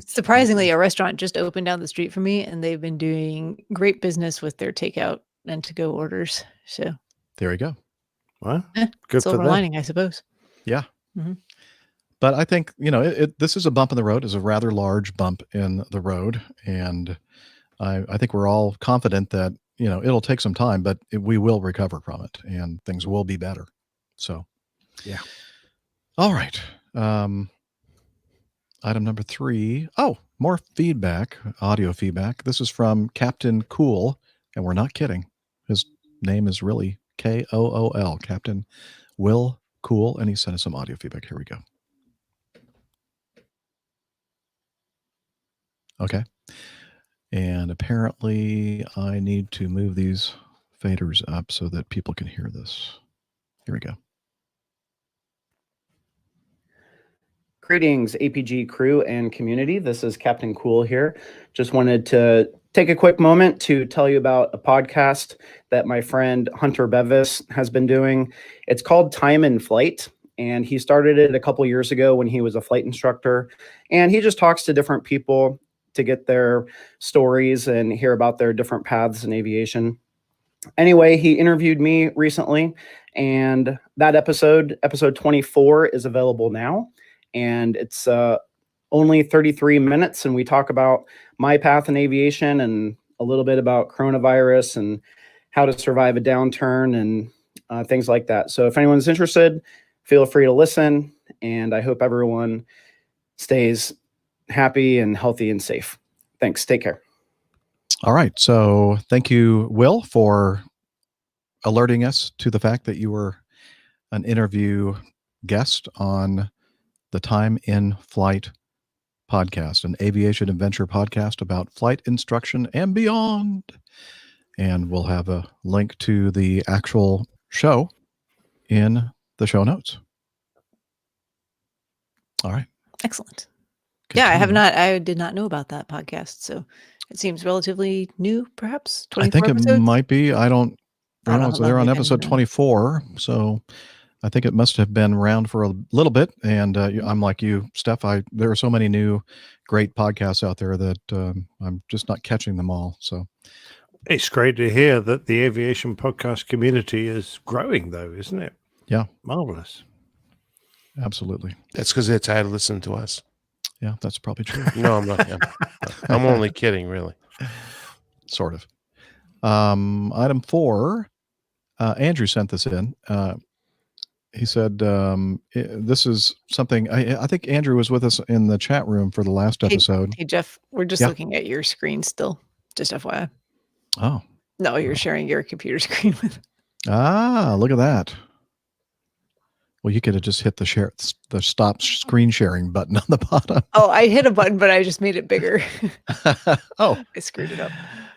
Surprisingly, a restaurant just opened down the street from me, and they've been doing great business with their takeout and to-go orders. So there you go. Well, good silver for them. lining, I suppose. Yeah. Mm-hmm. But I think, this is a bump in the road, is a rather large bump in the road. And I think we're all confident that, it'll take some time, but we will recover from it and things will be better. So, yeah. All right. Item number 3. Oh, more feedback, audio feedback. This is from Captain Cool, and we're not kidding. His name is really Kool, Captain Will Cool, and he sent us some audio feedback. Here we go. Okay. And apparently I need to move these faders up so that people can hear this. Here we go. Greetings, APG crew and community. This is Captain Cool here. Just wanted to take a quick moment to tell you about a podcast that my friend Hunter Bevis has been doing. It's called Time in Flight, and he started it a couple years ago when he was a flight instructor. And he just talks to different people to get their stories and hear about their different paths in aviation. Anyway, he interviewed me recently, and that episode 24, is available now. And it's only 33 minutes, and we talk about my path in aviation and a little bit about coronavirus and how to survive a downturn and things like that. So if anyone's interested, feel free to listen, and I hope everyone stays happy and healthy and safe. Thanks. Take care. All right. So thank you, Will, for alerting us to the fact that you were an interview guest on the Time in Flight podcast, an aviation adventure podcast about flight instruction and beyond. And we'll have a link to the actual show in the show notes. All right. Excellent. Good Yeah, I to have know. not. I did not know about that podcast, so it seems relatively new. Perhaps I 24 think it episodes. might be. I don't I don't know know. how So long they're on they've episode been. 24. So I think it must have been around for a little bit. And I'm like you, Steph. There are so many new, great podcasts out there that I'm just not catching them all. So It's great to hear that the aviation podcast community is growing, though, isn't it? yeah, Marvelous. absolutely. That's because they're tired of listening to us. Yeah, that's probably true. No, I'm not. I'm only kidding, really. Sort of. Item 4. Andrew sent this in. He said, this is something I think Andrew was with us in the chat room for the last episode. Hey, Jeff, we're just Yeah. looking at your screen still. Just FYI. Oh. No, you're sharing your computer screen with. Look at that. Well, you could have just hit the stop screen sharing button on the bottom. Oh, I hit a button, but I just made it bigger. Oh, I screwed it up.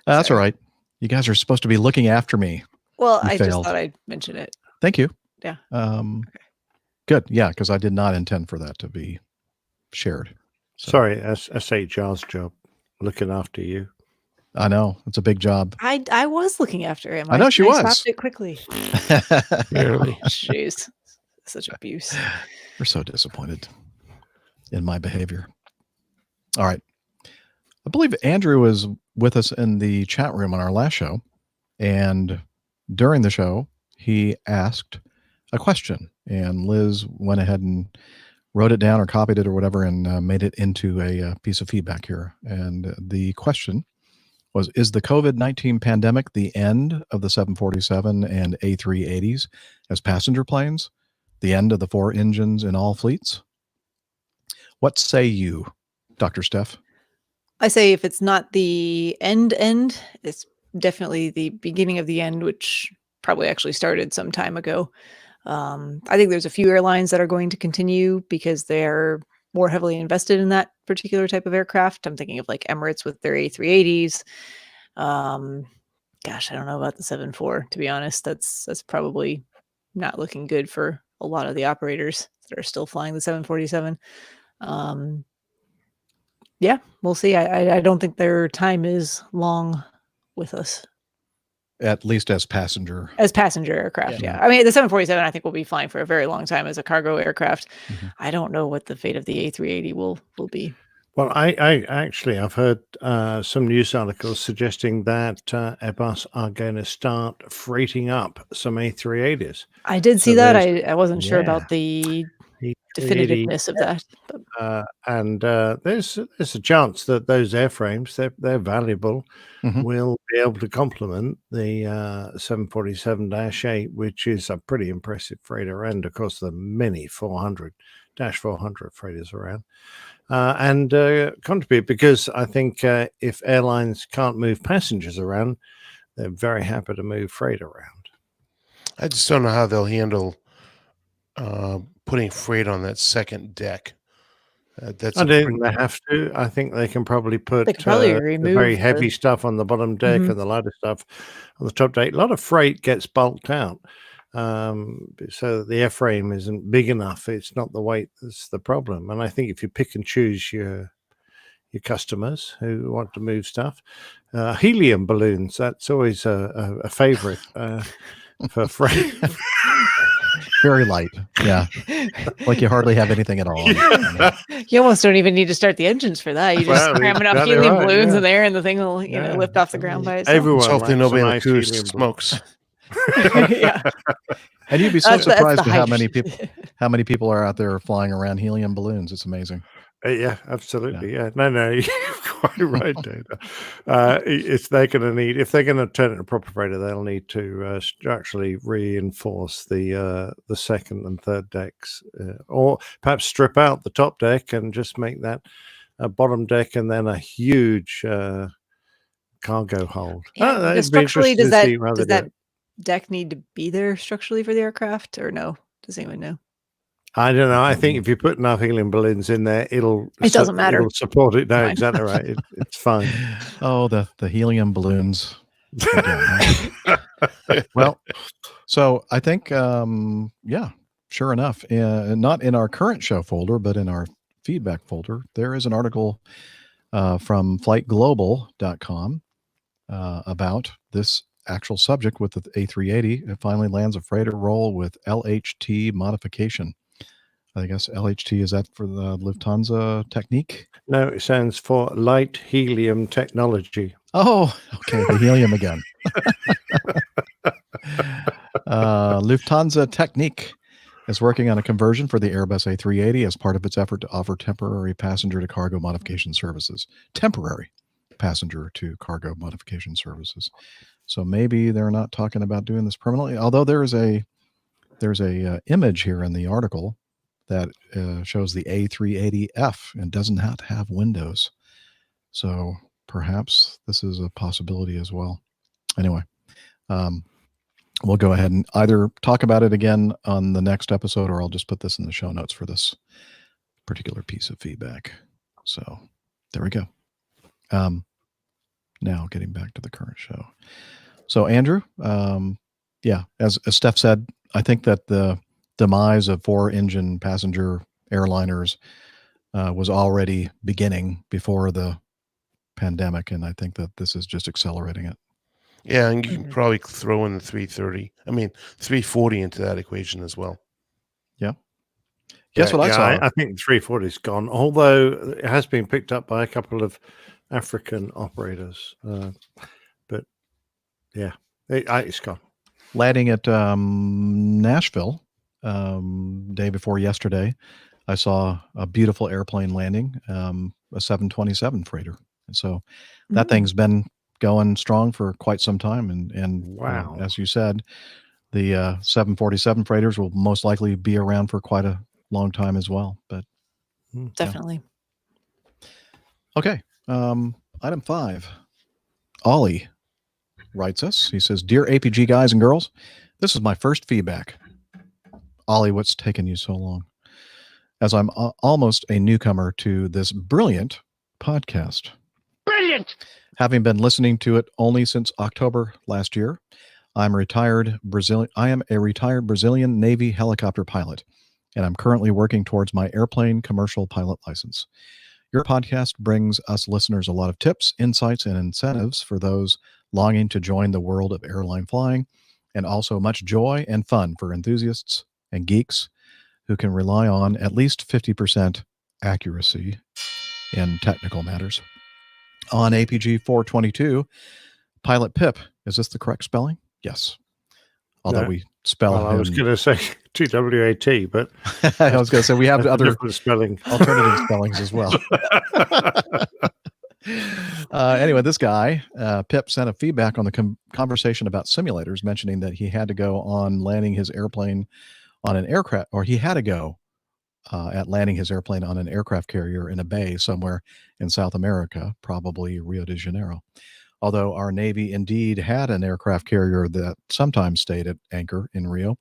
that's all right. You guys are supposed to be looking after me. Well, You I failed. just thought I'd mention it. Thank you. Yeah. Good. Yeah, because I did not intend for that to be shared. Sorry, SHR's job, looking after you. I know. It's a big job. I was looking after him. I know she was. Stopped it quickly. Barely. Jeez. Such abuse. We're so disappointed in my behavior. All right. I believe Andrew was with us in the chat room on our last show. And during the show, he asked a question. And Liz went ahead and wrote it down or copied it or whatever and made it into a piece of feedback here. And the question was, is the COVID-19 pandemic the end of the 747 and A380s as passenger planes? The end of the 4 engines in all fleets? What say you, Dr. Steph? I say if it's not the end, it's definitely the beginning of the end, which probably actually started some time ago. I think there's a few airlines that are going to continue because they're more heavily invested in that particular type of aircraft. I'm thinking of like Emirates with their A380s. Gosh, I don't know about the 747, to be honest. That's probably not looking good for a lot of the operators that are still flying the 747. Yeah, we'll see. I don't think their time is long with us. At least as passenger. As passenger aircraft, yeah. I mean, the 747, I think, will be flying for a very long time as a cargo aircraft. Mm-hmm. I don't know what the fate of the A380 will be. Well, I've heard some news articles suggesting that Airbus are going to start freighting up some A380s. I did see that. I wasn't sure about the definitiveness of that. And there's a chance that those airframes, they're valuable, will be able to complement the 747-8, which is a pretty impressive freighter, and of course the many 400 freighters around. And contribute, because I think if airlines can't move passengers around, they're very happy to move freight around. I just don't know how they'll handle putting freight on that second deck. I don't think they have to. I think they can probably put remove the very heavy stuff on the bottom deck and the lighter stuff on the top deck. A lot of freight gets bulked out. So the airframe isn't big enough. It's not the weight that's the problem. And I think if you pick and choose your customers who want to move stuff, helium balloons, that's always a favorite for freight. Very light. Yeah. Like you hardly have anything at all. You almost don't even need to start the engines for that. You just cram enough helium balloons in there and the thing will lift off the ground by itself. Everyone hopefully nobody in the crew smokes. Yeah. And you'd be so surprised at how many people are out there flying around helium balloons. It's amazing. Yeah, absolutely. Yeah. No, you're quite right, Dana. If they're going to turn it a proper freighter, they'll need to structurally reinforce the second and third decks, or perhaps strip out the top deck and just make that a bottom deck and then a huge cargo hold. Yeah, structurally, does that deck need to be there structurally for the aircraft, or no? Does anyone know? I don't know. I think if you put enough helium balloons in there, it doesn't matter. It'll support it. No, exactly right. It's fine. Oh, the helium balloons. Well, so I think, sure enough, not in our current show folder, but in our feedback folder, there is an article from flightglobal.com about this actual subject with the A380. It finally lands a freighter roll with LHT modification. I guess LHT, is that for the Lufthansa technique? No, it stands for light helium technology. Oh, okay. The helium again. Lufthansa Technik is working on a conversion for the Airbus A380 as part of its effort to offer temporary passenger-to-cargo modification services. Temporary passenger-to-cargo modification services. So maybe they're not talking about doing this permanently, although there's a image here in the article that shows the A380F and does not have windows. So perhaps this is a possibility as well. Anyway, we'll go ahead and either talk about it again on the next episode, or I'll just put this in the show notes for this particular piece of feedback. So there we go. Now getting back to the current show. So Andrew, yeah, as Steph said, I think that the demise of 4-engine passenger airliners was already beginning before the pandemic, and I think that this is just accelerating it. Yeah, and you can probably throw in the 340 into that equation as well. Yeah. Guess what I saw? I think the 340 is gone, although it has been picked up by a couple of African operators. But yeah, it's gone. Landing at Nashville day before yesterday, I saw a beautiful airplane landing, a 727 freighter. And so that thing's been going strong for quite some time. And wow, as you said, the 747 freighters will most likely be around for quite a long time as well. But definitely. Yeah. Okay. Item 5. Ollie writes us. He says, "Dear APG guys and girls, this is my first feedback." Ollie, what's taken you so long? As I'm almost a newcomer to this brilliant podcast. Brilliant! Having been listening to it only since October last year, I am a retired Brazilian Navy helicopter pilot, and I'm currently working towards my airplane commercial pilot license. Your podcast brings us listeners a lot of tips, insights, and incentives for those longing to join the world of airline flying, and also much joy and fun for enthusiasts and geeks who can rely on at least 50% accuracy in technical matters. On APG 422, Pilot Pip, is this the correct spelling? Yes. Although we spell him. I was going to say TWAT, but I was going to say we have other spelling, alternative spellings as well. Anyway, this guy, Pip, sent a feedback on the conversation about simulators, mentioning that he had to go on landing his airplane on an aircraft, or he had to go at landing his airplane on an aircraft carrier in a bay somewhere in South America, probably Rio de Janeiro. Although our Navy indeed had an aircraft carrier that sometimes stayed at anchor in Rio,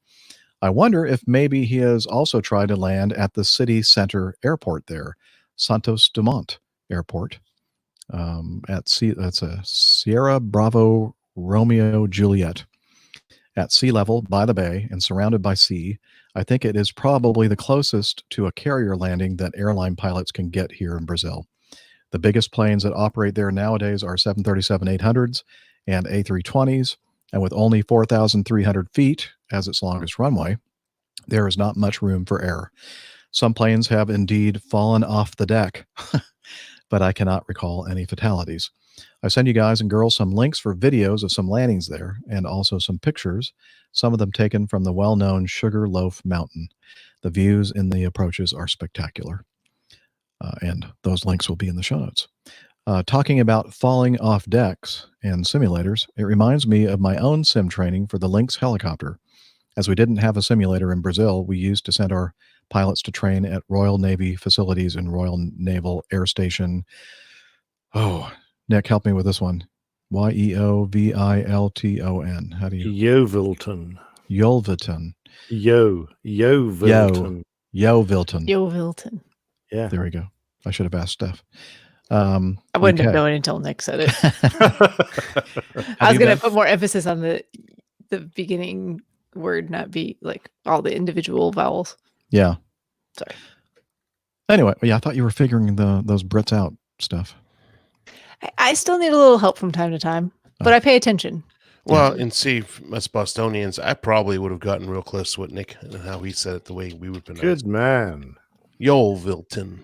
I wonder if maybe he has also tried to land at the city center airport there, Santos Dumont Airport. That's a Sierra Bravo Romeo Juliet. At sea level by the bay and surrounded by sea, I think it is probably the closest to a carrier landing that airline pilots can get here in Brazil. The biggest planes that operate there nowadays are 737-800s and A320s, and with only 4,300 feet as its longest runway, there is not much room for error. Some planes have indeed fallen off the deck, but I cannot recall any fatalities. I send you guys and girls some links for videos of some landings there, and also some pictures, some of them taken from the well-known Sugar Loaf Mountain. The views in the approaches are spectacular. And those links will be in the show notes. Talking about falling off decks and simulators, it reminds me of my own sim training for the Lynx helicopter. As we didn't have a simulator in Brazil, we used to send our pilots to train at Royal Navy facilities and Royal Naval Air Station. Oh, Nick, help me with this one. Yeovilton. How do you? Yeovilton. Yeovilton. Yeovilton. Yeovilton. Yeah. There we go. I should have asked Steph. I wouldn't have known until Nick said it. I was going to put more emphasis on the beginning word, not be like all the individual vowels. Yeah. Sorry. Anyway, yeah, I thought you were figuring those Brits out stuff. I still need a little help from time to time, but I pay attention. Well, and see, us Bostonians, I probably would have gotten real close to what Nick and how he said it the way we would pronounce it. Good man. Yo, Vilton.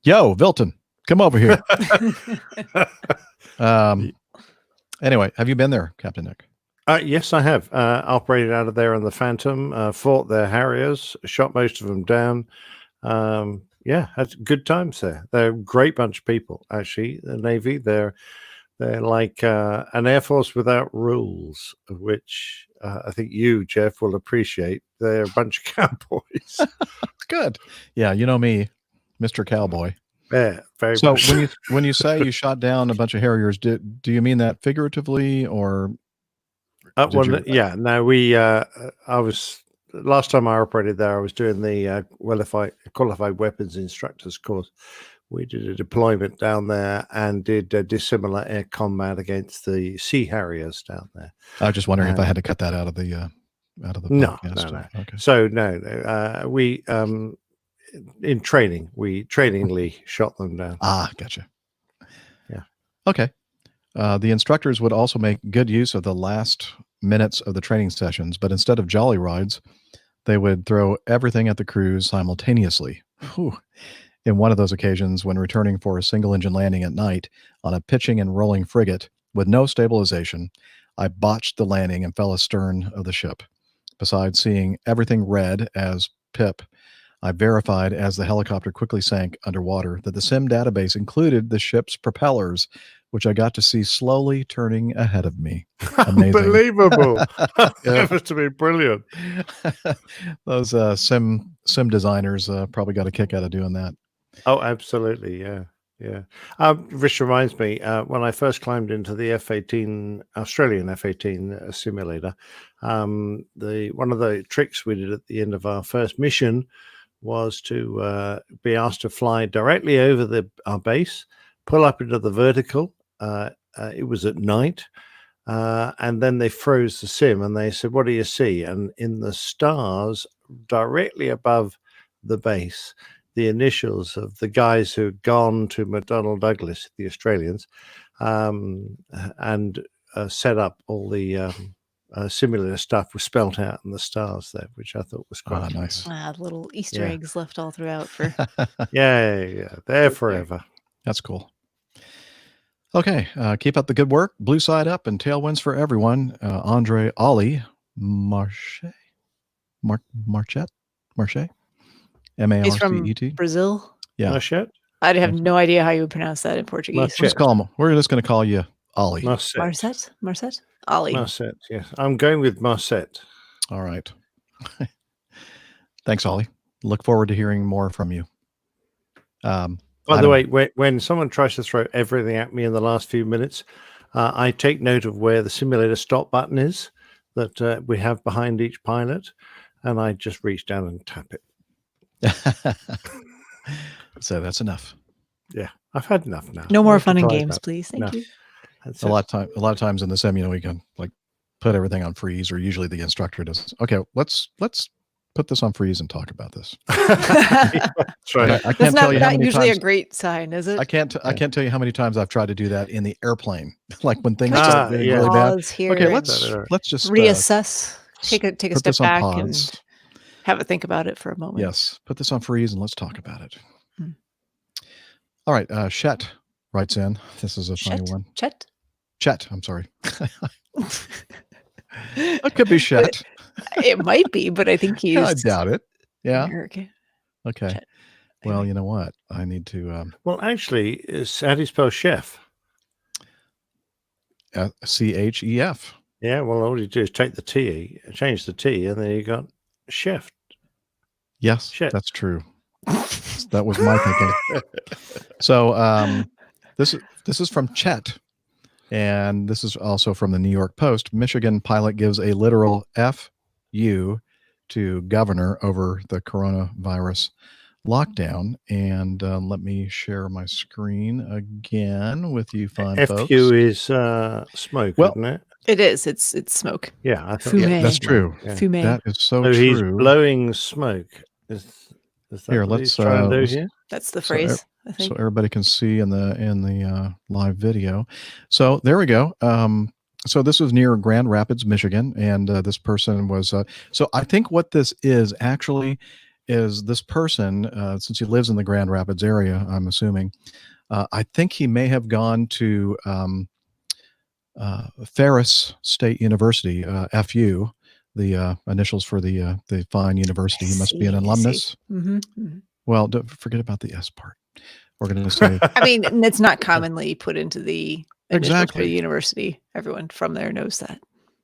Yo, Vilton, come over here. Anyway, have you been there, Captain Nick? Yes, I have. Operated out of there on the Phantom, fought their Harriers, shot most of them down. Yeah, had good times there. They're a great bunch of people, actually. The Navy, they're like an Air Force without rules, which I think you, Jeff, will appreciate. They're a bunch of cowboys. Good. Yeah, you know me, Mr. Cowboy. Yeah, very so much. when you say you shot down a bunch of Harriers, do you mean that figuratively or? Yeah. No, I was last time I operated there. I was doing the qualified weapons instructors course. We did a deployment down there and did dissimilar air combat against the Sea Harriers down there. I was just wondering if I had to cut that out of the podcast. No. Okay. So no, we in training, we trainingly shot them down. Ah, gotcha. Yeah. Okay. The instructors would also make good use of the last minutes of the training sessions, but instead of jolly rides, they would throw everything at the crews simultaneously. Whew. In one of those occasions, when returning for a single-engine landing at night on a pitching and rolling frigate with no stabilization, I botched the landing and fell astern of the ship. Besides seeing everything red as PIP, I verified as the helicopter quickly sank underwater that the SIM database included the ship's propellers, which I got to see slowly turning ahead of me. Amazing. Unbelievable. That must have been brilliant. Those sim designers probably got a kick out of doing that. Oh, absolutely. Yeah. Which reminds me, when I first climbed into the F-18, Australian F-18 simulator, one of the tricks we did at the end of our first mission was to be asked to fly directly over our base, pull up into the vertical. It was at night. And then they froze the sim and they said, "What do you see?" And in the stars directly above the base, the initials of the guys who had gone to McDonnell Douglas, the Australians, and set up all the simulator stuff was spelt out in the stars there, which I thought was quite nice. Little Easter eggs left all throughout for. Yeah, there forever. That's cool. Okay, keep up the good work. Blue side up and tailwinds for everyone. Andre Ollie Marche. He's from Marcet. Brazil. Yeah. Marchet? I have no idea how you would pronounce that in Portuguese. We're just going to call you Ollie. Marcet. Ollie. Marcet, yes. I'm going with Marcet. All right. Thanks, Ollie. Look forward to hearing more from you. By the way, when someone tries to throw everything at me in the last few minutes, I take note of where the simulator stop button is that we have behind each pilot, and I just reach down and tap it. So that's enough. Yeah, I've had enough now. No more fun and games, please. Thank you. A lot of times in the sim, we can like put everything on freeze, or usually the instructor does. Okay, let's put this on freeze and talk about this. That's right. I can't tell you how many usually times, a great sign, is it? I can't tell you how many times I've tried to do that in the airplane, like when things start getting really bad. Okay, let's just reassess. Take a step back pause. and have a think about it for a moment. Yes, put this on freeze and let's talk about it. All right, Chet writes in. This is a funny one. Chet, I'm sorry. It could be Chet. It might be, but I think he's. I doubt it. Yeah. American. Okay. Chet. Well, you know what? I need to. Well, actually, how do you spell chef? CHEF. Yeah. Well, all you do is take the T, change the T, and then you got chef. Yes, that's true. That was my thinking. So this is from Chet, and this is also from the New York Post. Michigan pilot gives a literal F-U to governor over the coronavirus lockdown. And let me share my screen again with you fine folks. F-U is smoke, isn't it? It is. It's smoke. Yeah, I thought that's true. Fume. That is so true. true. He's blowing smoke. Is Is that Here, what he's let's trying to do here? That's the so phrase, I think. so everybody can see in the live video. So there we go. So this was near Grand Rapids, Michigan, and this person was. So I think what this is actually is this person, since he lives in the Grand Rapids area, I'm assuming. I think he may have gone to Ferris State University, FU, the initials for the fine university. He must be an alumnus. Well, don't forget about the S part. We're going to say. I mean, it's not commonly put into the initials for Exactly. the university. Everyone from there knows that.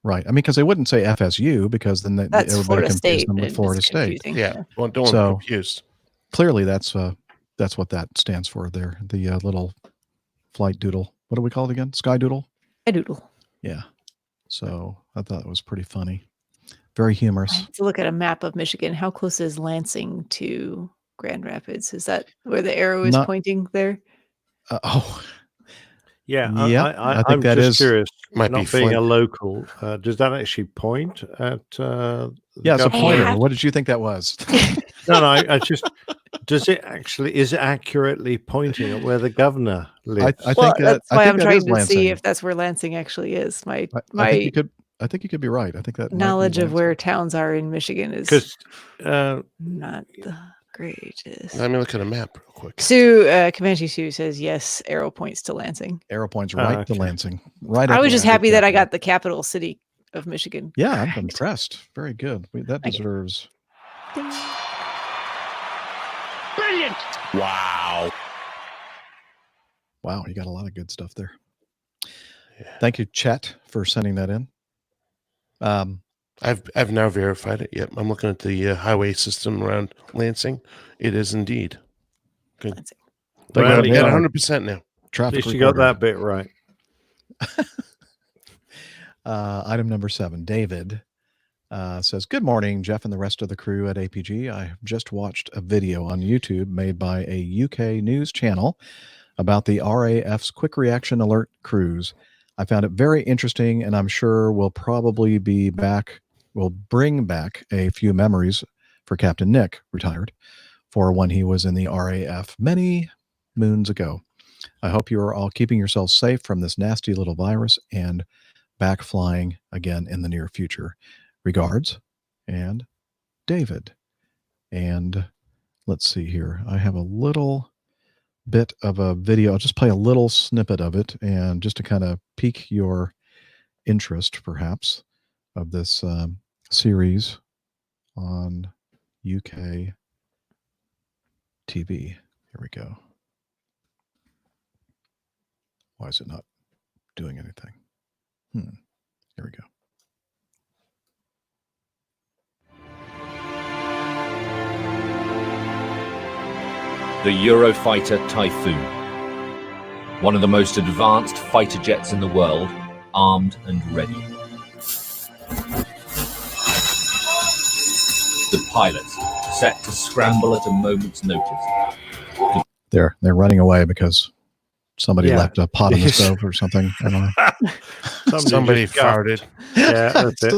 Right. I mean, because they wouldn't say FSU because then That's everybody Florida confused State, them with and Florida it's State. confusing. Yeah. Well, don't want to So confuse. clearly, that's what that stands for there. The little flight doodle. What do we call it again? Sky doodle? A doodle. Yeah. So I thought it was pretty funny. Very humorous. To look at a map of Michigan, how close is Lansing to Grand Rapids? Is that where the arrow is Not- pointing there? Yeah, Yep, I think I'm that just is- curious. Might be Not being Flint. a local, does that actually point at? Yeah, it's a government? pointer. What did you think that was? No, I just. Does it actually? Is it accurately pointing at where the governor lives? I Well, think that's I why think I'm that trying is to see Lansing. if that's where Lansing actually is. My I think you could be right. I think that might be knowledge of Lansing. where towns are in Michigan is Because not the greatest. Let me look at a map real quick. Sue, Comanche Sue says yes. Arrow points to Lansing. Arrow points right to okay. Lansing. Right. I up was just there. happy that I got the capital city of Michigan. Yeah, I'm correct. impressed. Very good. That Okay. deserves. Brilliant! Wow. Wow, you got a lot of good stuff there. Thank you, Chet, for sending that in. I've now verified it. Yep, I'm looking at the highway system around Lansing. It is indeed good. Lansing. Thank Well, you, you Got got- 100% now. at traffic least you got recorder. that bit right. Item number 7, David says, "Good morning, Jeff and the rest of the crew at APG. I have just watched a video on YouTube made by a UK news channel about the RAF's Quick Reaction Alert Cruise. I found it very interesting, and I'm sure will bring back a few memories for Captain Nick, retired, for when he was in the RAF many moons ago. I hope you are all keeping yourselves safe from this nasty little virus and back flying again in the near future. Regards," and David. And let's see here. I have a little bit of a video. I'll just play a little snippet of it, and just to kind of pique your interest, perhaps, of this series on UK TV. Here we go. Why is it not doing anything? Here we go. The Eurofighter Typhoon. One of the most advanced fighter jets in the world, armed and ready. The pilots set to scramble at a moment's notice. They're running away because somebody Yeah. left a pot on the Yes. stove or something. I don't know. Somebody just got- farted. Yeah, that's it.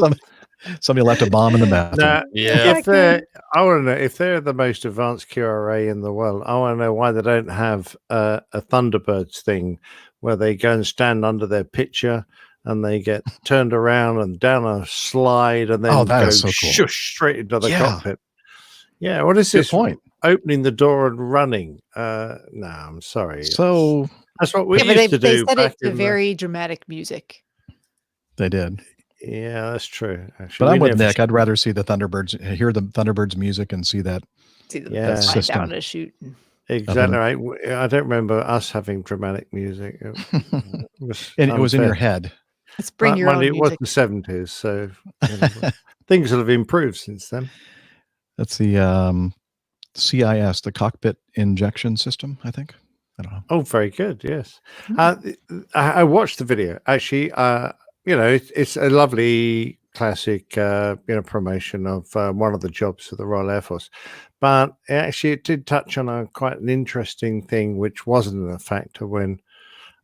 Somebody left a bomb in the bathroom. Now, Yeah. if they're, I want to know if they're the most advanced QRA in the world. I want to know why they don't have a Thunderbirds thing where they go and stand under their picture and they get turned around and down a slide and then Oh, that go is so cool. shush straight into the Yeah. cockpit. Yeah, what is Good this? point. Opening the door and running. No, I'm sorry. So That's what we Yeah, but used to they do set back it to in very dramatic music. they did. Yeah, that's true. Actually, But I'm we with never- Nick. I'd rather see the Thunderbirds, hear the Thunderbirds music, and see that. See the Yeah. fly system. down to shoot. Exactly right. I don't remember us having dramatic music. It was And it was in your unfair. head. Let's bring your own It was music. the 70s, so you know, things will have improved since then. That's the CIS, the cockpit injection system, I think. I don't know. Oh, very good. Yes, I watched the video. Actually, it's a lovely classic, promotion of one of the jobs of the Royal Air Force. But actually, it did touch on quite an interesting thing, which wasn't a factor when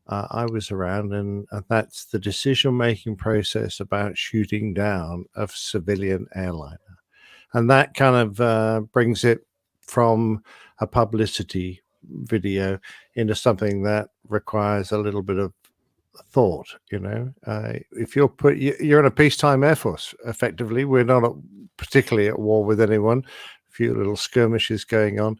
I was around, and that's the decision-making process about shooting down a civilian airliner. And that kind of brings it from a publicity video into something that requires a little bit of thought. If you're in a peacetime Air Force, effectively, we're not particularly at war with anyone. A few little skirmishes going on,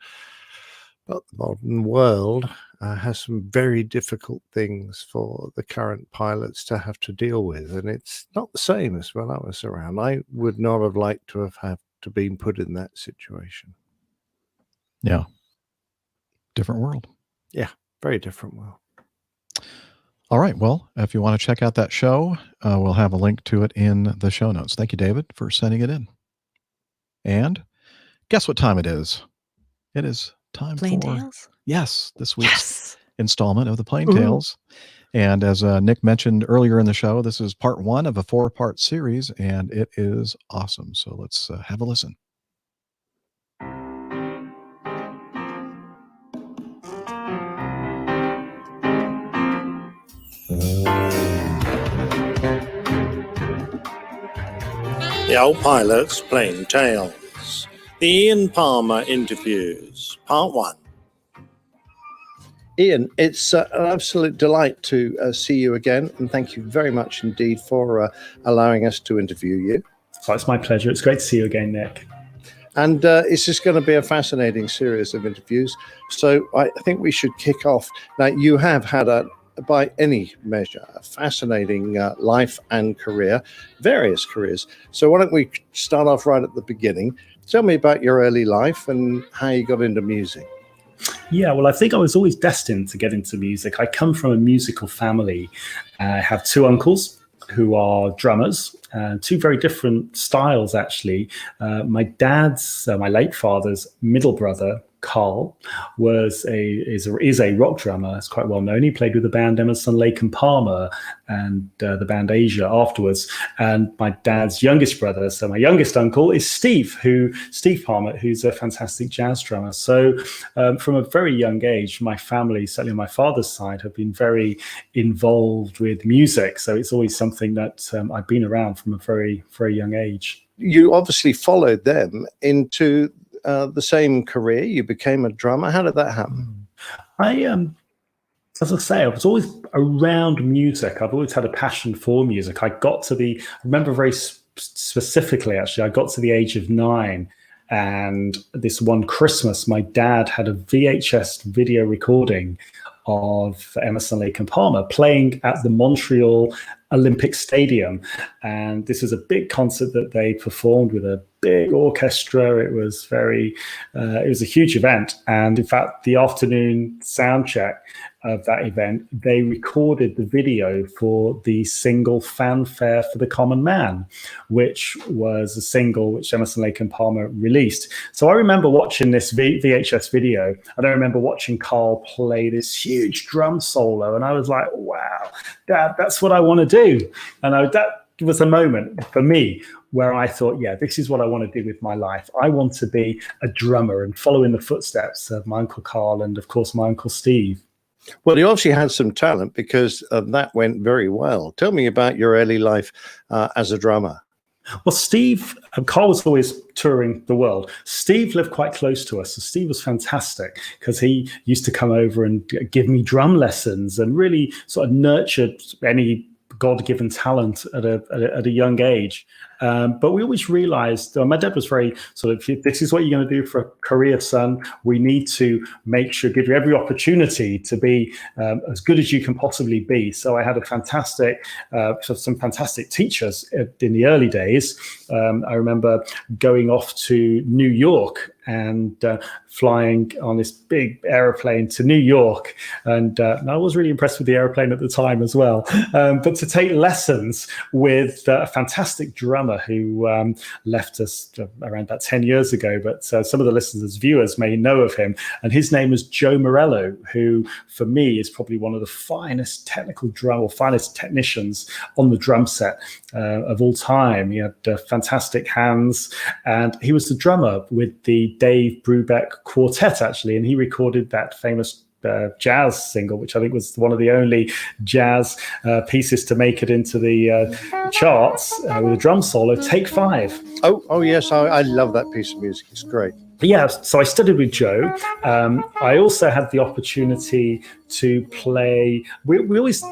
but the modern world has some very difficult things for the current pilots to have to deal with, and it's not the same as when I was around. I would not have liked to have had to been put in that situation. Yeah. Different world. Yeah, very different world. All right. Well, if you want to check out that show, we'll have a link to it in the show notes. Thank you, David, for sending it in. And guess what time it is? It is time Plain for Tales? Yes, this week's installment of the Plain Tales. And as Nick mentioned earlier in the show, this is part 1 of a 4-part series, and it is awesome. So let's have a listen. The Old Pilot's Plain Tales. The Ian Palmer Interviews, Part 1. Ian, it's an absolute delight to see you again, and thank you very much indeed for allowing us to interview you. Oh, it's my pleasure. It's great to see you again, Nick. And it's just going to be a fascinating series of interviews. So I think we should kick off. Now, you have had by any measure, a fascinating life and career, various careers. So why don't we start off right at the beginning? Tell me about your early life and how you got into music. Yeah, well, I think I was always destined to get into music. I come from a musical family. I have 2 uncles who are drummers, 2 very different styles, actually. My dad's, my late father's middle brother, Carl, is a rock drummer. It's quite well known. He played with the band Emerson, Lake and Palmer and the band Asia afterwards. And my dad's youngest brother, so my youngest uncle, is Steve Palmer, who's a fantastic jazz drummer. So from a very young age, my family, certainly on my father's side, have been very involved with music. So it's always something that I've been around from a very, very young age. You obviously followed them into the same career. You became a drummer. How did that happen? As I say, I was always around music. I've always had a passion for music. I remember very specifically, actually, I got to the age of 9, and this one Christmas, my dad had a VHS video recording of Emerson, Lake and Palmer playing at the Montreal Olympic Stadium. And this was a big concert that they performed with a big orchestra. It was it was a huge event. And in fact, the afternoon sound check of that event, they recorded the video for the single Fanfare for the Common Man, which was a single which Emerson, Lake and Palmer released. So I remember watching this VHS video, and I remember watching Carl play this huge drum solo, and I was like, wow, Dad, that's what I want to do. And that was a moment for me where I thought, yeah, this is what I want to do with my life. I want to be a drummer and follow in the footsteps of my Uncle Carl and, of course, my Uncle Steve. Well, you obviously had some talent because that went very well. Tell me about your early life as a drummer. Well, Carl was always touring the world. Steve lived quite close to us. So Steve was fantastic because he used to come over and give me drum lessons and really sort of nurtured any God-given talent at a young age. But we always realized, my dad was very sort of, this is what you're going to do for a career, son. We need to make sure, give you every opportunity to be as good as you can possibly be. So I had some fantastic teachers in the early days. I remember going off to New York and flying on this big aeroplane to New York. And I was really impressed with the aeroplane at the time as well. But to take lessons with a fantastic drummer who left us around about 10 years ago. But some of the listeners, viewers may know of him. And his name is Joe Morello, who for me is probably one of the finest finest technicians on the drum set of all time. He had fantastic hands, and he was the drummer with the Dave Brubeck Quartet, actually, and he recorded that famous jazz single, which I think was one of the only jazz pieces to make it into the charts with a drum solo, Take 5. Oh yes, I love that piece of music. It's great. yeah, so I studied with Joe. I also had the opportunity to play. We always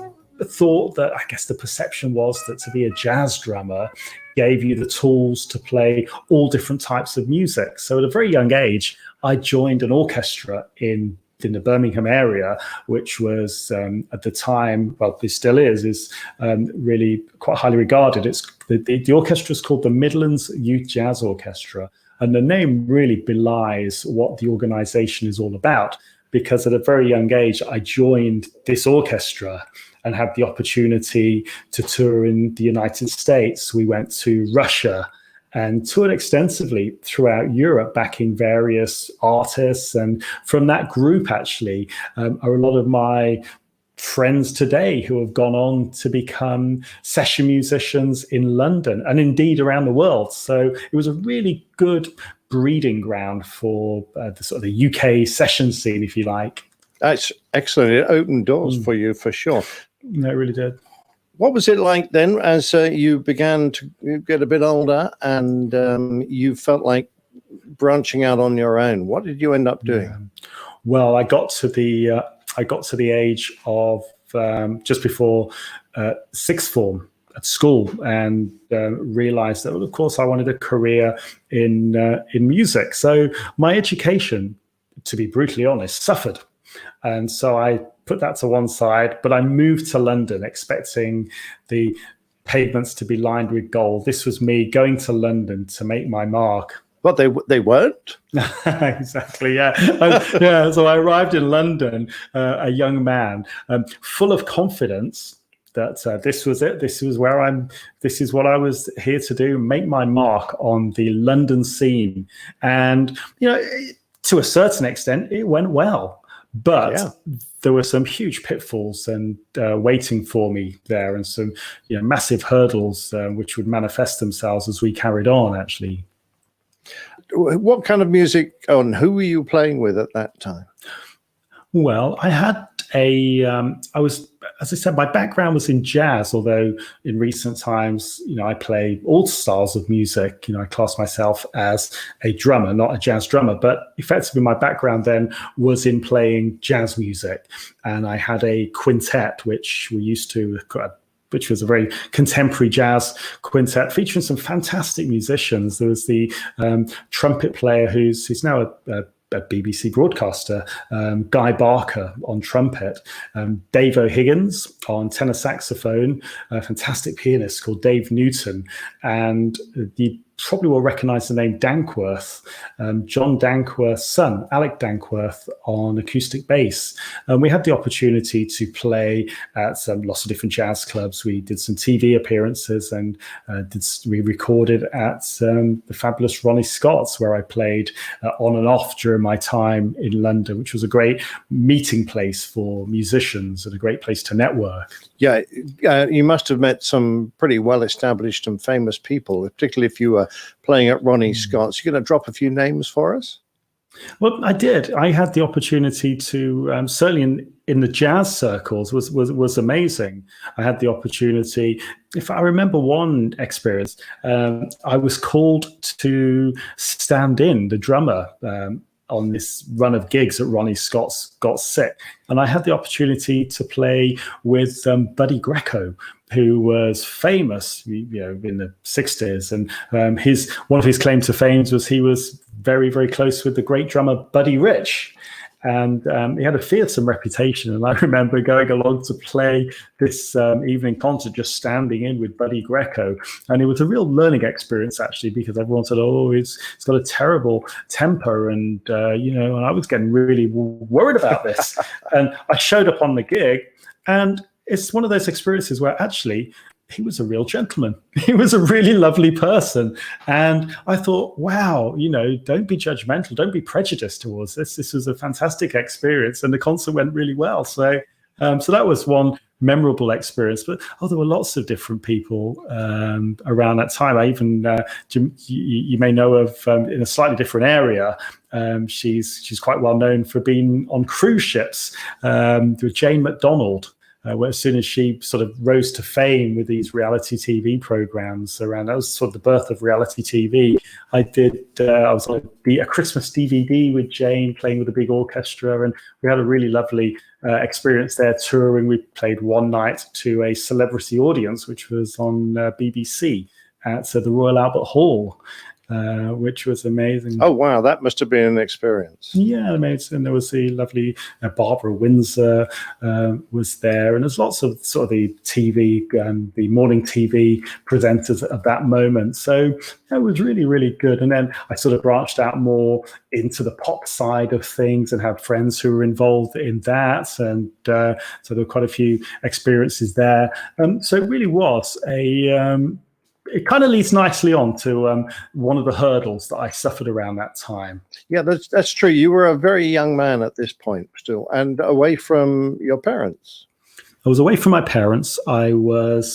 thought that, I guess the perception was that to be a jazz drummer gave you the tools to play all different types of music. So at a very young age, I joined an orchestra in the Birmingham area, which was at the time, well, it still is really quite highly regarded. It's the orchestra is called the Midlands Youth Jazz Orchestra. And the name really belies what the organization is all about, because at a very young age, I joined this orchestra and had the opportunity to tour in the United States. We went to Russia and toured extensively throughout Europe, backing various artists. And from that group, actually, are a lot of my friends today who have gone on to become session musicians in London and indeed around the world. So it was a really good breeding ground for the sort of the UK session scene, if you like. That's excellent. It opened doors for you, for sure. No, it really did. What was it like then as you began to get a bit older and you felt like branching out on your own? What did you end up doing? Yeah. Well, I got to the age of just before sixth form at school, and realized that, well, of course, I wanted a career in music. So my education, to be brutally honest, suffered. And so I put that to one side, but I moved to London expecting the pavements to be lined with gold. This was me going to London to make my mark. But they weren't. Exactly. Yeah. So I arrived in London, a young man, full of confidence that this was it. This was this is what I was here to do, make my mark on the London scene. And, to a certain extent, it went well. But there were some huge pitfalls and waiting for me there, and some massive hurdles which would manifest themselves as we carried on, actually. What kind of music and who were you playing with at that time? Well, I had as I said, my background was in jazz, although in recent times, I play all styles of music. I class myself as a drummer, not a jazz drummer, but effectively my background then was in playing jazz music. And I had a quintet, which was a very contemporary jazz quintet featuring some fantastic musicians. There was the trumpet player who's now a BBC broadcaster, Guy Barker on trumpet, Dave O'Higgins on tenor saxophone, a fantastic pianist called Dave Newton, and you probably will recognize the name Dankworth, John Dankworth's son, Alec Dankworth, on acoustic bass. And we had the opportunity to play at lots of different jazz clubs. We did some TV appearances, and we recorded at the fabulous Ronnie Scott's, where I played on and off during my time in London, which was a great meeting place for musicians and a great place to network. Yeah, you must have met some pretty well-established and famous people, particularly if you were playing at Ronnie Scott's. You're going to drop a few names for us? Well, I did. I had the opportunity to, certainly in the jazz circles, was amazing. I had the opportunity, if I remember one experience, I was called to stand in, the drummer, on this run of gigs at Ronnie Scott's got sick. And I had the opportunity to play with Buddy Greco, who was famous, in the 60s. And one of his claims to fame was he was very, very close with the great drummer Buddy Rich. And he had a fearsome reputation. And I remember going along to play this evening concert, just standing in with Buddy Greco. And it was a real learning experience, actually, because everyone said, oh, he's got a terrible temper. And, and I was getting really worried about this. And I showed up on the gig, and it's one of those experiences where actually he was a real gentleman. He was a really lovely person. And I thought, wow, don't be judgmental. Don't be prejudiced towards this. This was a fantastic experience. And the concert went really well. So that was one memorable experience. But there were lots of different people around that time. I even, you may know of, in a slightly different area, she's quite well known for being on cruise ships with Jane McDonald. where as soon as she sort of rose to fame with these reality TV programs around, that was sort of the birth of reality TV. I was on a Christmas DVD with Jane playing with a big orchestra, and we had a really lovely experience there touring. We played one night to a celebrity audience, which was on BBC at the Royal Albert Hall. Which was amazing. Oh, wow. That must have been an experience. Yeah, amazing. And there was the lovely Barbara Windsor was there. And there's lots of sort of the TV and the morning TV presenters at that moment. So it was really, really good. And then I sort of branched out more into the pop side of things and had friends who were involved in that. And so there were quite a few experiences there. So it really was it kind of leads nicely on to one of the hurdles that I suffered around that time. Yeah, that's true. You were a very young man at this point still, and away from your parents. I was away from my parents. I was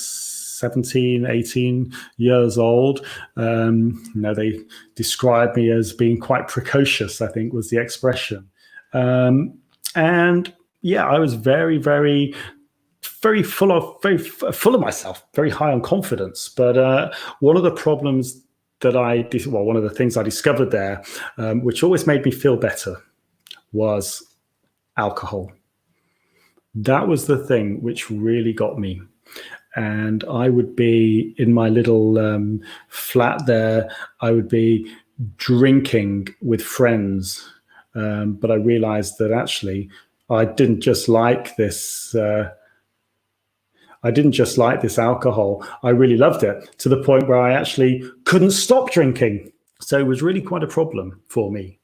17, 18 years old. They described me as being quite precocious, I think was the expression. And yeah, I was very, very full of myself, very high on confidence. But one of the problems that one of the things I discovered there, which always made me feel better, was alcohol. That was the thing which really got me. And I would be in my little flat there, I would be drinking with friends. But I realized that actually I didn't just like this alcohol. I really loved it, to the point where I actually couldn't stop drinking. So it was really quite a problem for me.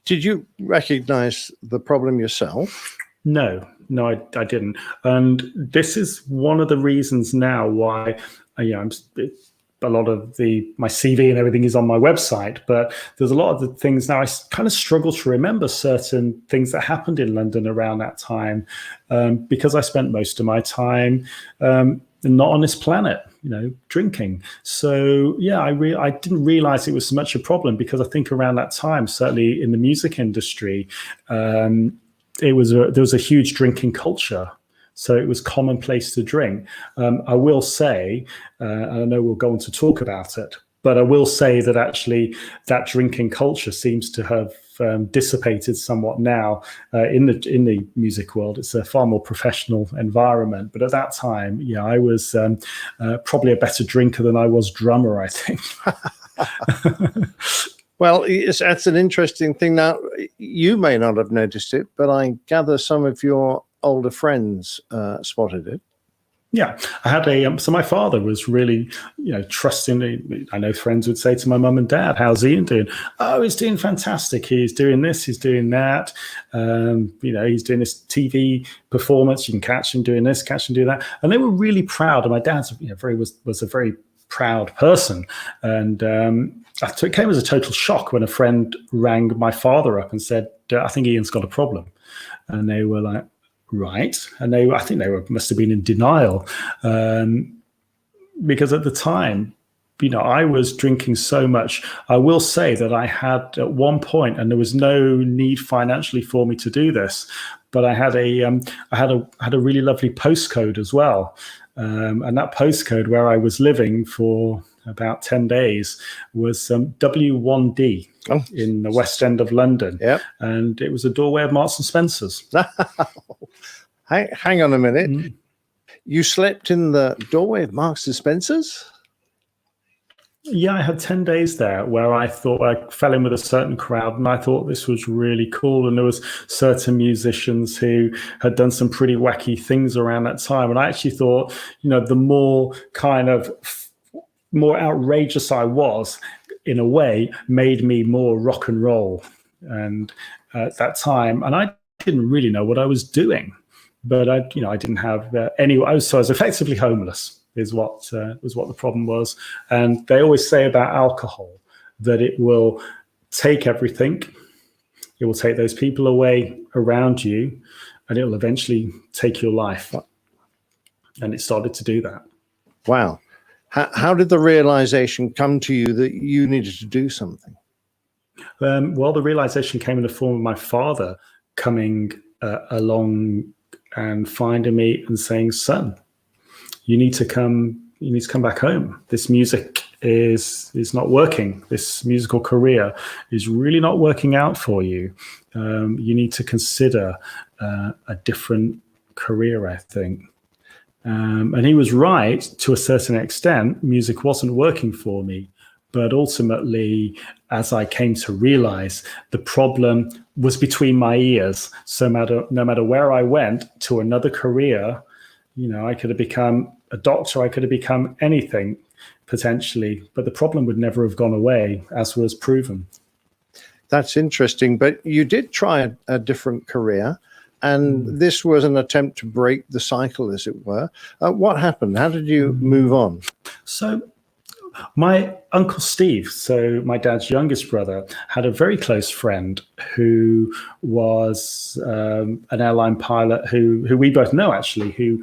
Did you recognize the problem yourself? No, I didn't. And this is one of the reasons now why a lot of my CV and everything is on my website, but there's a lot of the things now I kind of struggle to remember certain things that happened in London around that time, because I spent most of my time not on this planet, drinking. So yeah, I didn't realize it was so much a problem, because I think around that time, certainly in the music industry, there was a huge drinking culture. So it was commonplace to drink. I will say, I know we'll go on to talk about it, but I will say that actually that drinking culture seems to have dissipated somewhat now in the music world. It's a far more professional environment. But at that time, yeah, I was probably a better drinker than I was drummer, I think. Well, that's an interesting thing. Now, you may not have noticed it, but I gather some of your older friends spotted it. Yeah, I had so my father was really, trusting. I know friends would say to my mum and dad, "How's Ian doing?" "Oh, he's doing fantastic. He's doing this, he's doing that. He's doing this TV performance. You can catch him doing this, catch him doing that." And they were really proud. And my dad's, was a very proud person. And it came as a total shock when a friend rang my father up and said, "I think Ian's got a problem." And they were like, right. And I think they must have been in denial, because at the time, I was drinking so much. I will say that I had at one point, and there was no need financially for me to do this, but I had a really lovely postcode as well. And that postcode where I was living for about 10 days was W1D in the West End of London. Yep. And it was a doorway of Marks and Spencer's. Hang on a minute. You slept in the doorway of Marks and Spencer's? Yeah, I had 10 days there where I thought I fell in with a certain crowd, and I thought this was really cool. And there was certain musicians who had done some pretty wacky things around that time. And I actually thought, the more more outrageous I was, in a way, made me more rock and roll. And at that time, and I didn't really know what I was doing, but I didn't have so I was effectively homeless. Is what the problem was. And they always say about alcohol that it will take everything. It will take those people away around you, and it will eventually take your life. And it started to do that. Wow. How did the realization come to you that you needed to do something? Well, the realization came in the form of my father coming along and finding me and saying, "Son, you need to come back home. This music is not working. This musical career is really not working out for you. You need to consider a different career, I think." And he was right to a certain extent. Music wasn't working for me. But ultimately, as I came to realize, the problem was between my ears. So no matter where I went to another career, I could have become a doctor, I could have become anything potentially, but the problem would never have gone away, as was proven. That's interesting, but you did try a different career, and this was an attempt to break the cycle, as it were. What happened? How did you move on? So my Uncle Steve, so my dad's youngest brother, had a very close friend who was an airline pilot who we both know, actually, who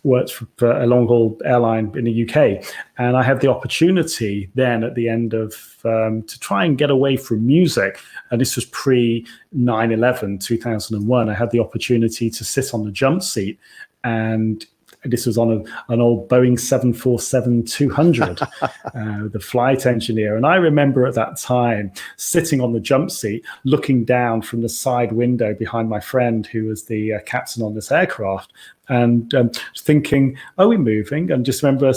worked for a long-haul airline in the UK. And I had the opportunity then at the end of to try and get away from music. And this was pre-9/11, 2001. I had the opportunity to sit on the jump seat, and this was on an old Boeing 747-200, the flight engineer. And I remember at that time sitting on the jump seat, looking down from the side window behind my friend who was the captain on this aircraft, and thinking, are we moving? And just remember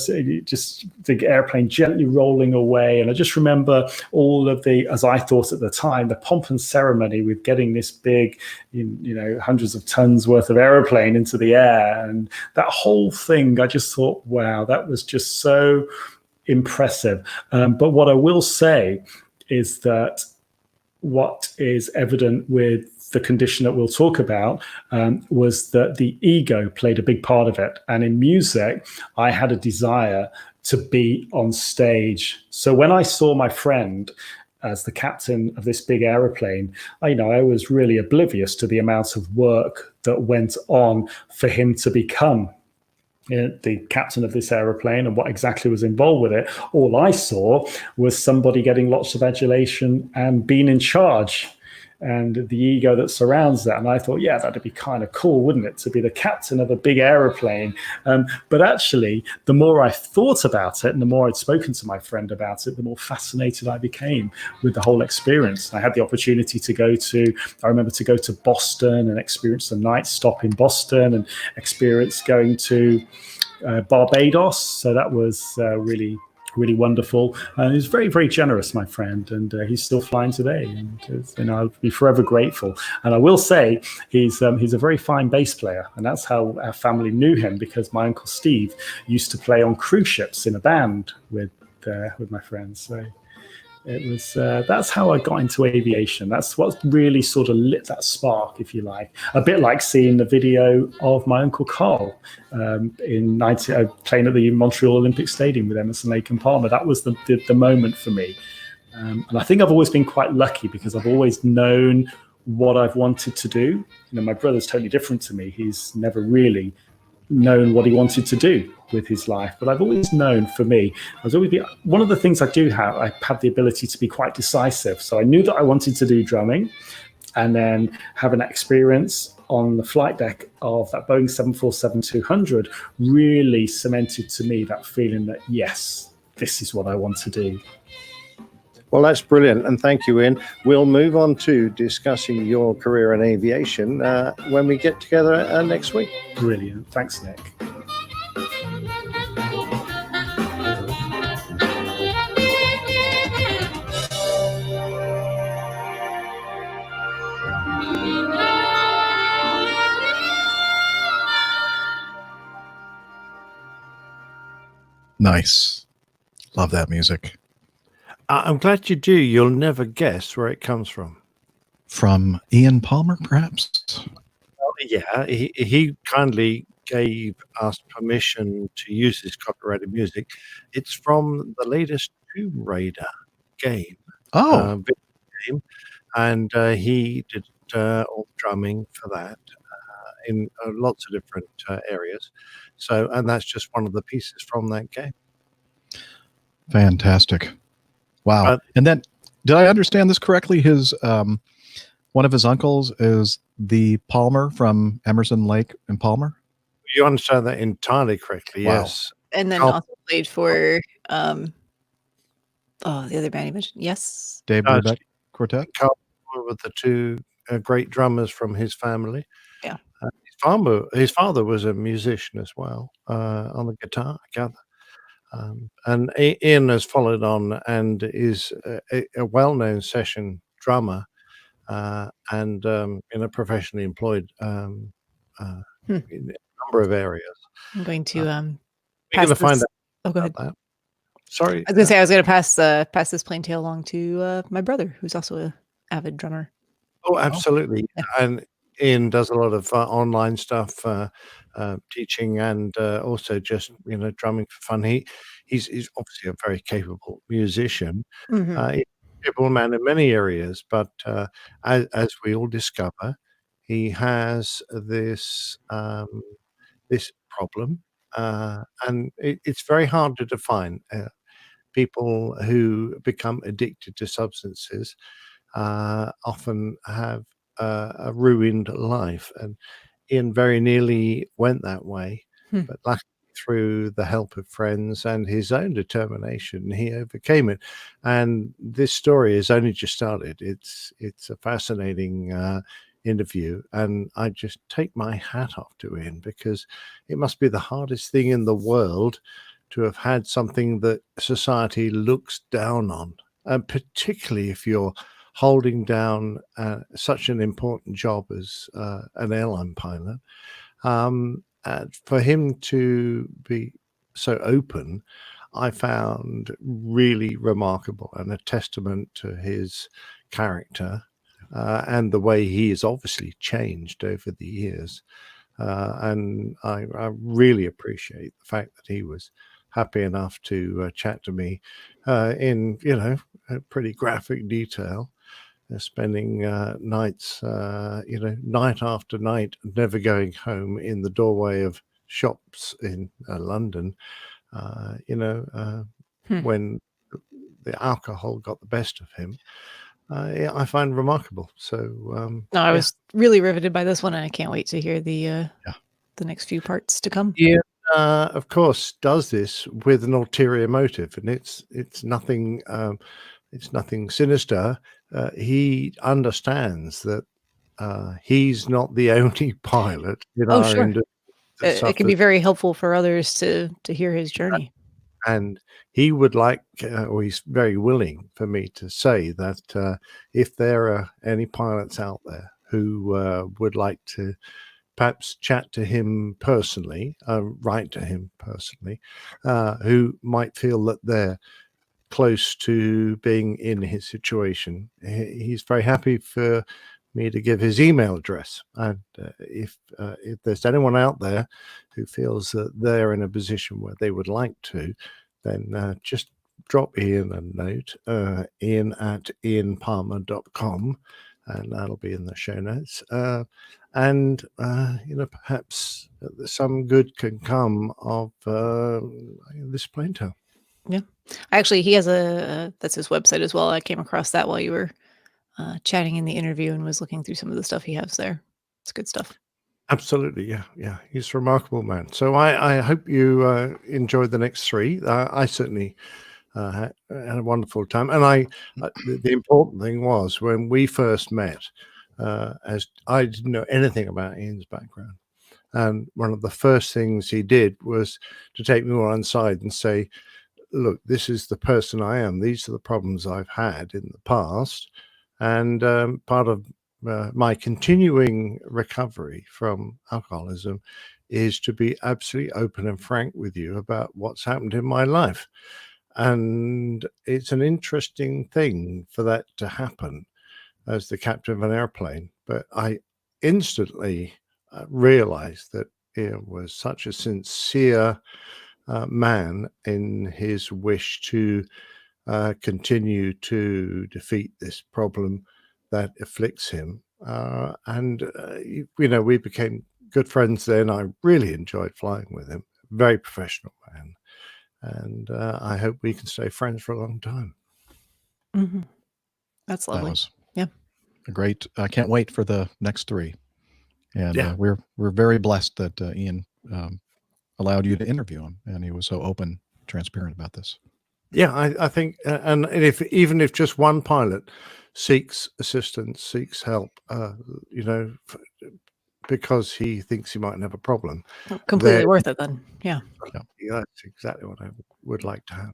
just the airplane gently rolling away. And I just remember all of the, as I thought at the time, the pomp and ceremony with getting this big, hundreds of tons worth of airplane into the air. And that whole thing, I just thought, wow, that was just so impressive. But what I will say is that what is evident with the condition that we'll talk about was that the ego played a big part of it. And in music, I had a desire to be on stage. So when I saw my friend as the captain of this big aeroplane, I was really oblivious to the amount of work that went on for him to become the captain of this aeroplane and what exactly was involved with it. All I saw was somebody getting lots of adulation and being in charge, and the ego that surrounds that. And I thought, yeah, that'd be kind of cool, wouldn't it, to be the captain of a big aeroplane? But actually, the more I thought about it and the more I'd spoken to my friend about it, the more fascinated I became with the whole experience. I had the opportunity to go to Boston and experience the night stop in Boston, and experience going to Barbados. So that was really wonderful. And he's very, very generous, my friend, and he's still flying today. And I'll be forever grateful. And I will say he's a very fine bass player, and that's how our family knew him, because my Uncle Steve used to play on cruise ships in a band with my friends. So it was that's how I got into aviation. That's what really sort of lit that spark, if you like. A bit like seeing the video of my Uncle Carl playing at the Montreal Olympic Stadium with Emerson, Lake and Palmer. That was the moment for me. And I think I've always been quite lucky, because I've always known what I've wanted to do. My brother's totally different to me. He's never really known what he wanted to do with his life, but I've always known, for me, one of the things I do have, I have the ability to be quite decisive. So I knew that I wanted to do drumming, and then having that experience on the flight deck of that Boeing 747-200 really cemented to me that feeling that, yes, this is what I want to do. Well, that's brilliant, and thank you, Ian. We'll move on to discussing your career in aviation when we get together next week. Brilliant. Thanks, Nick. Nice. Love that music. I'm glad you do. You'll never guess where it comes from. From Ian Palmer, perhaps? Yeah, he kindly gave us permission to use this copyrighted music. It's from the latest Tomb Raider game. Oh. Game, and he did all the drumming for that in lots of different areas. So, and that's just one of the pieces from that game. Fantastic. Wow. And then, did I understand this correctly? His One of his uncles is the Palmer from Emerson Lake and Palmer. You understand that entirely correctly. Wow. Yes. And then also played for the other band you mentioned. Yes. Dave Brubeck Quartet. Carl were the two great drummers from his family. Yeah. His father was a musician as well, on the guitar, I gather. And Ian has followed on and is a well-known session drummer, and professionally employed in a number of areas. I'm going to We're pass going to find this. out Oh, go ahead. about that. Sorry. I was gonna say I was gonna pass this plain tale along to my brother, who's also a avid drummer. Oh, absolutely. Yeah. And Ian does a lot of online stuff, teaching, and also just drumming for fun. He's obviously a very capable musician. Mhm. He's a capable man in many areas, but as we all discover, he has this this problem, and it's very hard to define. People who become addicted to substances often have a ruined life, and Ian very nearly went that way, but luckily through the help of friends and his own determination, he overcame it. And this story has only just started. It's a fascinating interview, and I just take my hat off to Ian, because it must be the hardest thing in the world to have had something that society looks down on, and particularly if you're holding down such an important job as an airline pilot. For him to be so open, I found really remarkable, and a testament to his character and the way he has obviously changed over the years. And I really appreciate the fact that he was happy enough to chat to me in pretty graphic detail, spending nights, night after night, never going home in the doorway of shops in London, when the alcohol got the best of him. I find remarkable. So No, I was really riveted by this one, and I can't wait to hear the next few parts to come. Ian, of course, does this with an ulterior motive, and it's nothing. It's nothing sinister. He understands that he's not the only pilot in Oh, our sure. industry that It can be suffers, very helpful for others to hear his journey. and he would like, or he's very willing for me to say that if there are any pilots out there who would like to perhaps chat to him personally, write to him personally, who might feel that they're close to being in his situation, he's very happy for me to give his email address. And if there's anyone out there who feels that they're in a position where they would like to, then just drop Ian a note, Ian at ianpalmer.com, and that'll be in the show notes. And perhaps some good can come of this plane tale. Yeah. Actually, he has that's his website as well. I came across that while you were chatting in the interview and was looking through some of the stuff he has there. It's good stuff. Absolutely. Yeah. He's a remarkable man. So I hope you enjoyed the next three. I certainly had a wonderful time. And the important thing was, when we first met, as I didn't know anything about Ian's background. And one of the first things he did was to take me one side and say, look, this is the person I am. These are the problems I've had in the past. And part of my continuing recovery from alcoholism is to be absolutely open and frank with you about what's happened in my life. And it's an interesting thing for that to happen as the captain of an airplane. But I instantly realized that Ian was such a sincere man in his wish to continue to defeat this problem that afflicts him. We became good friends then. I really enjoyed flying with him. Very professional man. And I hope we can stay friends for a long time. Mm-hmm. That's lovely. That was yeah. great. I can't wait for the next 3. And Yeah. we're very blessed that Ian allowed you to interview him, and he was so open, transparent about this. Yeah, I think, and even if just one pilot seeks assistance, seeks help, because he thinks he might have a problem, Completely worth it then. Yeah. Yeah, that's exactly what I would like to have.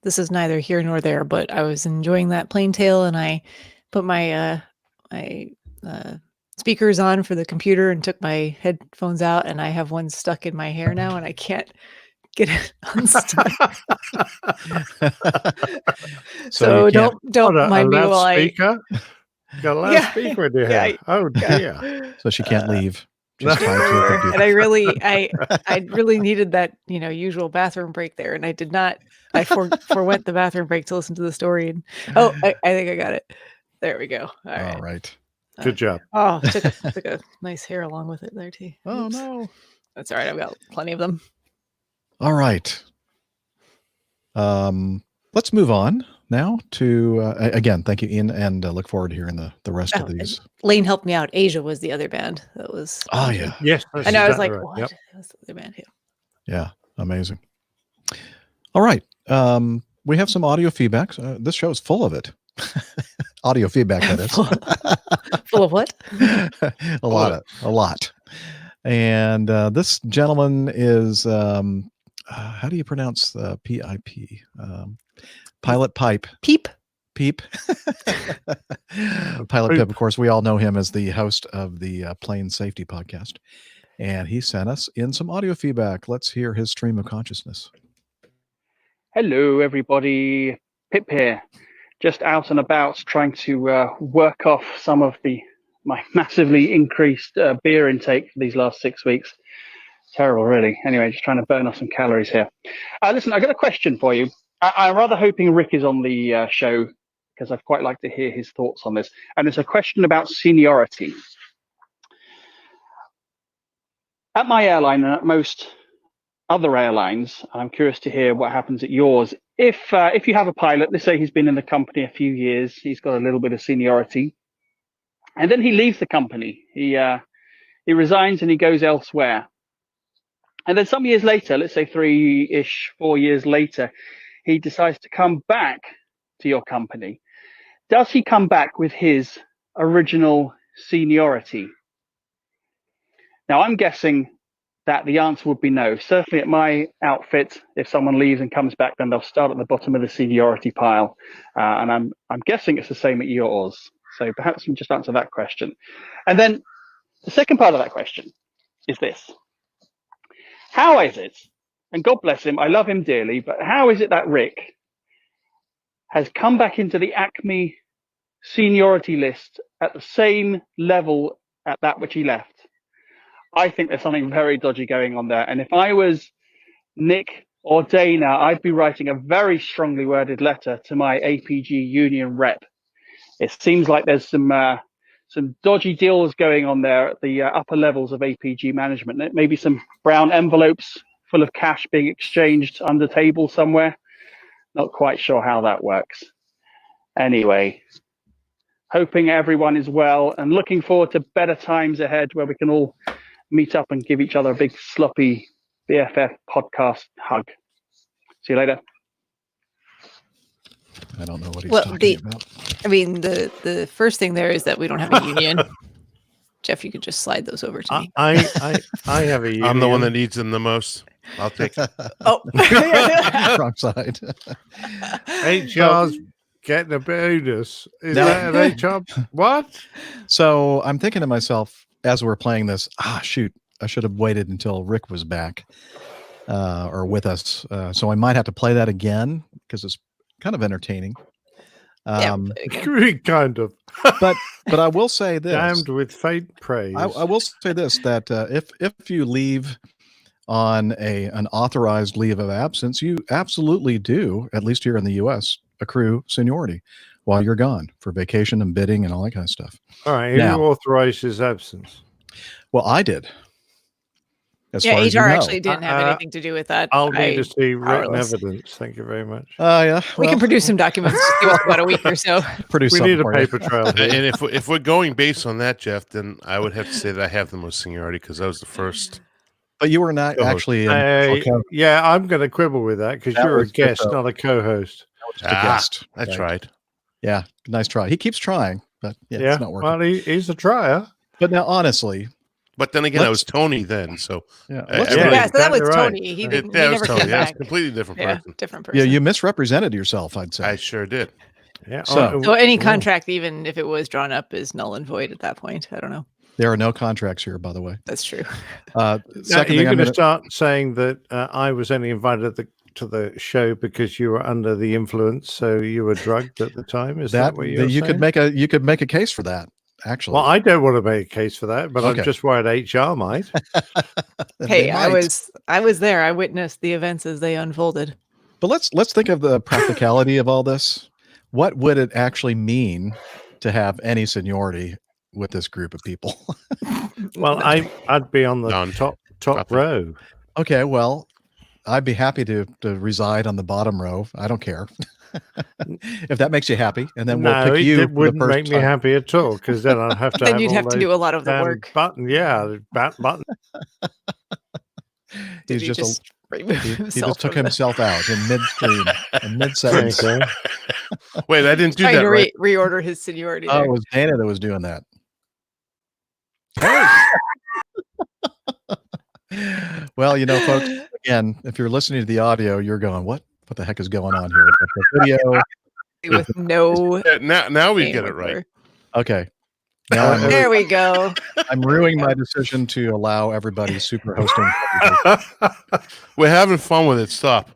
This is neither here nor there, but I was enjoying that plane tale, and I put my speakers on for the computer and took my headphones out, and I have one stuck in my hair now, and I can't get it unstuck. So don't mind me while I loudspeaker. Got a loudspeaker in your hair. Oh dear. So she can't leave. And I really needed that, usual bathroom break there, and I did not. I forwent the bathroom break to listen to the story, and I think I got it. There we go. All right. Good job. Oh, took a nice hair along with it there too. Oh Oops. no, that's all right. I've got plenty of them. All right. Let's move on now to again. Thank you, Ian, and look forward to hearing the rest of these. Lane helped me out. Asia was the other band that was. Oh yeah, yes. And I was like, what? Yep. That was the other band. Yeah, amazing. All right. We have some audio feedback. This show is full of it. Audio feedback, that is. Full of what? A lot. And this gentleman is, how do you pronounce the PIP? Pilot Pipe. Peep. Pilot Pip, of course, we all know him as the host of the Plane Safety Podcast. And he sent us in some audio feedback. Let's hear his stream of consciousness. Hello, everybody. Pip here. Just out and about trying to work off some of my massively increased beer intake for these last 6 weeks. Terrible, really. Anyway, just trying to burn off some calories here. Listen, I've got a question for you. I'm rather hoping Rick is on the show because I'd quite like to hear his thoughts on this. And it's a question about seniority. At my airline and at most other airlines, I'm curious to hear what happens at yours. If you have a pilot, let's say he's been in the company a few years, he's got a little bit of seniority, and then he leaves the company. He resigns and he goes elsewhere. And then some years later, let's say 4 years later, he decides to come back to your company. Does he come back with his original seniority? Now, I'm guessing that the answer would be no. Certainly at my outfit, if someone leaves and comes back, then they'll start at the bottom of the seniority pile. And I'm guessing it's the same at yours. So perhaps you can just answer that question. And then the second part of that question is this. How is it, and God bless him, I love him dearly, but how is it that Rick has come back into the Acme seniority list at the same level at that which he left? I think there's something very dodgy going on there. And if I was Nick or Dana, I'd be writing a very strongly worded letter to my APG union rep. It seems like there's some dodgy deals going on there at the upper levels of APG management. Maybe some brown envelopes full of cash being exchanged under table somewhere. Not quite sure how that works. Anyway, hoping everyone is well and looking forward to better times ahead where we can all meet up and give each other a big sloppy BFF podcast hug. See you later. I don't know what he's talking about. I mean, the first thing there is that we don't have a union. Jeff, you could just slide those over to me. I have a union. I'm the one that needs them the most. I'll take it. Oh, wrong side. HR's getting a bonus. Is that an HR? What? So I'm thinking to myself as we're playing this, shoot, I should have waited until Rick was back or with us. So I might have to play that again because it's kind of entertaining. Kind of. but I will say this. Damned with faint praise. I will say this, that if you leave on an authorized leave of absence, you absolutely do, at least here in the U.S., accrue seniority while you're gone for vacation and bidding and all that kind of stuff. All right, who authorized his absence? Well, I did. As Yeah, far as HR you know. actually didn't have anything to do with that. I'll need to see written powerless. evidence. Thank you very much. Yeah. We can produce some documents. Just give us about a week or so. Produce We something need a for you. paper trail. And if we're going based on that, Jeff, then I would have to say that I have the most seniority because I was the first. But you were not Co-host. actually. Yeah, I'm going to quibble with that because That you're a was just guest, a- not a co-host. Just a guest. I tried. Yeah, nice try. He keeps trying, but yeah, Yeah, it's not working. well, he's a trier. But now, honestly, But then again, I was Tony then, so yeah. Yeah, so that was Tony. He didn't. He that was never Tony. came That's back. a completely different Yeah, person. different Yeah, person. you misrepresented yourself. I'd say. I sure did. Yeah. So any contract, even if it was drawn up, is null and void at that point. I don't know. there are no contracts here, by the way. That's true. Second you're thing, going to start saying that I was only invited to the show because you were under the influence, so you were drugged at the time. Is that what you're saying? You could make a case for that. Actually, Well, I don't want to make a case for that, but Okay. I'm just worried HR might. Hey, I was there. I witnessed the events as they unfolded. But let's think of the practicality of all this. What would it actually mean to have any seniority with this group of people? Well, I'd be on the top row. Okay, well, I'd be happy to reside on the bottom row. I don't care. If that makes you happy, and then we'll pick you. It wouldn't make me happy at all because then I'd have to. Then you'd have to do a lot of the work. Button. Did he just remove He himself just took from the- himself out in midstream, in mid sentence. Wait, I didn't do Trying that to right. reorder his seniority. Oh, There. it was Dana that was doing that. Well, folks, again, if you're listening to the audio, you're going, what the heck is going on here? But the video With no. Now we get it right. Okay. Now There we go. I'm ruining my decision to allow everybody super hosting. We're having fun with it. Stop.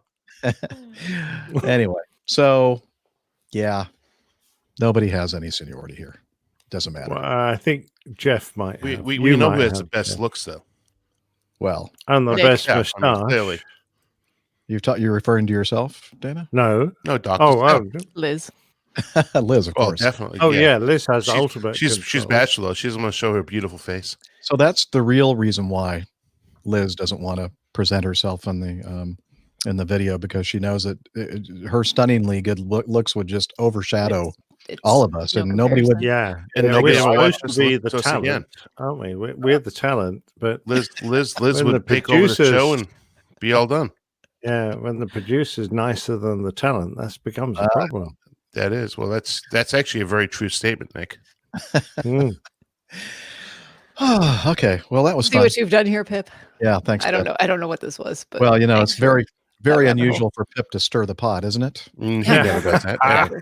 Anyway, so yeah, nobody has any seniority here. Doesn't matter. Well, I think Jeff might. We You know might who has the have, best yeah. looks though. Well, And the Nick. best Yeah, I mean, moustache. clearly. you're referring to yourself, Dana? No. Doctor. Oh, Liz. Liz, of Oh, course. definitely. oh yeah. Liz has ultimate. She's control. bachelor. She doesn't want to show her beautiful face. So that's the real reason why Liz doesn't want to present herself in the video, because she knows that her stunningly good looks would just overshadow It's all of us, no and nobody would. Yeah, And yeah, nobody we're ever supposed watches to be Look the to us talent, again. aren't we? We're the talent, but Liz When would the take over the show producers- and be all done. yeah, when the producer's nicer than the talent, that becomes a problem. That is. Well, that's actually a very true statement, Nick. Mm. Okay, well, that was See fun. what you've done here, Pip. Yeah, thanks. I don't Pip. know. I don't know what this was, but Well, thanks it's very, very rabbit hole. unusual for Pip to stir the pot, isn't it? He Yeah. never does that. ever.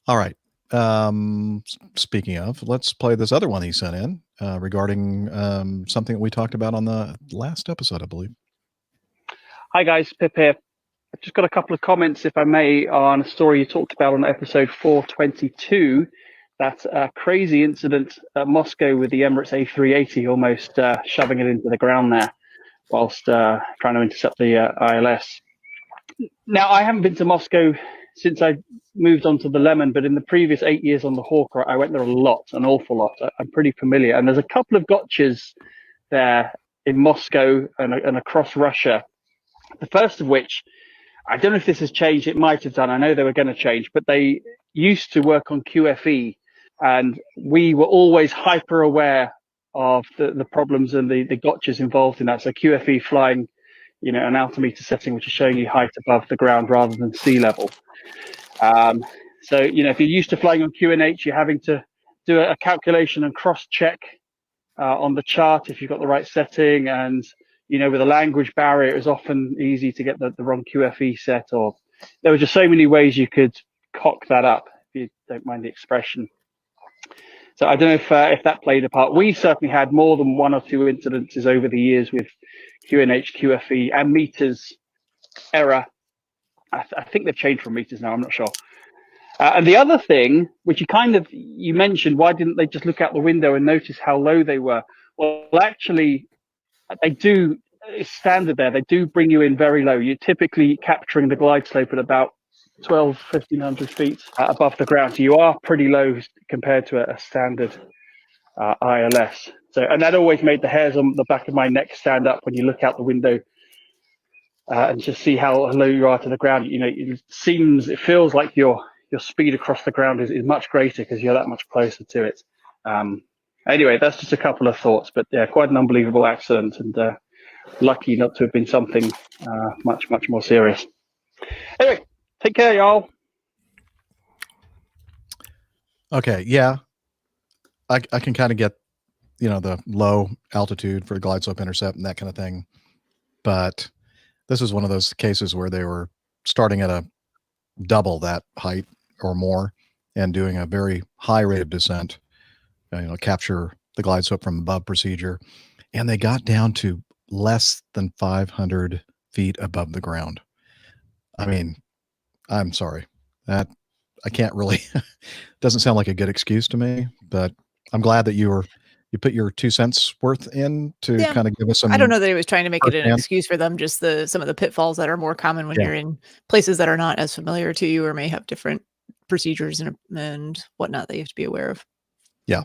All right. Speaking of, let's play this other one he sent in regarding something that we talked about on the last episode, I believe. Hi guys, Pip here. I've just got a couple of comments, if I may, on a story you talked about on episode 422. That crazy incident at Moscow with the Emirates A380 almost shoving it into the ground there whilst trying to intercept the ILS. Now, I haven't been to Moscow since I moved on to the Lemon, but in the previous 8 years on the Hawk, I went there a lot, an awful lot. I'm pretty familiar. And there's a couple of gotchas there in Moscow and across Russia. The first of which, I don't know if this has changed. It might have done. I know they were going to change, but they used to work on QFE, and we were always hyper aware of the problems and the gotchas involved in that. So QFE flying, an altimeter setting, which is showing you height above the ground rather than sea level. So, if you're used to flying on QNH, you're having to do a calculation and cross-check on the chart if you've got the right setting. And, with a language barrier, it was often easy to get the wrong QFE set, or there were just so many ways you could cock that up, if you don't mind the expression. So I don't know if that played a part. We certainly had more than one or two incidences over the years with QNH, QFE, and meters error. I think they've changed from meters now. I'm not sure. And the other thing, which you mentioned, why didn't they just look out the window and notice how low they were? Well, actually, they do. It's standard there. They do bring you in very low. You're typically capturing the glide slope at about 1,500 feet above the ground. So you are pretty low compared to a standard ILS. So, and that always made the hairs on the back of my neck stand up when you look out the window and just see how low you are to the ground. You know, it feels like your speed across the ground is much greater because you're that much closer to it. Anyway, that's just a couple of thoughts, but yeah, quite an unbelievable accident, and lucky not to have been something much more serious. Anyway, take care, y'all. Okay, yeah, I can kind of get, the low altitude for glide slope intercept and that kind of thing, but this is one of those cases where they were starting at a double that height or more and doing a very high rate of descent, capture the glide slope from above procedure, and they got down to less than 500 feet above the ground. I mean, I'm sorry, that I can't really doesn't sound like a good excuse to me, but I'm glad that you put your 2 cents worth in to kind of give us some. I don't know that he was trying to make it an firsthand. excuse for them, just some of the pitfalls that are more common when Yeah. you're in places that are not as familiar to you or may have different procedures and whatnot that you have to be aware of. Yeah.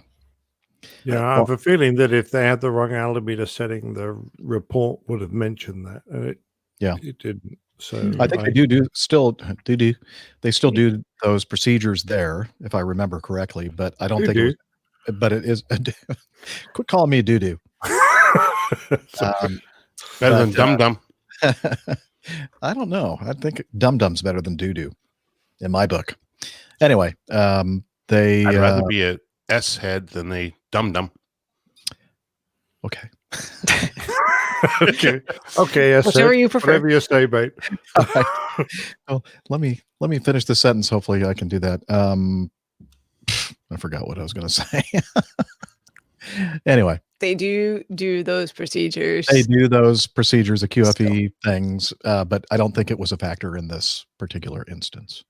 Yeah, I have a feeling that if they had the wrong altimeter setting, the report would have mentioned that, and it didn't. So I think they still do those procedures there, if I remember correctly, but I don't think it was, but it is. Quit calling me a doo-doo. Better than dum-dum. I don't know. I think dum-dum's better than doo-doo in my book. Anyway, I'd rather be a S head than a dum-dum. Okay. Okay. Yes, whatever you prefer. Whatever you say, mate. Right. Well, let me finish the sentence. Hopefully, I can do that. I forgot what I was going to say. Anyway, They do those procedures. they do those procedures, the QFE things, but I don't think it was a factor in this particular instance.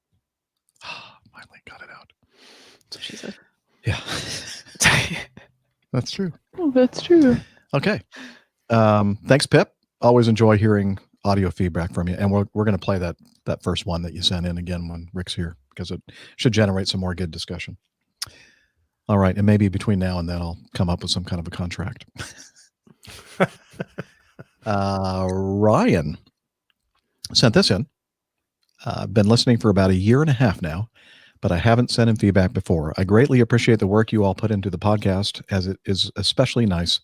Finally got it out. That's what she said. Yeah, that's true. Oh, that's true. Okay. Thanks, Pip. Always enjoy hearing audio feedback from you, and we're going to play that first one that you sent in again when Rick's here, because it should generate some more good discussion. All right, and maybe between now and then I'll come up with some kind of a contract. Ryan sent this in. I've been listening for about a year and a half now, but I haven't sent in feedback before. I greatly appreciate the work you all put into the podcast, as it is especially nice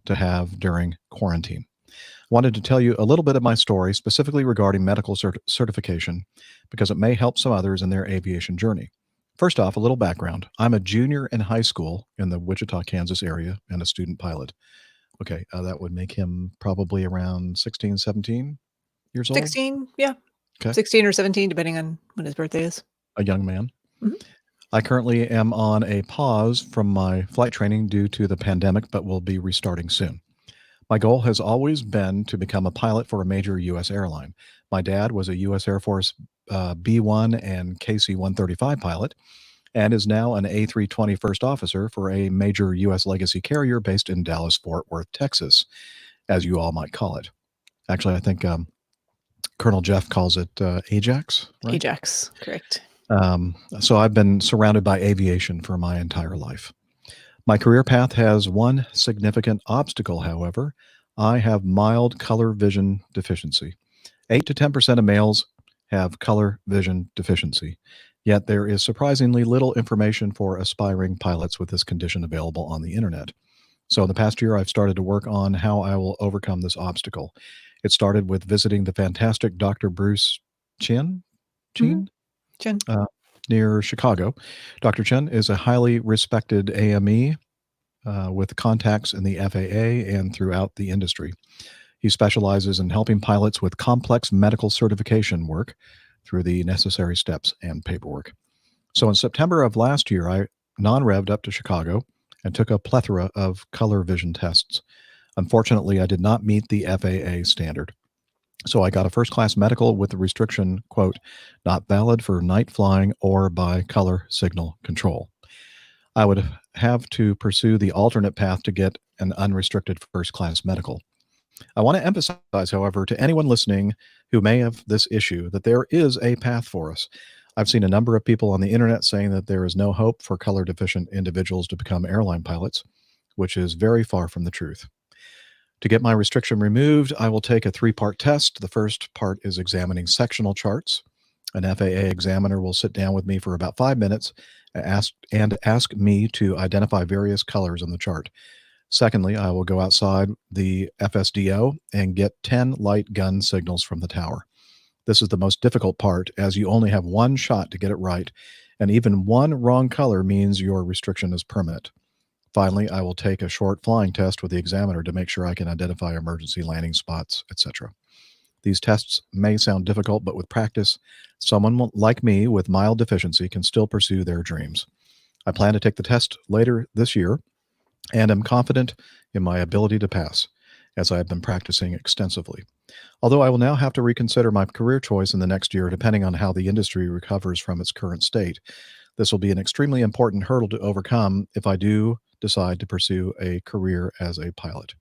to have during quarantine. Wanted to tell you a little bit of my story, specifically regarding medical certification, because it may help some others in their aviation journey. First off, a little background. I'm a junior in high school in the Wichita, Kansas area and a student pilot. Okay, that would make him probably around 16, 17 years old. 16, yeah. Okay. 16 or 17, depending on when his birthday is. A young man. Mhm. I currently am on a pause from my flight training due to the pandemic, but will be restarting soon. My goal has always been to become a pilot for a major U.S. airline. My dad was a U.S. Air Force B-1 and KC-135 pilot, and is now an A320 first officer for a major U.S. legacy carrier based in Dallas-Fort Worth, Texas, as you all might call it. Actually, I think Colonel Jeff calls it Ajax, right? Ajax, correct. So I've been surrounded by aviation for my entire life. My career path has one significant obstacle, however. I have mild color vision deficiency. 8 to 10% of males have color vision deficiency, yet there is surprisingly little information for aspiring pilots with this condition available on the internet. So in the past year, I've started to work on how I will overcome this obstacle. It started with visiting the fantastic Dr. Bruce Chin, near Chicago. Dr. Chen is a highly respected AME with contacts in the FAA and throughout the industry. He specializes in helping pilots with complex medical certification work through the necessary steps and paperwork. So in September of last year, I non-revved up to Chicago and took a plethora of color vision tests. Unfortunately, I did not meet the FAA standard. So I got a first-class medical with the restriction, quote, not valid for night flying or by color signal control. I would have to pursue the alternate path to get an unrestricted first-class medical. I want to emphasize, however, to anyone listening who may have this issue, that there is a path for us. I've seen a number of people on the internet saying that there is no hope for color deficient individuals to become airline pilots. which is very far from the truth. To get my restriction removed, I will take a 3-part test. The first part is examining sectional charts. An FAA examiner will sit down with me for about 5 minutes and ask me to identify various colors in the chart. Secondly, I will go outside the FSDO and get 10 light gun signals from the tower. This is the most difficult part, as you only have one shot to get it right, and even one wrong color means your restriction is permanent. Finally, I will take a short flying test with the examiner to make sure I can identify emergency landing spots, etc. These tests may sound difficult, but with practice, someone like me with mild deficiency can still pursue their dreams. I plan to take the test later this year and am confident in my ability to pass, as I have been practicing extensively. Although I will now have to reconsider my career choice in the next year, depending on how the industry recovers from its current state. This will be an extremely important hurdle to overcome if I do decide to pursue a career as a pilot.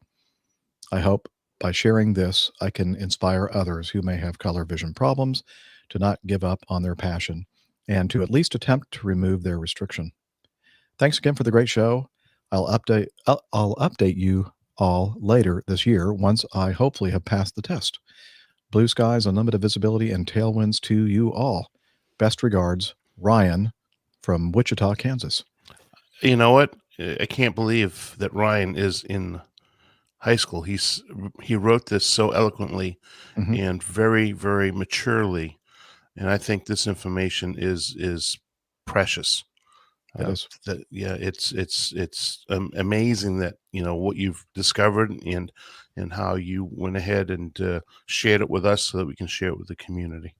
I hope by sharing this, I can inspire others who may have color vision problems to not give up on their passion and to at least attempt to remove their restriction. Thanks again for the great show. I'll update you all later this year once I hopefully have passed the test. Blue skies, unlimited visibility, and tailwinds to you all. Best regards, Ryan from Wichita, Kansas. You know what? I can't believe that Ryan is in high school. He wrote this so eloquently and very, very maturely, and I think this information is precious. It is. It's amazing that what you've discovered and how you went ahead and shared it with us so that we can share it with the community.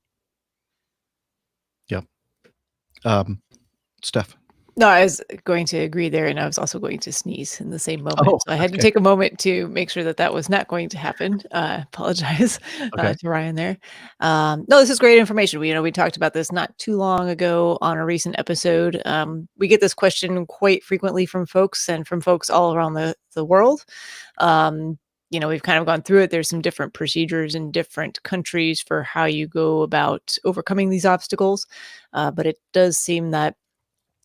Yep. Steph. No, I was going to agree there, and I was also going to sneeze in the same moment. Oh, so I had to take a moment to make sure that that was not going to happen. Apologize to Ryan there. No, this is great information. We talked about this not too long ago on a recent episode. We get this question quite frequently from folks and from folks all around the world. We've kind of gone through it. There's some different procedures in different countries for how you go about overcoming these obstacles. But it does seem that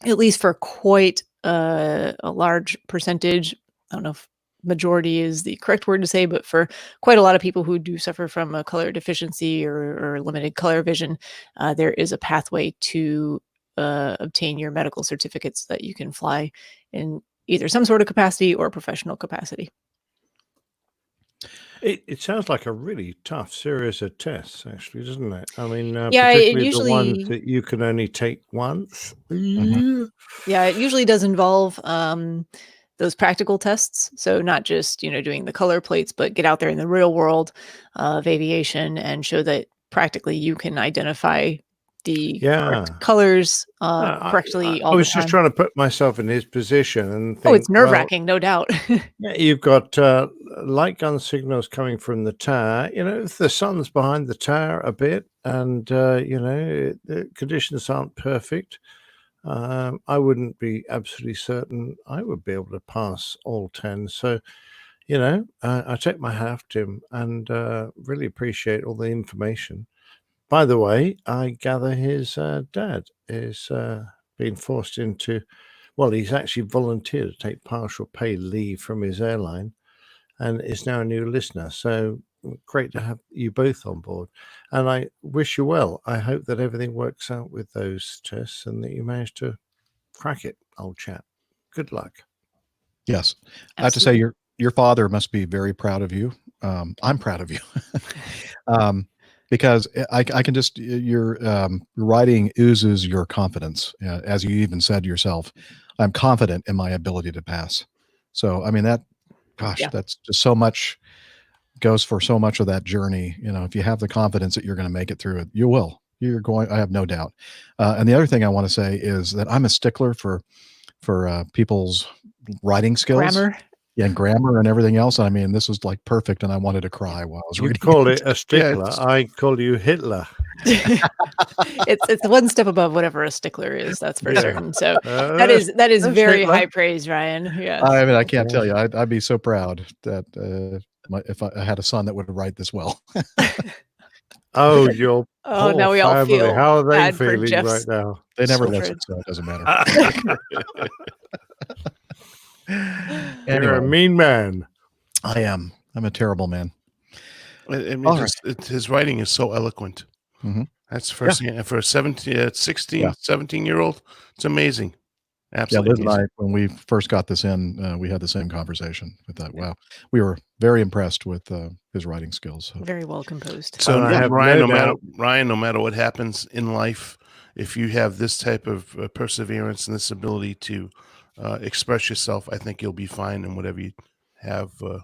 at least for quite a large percentage, I don't know if majority is the correct word to say, but for quite a lot of people who do suffer from a color deficiency or limited color vision, there is a pathway to obtain your medical certificates so that you can fly in either some sort of capacity or professional capacity. It sounds like a really tough series of tests, actually, doesn't it? I mean, Yeah, it particularly the ones usually that you can only take once. Yeah, it usually does involve those practical tests. So not just, doing the color plates, but get out there in the real world of aviation and show that practically you can identify the correct colors correctly all I the was just time. trying to put myself in his position and think, Oh, it's well, nerve-wracking, no doubt. yeah, you've got light gun signals coming from the tower. If the sun's behind the tower a bit and, the conditions aren't perfect, I wouldn't be absolutely certain I would be able to pass all 10. So, I take my hat off to him and really appreciate all the information. By the way, I gather his dad is being forced into, well, he's actually volunteered to take partial pay leave from his airline and is now a new listener. So great to have you both on board. And I wish you well. I hope that everything works out with those tests and that you manage to crack it, old chap. Good luck. Yes. I have to say, your father must be very proud of you. I'm proud of you. Because I can just, your writing oozes your confidence. As you even said yourself, I'm confident in my ability to pass. So, I mean, that's just so much goes for so much of that journey. If you have the confidence that you're going to make it through it, you will. I have no doubt. And the other thing I want to say is that I'm a stickler for people's writing skills. Grammar. Yeah, and grammar and everything else. I mean, this was like perfect, and I wanted to cry while I was reading. You call it a stickler. I call you Hitler. It's one step above whatever a stickler is. That's for certain. So that is very Hitler. high praise, Ryan. Yes. I mean, I can't tell you. I'd be so proud that if I had a son that would write this well. Oh, your Oh, poor now we all family. feel How are they bad for feeling Jeff's right now? They never children. listen, so it doesn't matter. You're Anyway, a mean man. I am. I'm a terrible man. I mean, All right. his writing is so eloquent. Mhm. That's the first thing. For a 16, 17-year-old, it's amazing. Yeah, Absolutely Liz and amazing. I, when we first got this in, we had the same conversation. We thought, wow, we were very impressed with his writing skills. So. Very well composed. So And I have Ryan, no no matter what happens in life, if you have this type of perseverance and this ability to express yourself, I think you'll be fine in whatever you have the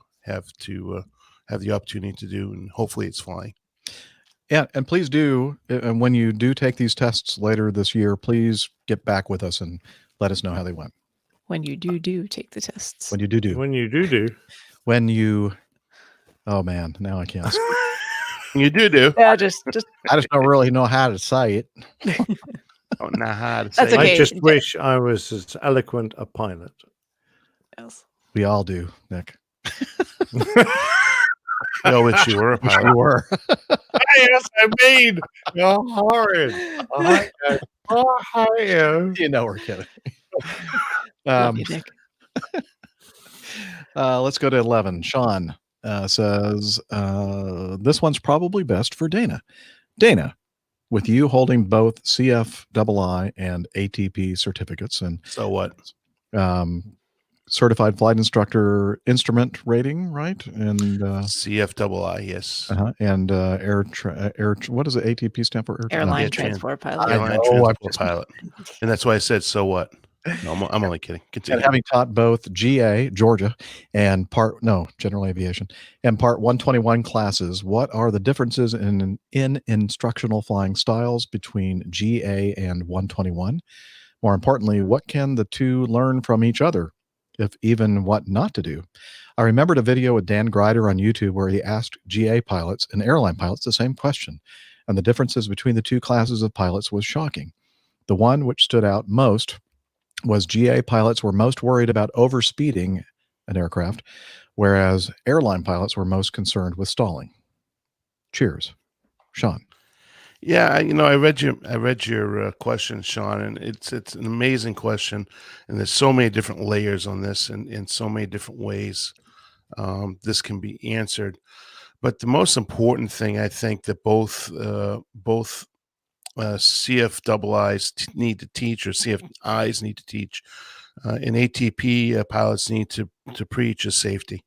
opportunity to do, and hopefully it's flying. Yeah, and please do, and when you do take these tests later this year, please get back with us and let us know how they went. When you do take the tests. When you do. When you do. When you, oh man, now I can't speak. You do. Yeah, just I just don't really know how to say it. Don't know how to That's say okay. I just wish I was as eloquent a pilot. Yes. We all do, Nick. We all wish you were a Wish pilot. you were. Yes, I mean, you're horrid. I am. You know we're kidding. Love you, Nick. Let's go to 11. Sean says, this one's probably best for Dana. Dana, with you holding both CFII and ATP certificates and so what? Certified flight instructor instrument rating, right? And CFII, yes. And air. What does the ATP stand for? Airline transport pilot. Airline transport pilot. And that's why I said, so what? No, I'm only kidding. Continue. And having taught both GA, Georgia, and General Aviation, and Part 121 classes, what are the differences in instructional flying styles between GA and 121? More importantly, what can the two learn from each other, if even what not to do? I remembered a video with Dan Grider on YouTube where he asked GA pilots and airline pilots the same question, and the differences between the two classes of pilots was shocking. The one which stood out most was GA pilots were most worried about overspeeding an aircraft, whereas airline pilots were most concerned with stalling. Cheers, Sean. Yeah, I read your question, Sean, and it's an amazing question, and there's so many different layers on this, and in so many different ways this can be answered. But the most important thing, I think, that both CFIIs need to teach, or CFIs need to teach, and ATP pilots need to preach, is safety.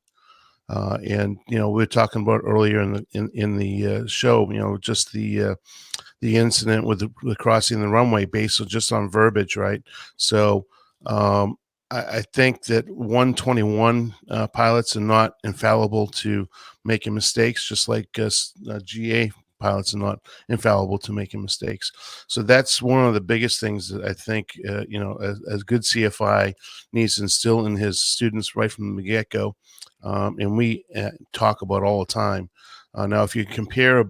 And we were talking about earlier in the show, just the incident with the crossing the runway based just on verbiage, right? So I think that 121 pilots are not infallible to making mistakes, just like GA pilots are not infallible to making mistakes. So that's one of the biggest things that I think, as good CFI needs to instill in his students right from the get-go. And we talk about all the time. Now, if you compare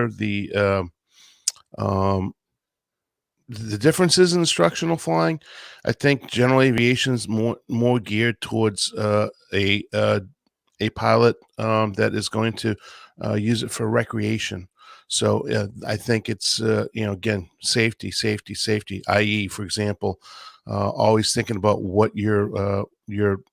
the differences in instructional flying, I think general aviation is more geared towards a pilot that is going to use it for recreation. So I think it's again, safety, i.e., for example, always thinking about what your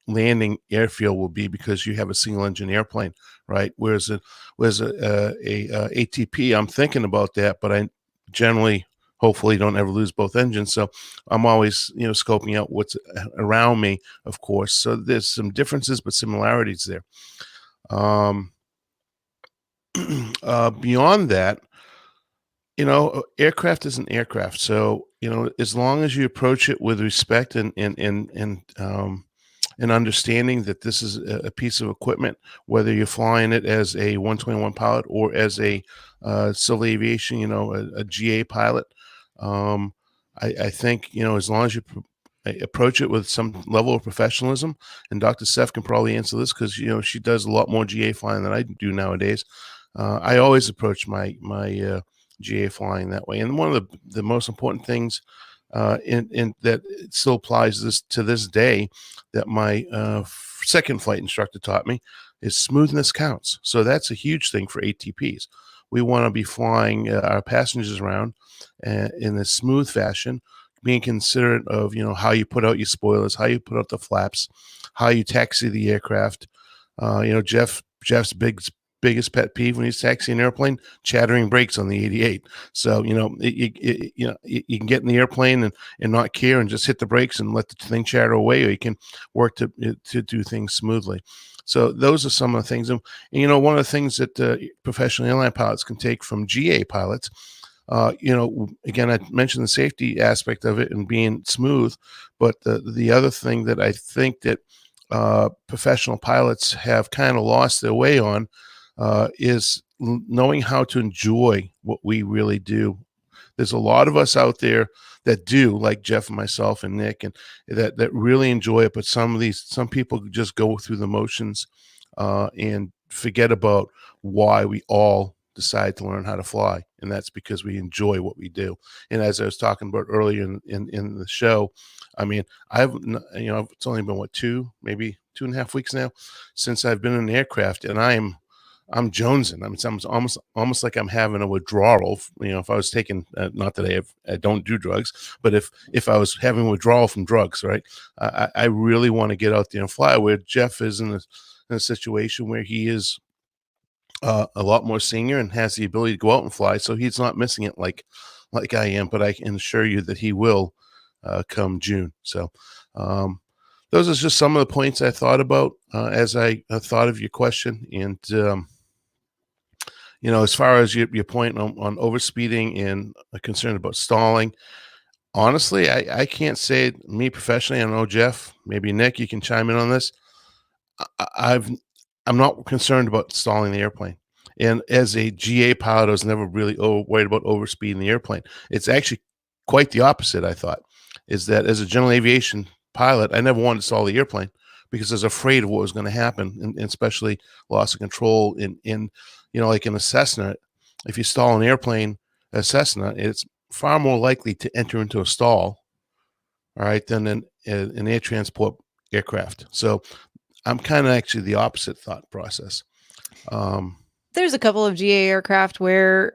landing airfield will be, because you have a single engine airplane, right? Whereas a ATP, I'm thinking about that, but I generally, hopefully, don't ever lose both engines. So I'm always scoping out what's around me, of course. So there's some differences but similarities there. Beyond that, aircraft is an aircraft. So as long as you approach it with respect and understanding that this is a piece of equipment, whether you're flying it as a 121 pilot or as a civil aviation, a GA pilot, I think as long as you approach it with some level of professionalism, and Dr. Seth can probably answer this because she does a lot more GA flying than I do nowadays. I always approach my GA flying that way, and one of the most important things in that it still applies to this day that my second flight instructor taught me is smoothness counts. So that's a huge thing for ATPs. We want to be flying our passengers around in a smooth fashion, being considerate of, how you put out your spoilers, how you put out the flaps, how you taxi the aircraft. Jeff's biggest pet peeve when he's taxiing an airplane, chattering brakes on the 88. So, you can get in the airplane and not care and just hit the brakes and let the thing chatter away, or you can work to do things smoothly. So those are some of the things. And one of the things that professional airline pilots can take from GA pilots, again, I mentioned the safety aspect of it and being smooth, but the other thing that I think that professional pilots have kind of lost their way on is knowing how to enjoy what we really do. There's a lot of us out there that do, like Jeff and myself and Nick, and that really enjoy it. But some people just go through the motions and forget about why we all decide to learn how to fly, and that's because we enjoy what we do. And as I was talking about earlier in the show, I mean, it's only been maybe 2.5 weeks now since I've been in an aircraft, and I'm jonesing. I mean, it's almost like I'm having a withdrawal. If I was taking, not that I don't do drugs, but if I was having withdrawal from drugs, right? I really want to get out there and fly. Where Jeff is in a situation where he is a lot more senior and has the ability to go out and fly, so he's not missing it like I am. But I can assure you that he will come June. So those are just some of the points I thought about as I thought of your question. And as far as your point on overspeeding and a concern about stalling, honestly, I can't say me professionally. I don't know, Jeff, maybe Nick, you can chime in on this. I'm not concerned about stalling the airplane. And as a GA pilot, I was never really worried about overspeeding the airplane. It's actually quite the opposite, I thought, is that as a general aviation pilot, I never wanted to stall the airplane because I was afraid of what was going to happen, and especially loss of control in like in a Cessna. If you stall an airplane, a Cessna, it's far more likely to enter into a stall, all right, than an air transport aircraft. So I'm kind of actually the opposite thought process. There's a couple of GA aircraft where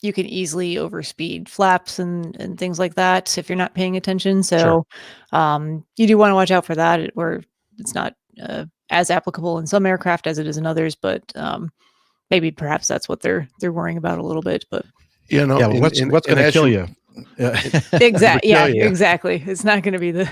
you can easily overspeed flaps and things like that if you're not paying attention. So you do want to watch out for that, where it's not as applicable in some aircraft as it is in others. But maybe perhaps that's what they're worrying about a little bit. But what's going to kill you? Exactly. Yeah, exactly. It's not going to be the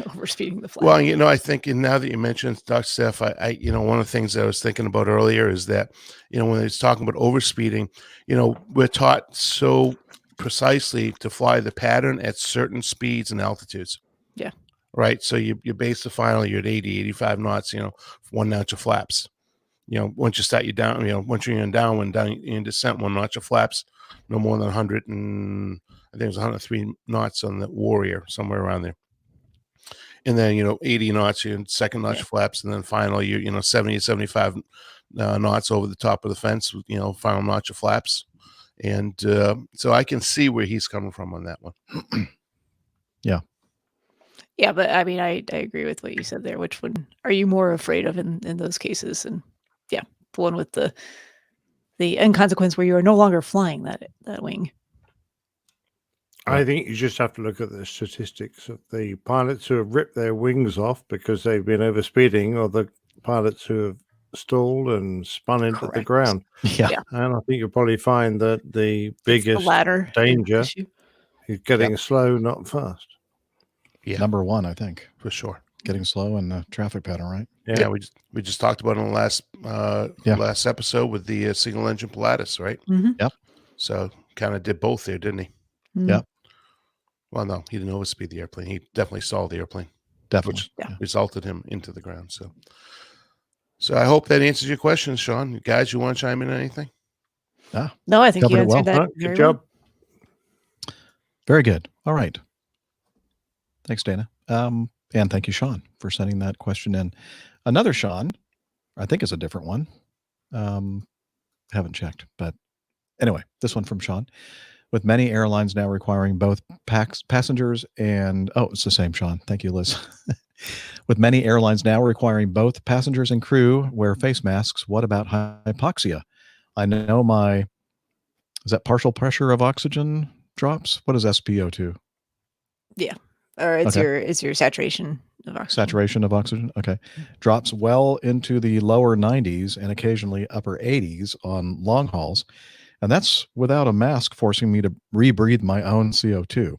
overspeeding the flap. Well, I think, and now that you mentioned Dr. Steph, I one of the things I was thinking about earlier is that, when it's talking about overspeeding, we're taught so precisely to fly the pattern at certain speeds and altitudes. Yeah. Right. So you base the final, you're at 80, 85 knots, 1 notch of flaps. Once you start you down, once you're in downwind, in descent, 1 notch of flaps, no more than 100 and I think it was 103 knots on the Warrior, somewhere around there. And then, 80 knots, second notch flaps, and then final, 70 to 75 knots over the top of the fence, final notch of flaps. And so I can see where he's coming from on that one. Yeah. Yeah, but I mean, I agree with what you said there. Which one are you more afraid of in those cases? And yeah, the one with the end consequence where you are no longer flying that wing. I think you just have to look at the statistics of the pilots who have ripped their wings off because they've been overspeeding, or the pilots who have stalled and spun into the ground. Yeah. And I think you'll probably find that the biggest danger is getting slow, not fast. Yeah. Number one, I think, for sure. Getting slow and the traffic pattern, right? Yeah, we just talked about it in the last episode with the single engine Pilatus, right? Mm-hmm. Yep. So kind of did both there, didn't he? Mm-hmm. Yeah. Well, no, he didn't overspeed the airplane. He definitely stalled the airplane, definitely, which resulted him into the ground. So I hope that answers your question, Sean. You guys, you want to chime in on anything? No, I think you answered that. Good job. Well. Very good. All right. Thanks, Dana. And thank you, Sean, for sending that question in. Another Sean, I think is a different one. Haven't checked, but anyway, this one from Sean. With many airlines now requiring both passengers and it's the same Sean. Thank you, Liz. With many airlines now requiring both passengers and crew wear face masks, what about hypoxia? I know is that partial pressure of oxygen drops? What is SpO2? Yeah. Or it's Okay. your saturation of oxygen. Saturation of oxygen. Okay. Drops well into the lower 90s and occasionally upper 80s on long hauls. And that's without a mask forcing me to rebreathe my own CO2.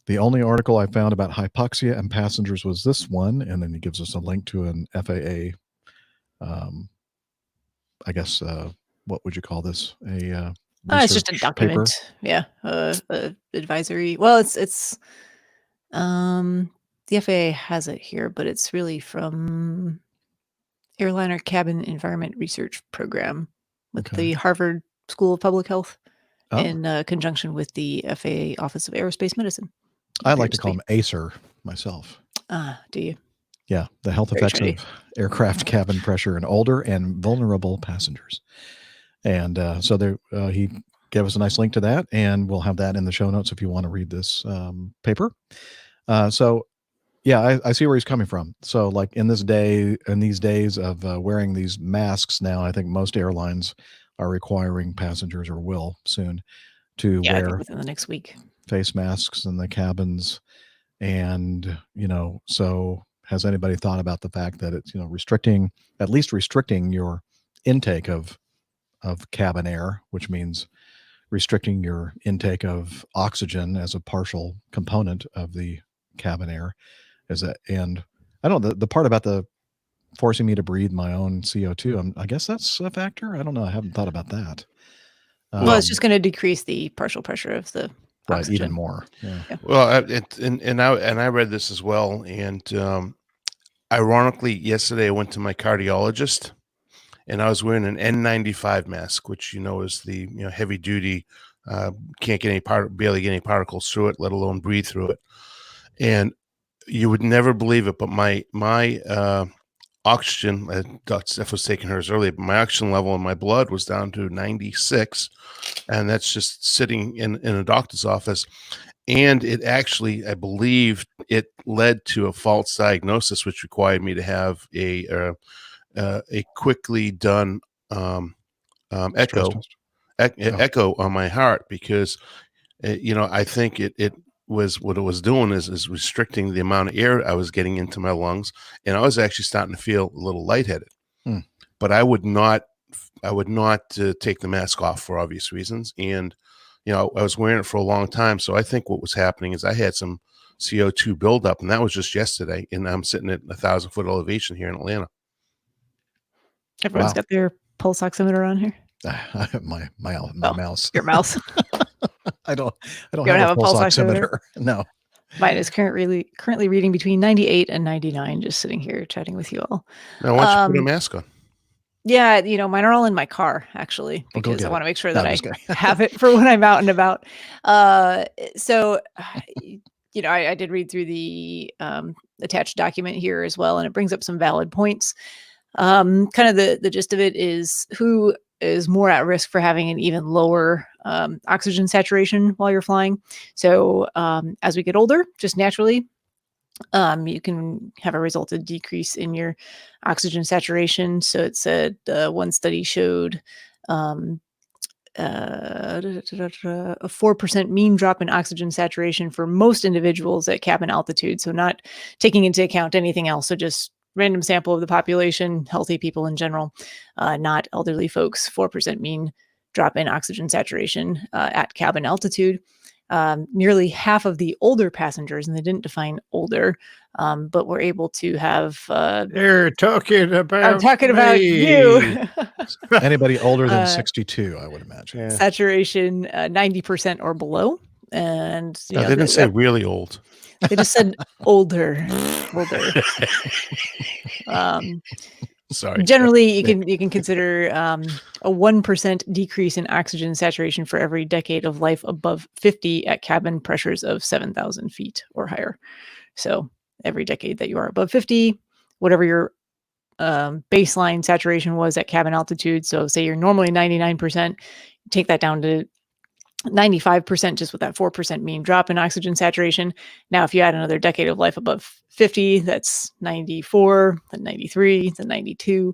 The only article I found about hypoxia and passengers was this one. And then he gives us a link to an FAA, I guess, what would you call this? A It's just a research document. paper? Yeah. Advisory. Well, it's the FAA has it here, but it's really from Airline or Cabin Environment Research Program with Okay. the Harvard School of Public Health Oh. in conjunction with the FAA Office of Aerospace Medicine. I like to call him ACER myself. Do you? Yeah, the health Very effects trendy. of aircraft cabin pressure in older and vulnerable passengers. And so there, he gave us a nice link to that, and we'll have that in the show notes if you want to read this paper. So, yeah, I see where he's coming from. So, like in these days of wearing these masks now, I think most airlines are requiring passengers, or will soon, to Yeah, I think wear within the next week. face masks in the cabins. And, so has anybody thought about the fact that it's, restricting your intake of cabin air, which means restricting your intake of oxygen as a partial component of the cabin air? And I don't know, the part about the forcing me to breathe my own CO2, I guess that's a factor. I don't know. I haven't thought about that. Well, it's just going to decrease the partial pressure of the right, oxygen. even more. Yeah. Well, I read this as well, and ironically, yesterday I went to my cardiologist, and I was wearing an N95 mask, which is the heavy duty, can't get barely get any particles through it, let alone breathe through it. And you would never believe it, but my oxygen, Dr. Steph was taking hers earlier, but my oxygen level in my blood was down to 96, and that's just sitting in a doctor's office. And it actually, I believe, it led to a false diagnosis, which required me to have a quickly done echo on my heart, because I think it was what it was doing is restricting the amount of air I was getting into my lungs, and I was actually starting to feel a little lightheaded. But I would not take the mask off for obvious reasons, and I was wearing it for a long time. So I think what was happening is I had some CO2 buildup, and that was just yesterday, and I'm sitting at 1,000-foot elevation here in Atlanta. Everyone's got their pulse oximeter on here. my mouse. Your mouse. I don't You don't have a pulse oximeter. No. Mine is currently reading between 98 and 99, just sitting here chatting with you all. Now, why don't you put a mask on? Yeah, mine are all in my car, actually, Well, go because get I want it. to make sure No, that I'm I just kidding. have it for when I'm out and about. So, I did read through the attached document here as well, and it brings up some valid points. Kind of the gist of it is who is more at risk for having an even lower oxygen saturation while you're flying. So as we get older, just naturally, you can have a resultant decrease in your oxygen saturation. So it said one study showed a 4% mean drop in oxygen saturation for most individuals at cabin altitude. So not taking into account anything else. So just random sample of the population, healthy people in general, not elderly folks, 4% mean drop in oxygen saturation at cabin altitude. Nearly half of the older passengers, and they didn't define older, but were able to have. You're talking about. I'm talking about you. Anybody older than 62, I would imagine. Saturation 90% or below, and They didn't say really old. They just said older. Sorry. Generally, you can consider a 1% decrease in oxygen saturation for every decade of life above 50 at cabin pressures of 7,000 feet or higher. So every decade that you are above 50, whatever your baseline saturation was at cabin altitude. So say you're normally 99%, take that down to 95% just with that 4% mean drop in oxygen saturation. Now, if you add another decade of life above 50, that's 94, then 93, then 92.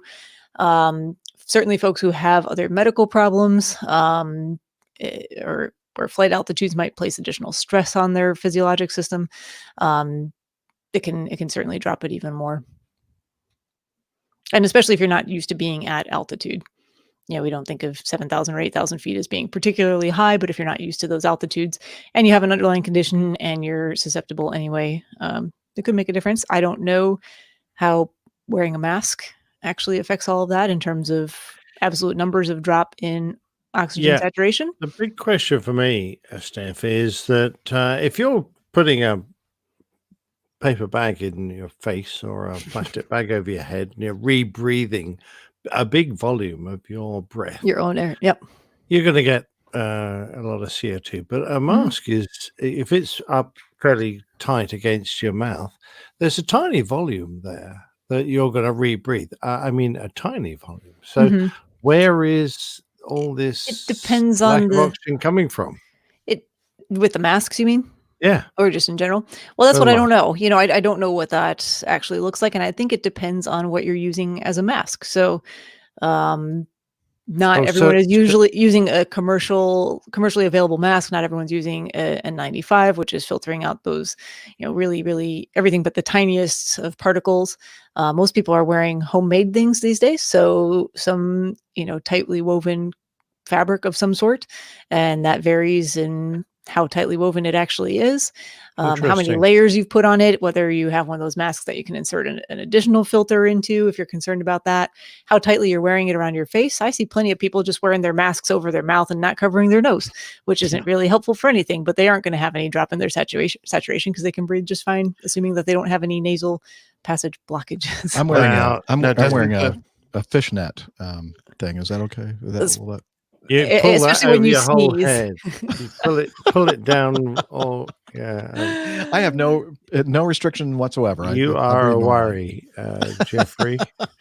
Certainly folks who have other medical problems or where flight altitudes might place additional stress on their physiologic system, it can certainly drop it even more. And especially if you're not used to being at altitude. We don't think of 7,000 or 8,000 feet as being particularly high, but if you're not used to those altitudes and you have an underlying condition and you're susceptible anyway, it could make a difference. I don't know how wearing a mask actually affects all of that in terms of absolute numbers of drop in oxygen saturation. The big question for me, Steph, is that if you're putting a paper bag in your face or a plastic bag over your head and you're rebreathing a big volume of your breath, your own air, yep, you're going to get a lot of CO2. But a mask is, if it's up fairly tight against your mouth, there's a tiny volume there that you're going to rebreathe. I mean, a tiny volume. So where is all this it depends lack on of the oxygen coming from? With the masks, you mean? Yeah. Or just in general? Well, that's what I don't know. I don't know what that actually looks like. And I think it depends on what you're using as a mask. So not everyone is usually using a commercially available mask. Not everyone's using a N95, which is filtering out those, really, really everything but the tiniest of particles. Most people are wearing homemade things these days. So some, tightly woven fabric of some sort. And that varies in how tightly woven it actually is, how many layers you've put on it, whether you have one of those masks that you can insert an additional filter into if you're concerned about that, how tightly you're wearing it around your face. I see plenty of people just wearing their masks over their mouth and not covering their nose, which isn't really helpful for anything, but they aren't going to have any drop in their saturation because they can breathe just fine, assuming that they don't have any nasal passage blockages. I'm wearing a fishnet thing. Is that okay? You pull that over your whole head. You pull it down. I have no restriction whatsoever. You are a worry, Jeffrey.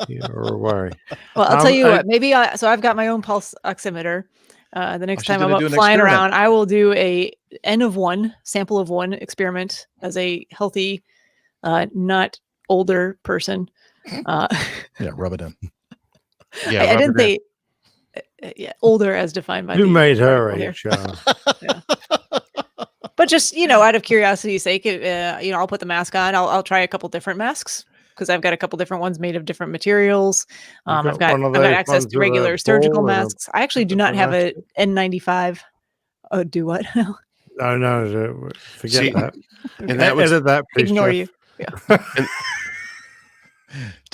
You're a worry. Well, I'll tell you what. Maybe so I've got my own pulse oximeter. The next time I'm up flying around, I will do a sample of one experiment as a healthy, not older person. Rub it in. Yeah, I didn't say. Older as defined by who made her age. But just out of curiosity's sake, I'll put the mask on. I'll try a couple different masks because I've got a couple different ones made of different materials. I've got access to regular surgical masks. I actually do not have a N95. Oh, do what? No, forget that. And that was that. Ignore you. Yeah.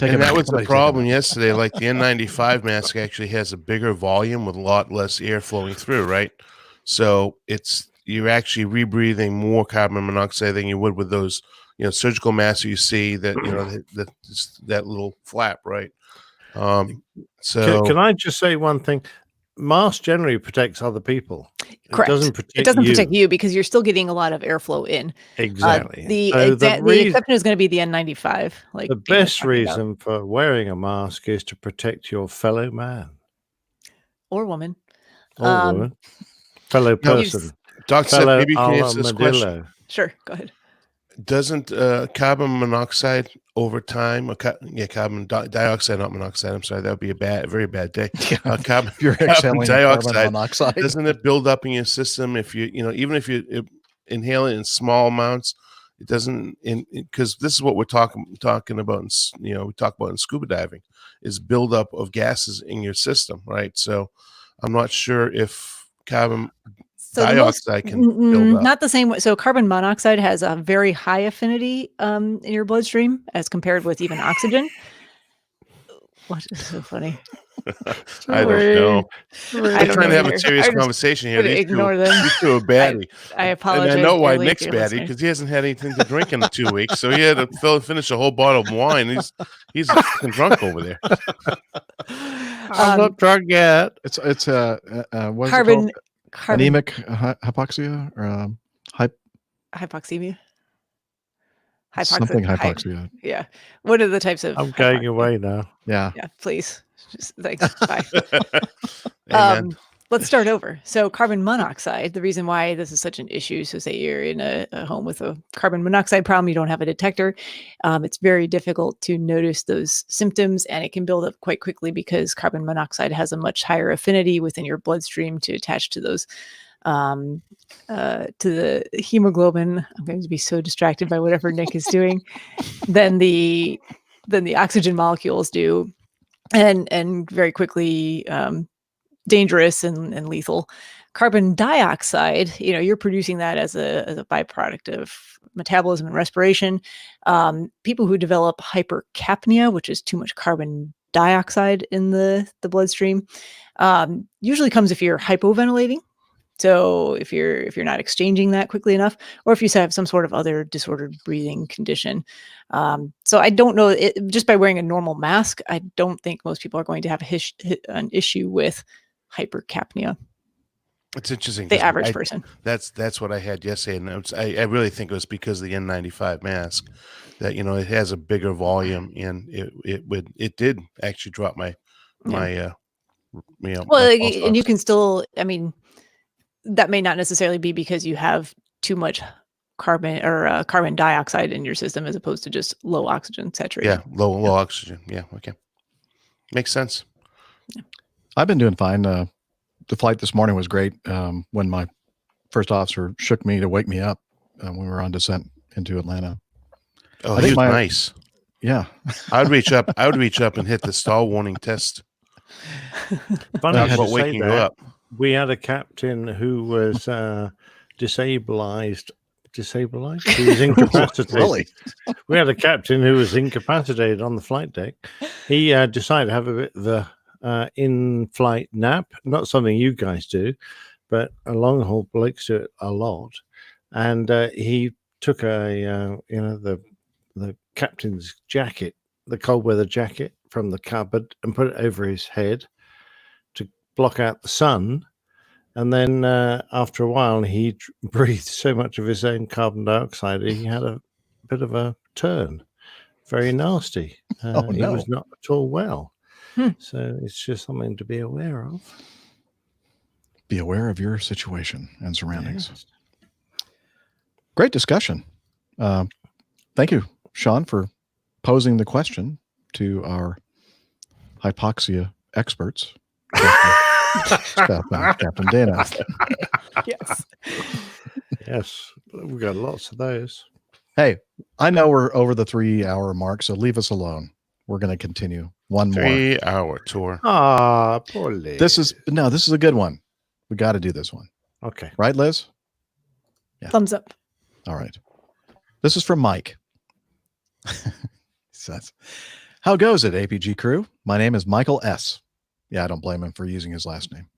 And that was the problem yesterday. Like the N95 mask actually has a bigger volume with a lot less air flowing through, right? So you're actually rebreathing more carbon monoxide than you would with those, surgical masks you see that, that little flap, right? So can I just say one thing? Mask generally protects other people. Correct. It doesn't protect you because you're still getting a lot of airflow in. Exactly. The exception is going to be the N95. Like the best reason for wearing a mask is to protect your fellow man or woman, fellow person. Doc said, maybe you can answer this question. Sure, go ahead. Doesn't carbon monoxide over time, carbon dioxide, not monoxide. I'm sorry, that would be a very bad day. Carbon dioxide, carbon monoxide. Doesn't it build up in your system if you, even if you inhale it in small amounts? It doesn't, because this is what we're talking about. We talk about in scuba diving is buildup of gases in your system, right? So I'm not sure if carbon dioxide can build up. Not the same way. So carbon monoxide has a very high affinity in your bloodstream as compared with even oxygen. What is so funny? I don't know. I'm trying to have a serious conversation here. Ignore them. These two are baddie. I apologize. And I know why Nick's baddie, because he hasn't had anything to drink in 2 weeks. So he had to finish a whole bottle of wine. He's fucking drunk over there. I'm not drunk yet. It's what's carbon. it called? Anemic hypoxia or hypoxemia. Something hypoxia. Yeah. What are the types of? I'm going away now. Yeah. Yeah. Please. Just thanks. Bye. Let's start over. So carbon monoxide, the reason why this is such an issue, so say you're in a home with a carbon monoxide problem, you don't have a detector. It's very difficult to notice those symptoms, and it can build up quite quickly because carbon monoxide has a much higher affinity within your bloodstream to attach to those to the hemoglobin. I'm going to be so distracted by whatever Nick is doing than the oxygen molecules do, and very quickly dangerous and lethal. Carbon dioxide, you're producing that as a byproduct of metabolism and respiration. People who develop hypercapnia, which is too much carbon dioxide in the bloodstream, usually comes if you're hypoventilating. So if you're not exchanging that quickly enough, or if you have some sort of other disordered breathing condition. So I don't know, just by wearing a normal mask, I don't think most people are going to have an issue with hypercapnia. It's interesting. The average person. That's what I had yesterday, and I really think it was because of the N95 mask that it has a bigger volume, and it did actually drop my Well, my and you can still, that may not necessarily be because you have too much carbon or carbon dioxide in your system as opposed to just low oxygen saturation. Yeah, low oxygen. Yeah, okay, makes sense. Yeah. I've been doing fine. The flight this morning was great. When my first officer shook me to wake me up when we were on descent into Atlanta. Oh, he was nice. Yeah, I would reach up and hit the stall warning test. Funny about waking you up. We had a captain who was destabilized. He was incapacitated. Really? We had a captain who was incapacitated on the flight deck. He decided to have a bit of a in-flight nap. Not something you guys do, but a long haul blokes do it a lot. And he took the captain's jacket, the cold weather jacket from the cupboard, and put it over his head to block out the sun. And then after a while, he breathed so much of his own carbon dioxide, he had a bit of a turn. Very nasty. Oh, no. He was not at all well. So it's just something to be aware of. Be aware of your situation and surroundings. Yes. Great discussion. Thank you, Sean, for posing the question to our hypoxia experts. Captain Dana. Yes, we've got lots of those. Hey, I know we're over the 3-hour mark, so leave us alone. We're going to continue one more 3-hour tour. Ah, poor Liz. This is a good one. We got to do this one. Okay. Right, Liz? Yeah. Thumbs up. All right. This is from Mike. Says, how goes it, APG crew? My name is Michael S. Yeah, I don't blame him for using his last name.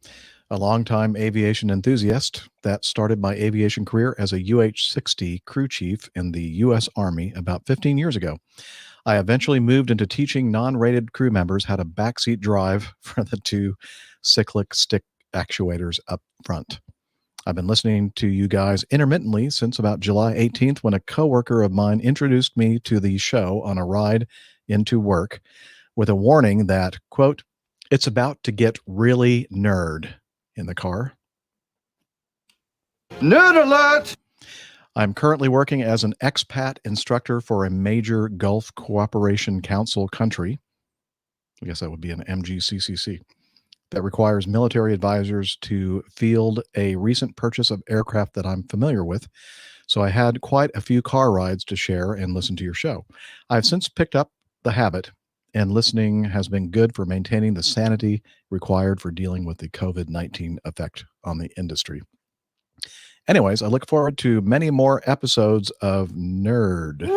A longtime aviation enthusiast that started my aviation career as a UH-60 crew chief in the U.S. Army about 15 years ago. I eventually moved into teaching non-rated crew members how to backseat drive for the 2 cyclic stick actuators up front. I've been listening to you guys intermittently since about July 18th when a coworker of mine introduced me to the show on a ride into work with a warning that, quote, it's about to get really nerd in the car. Nerd alert! I'm currently working as an expat instructor for a major Gulf Cooperation Council country. I guess that would be an MGCCC. That requires military advisors to field a recent purchase of aircraft that I'm familiar with. So I had quite a few car rides to share and listen to your show. I've since picked up the habit, and listening has been good for maintaining the sanity required for dealing with the COVID-19 effect on the industry. Anyways, I look forward to many more episodes of Nerd.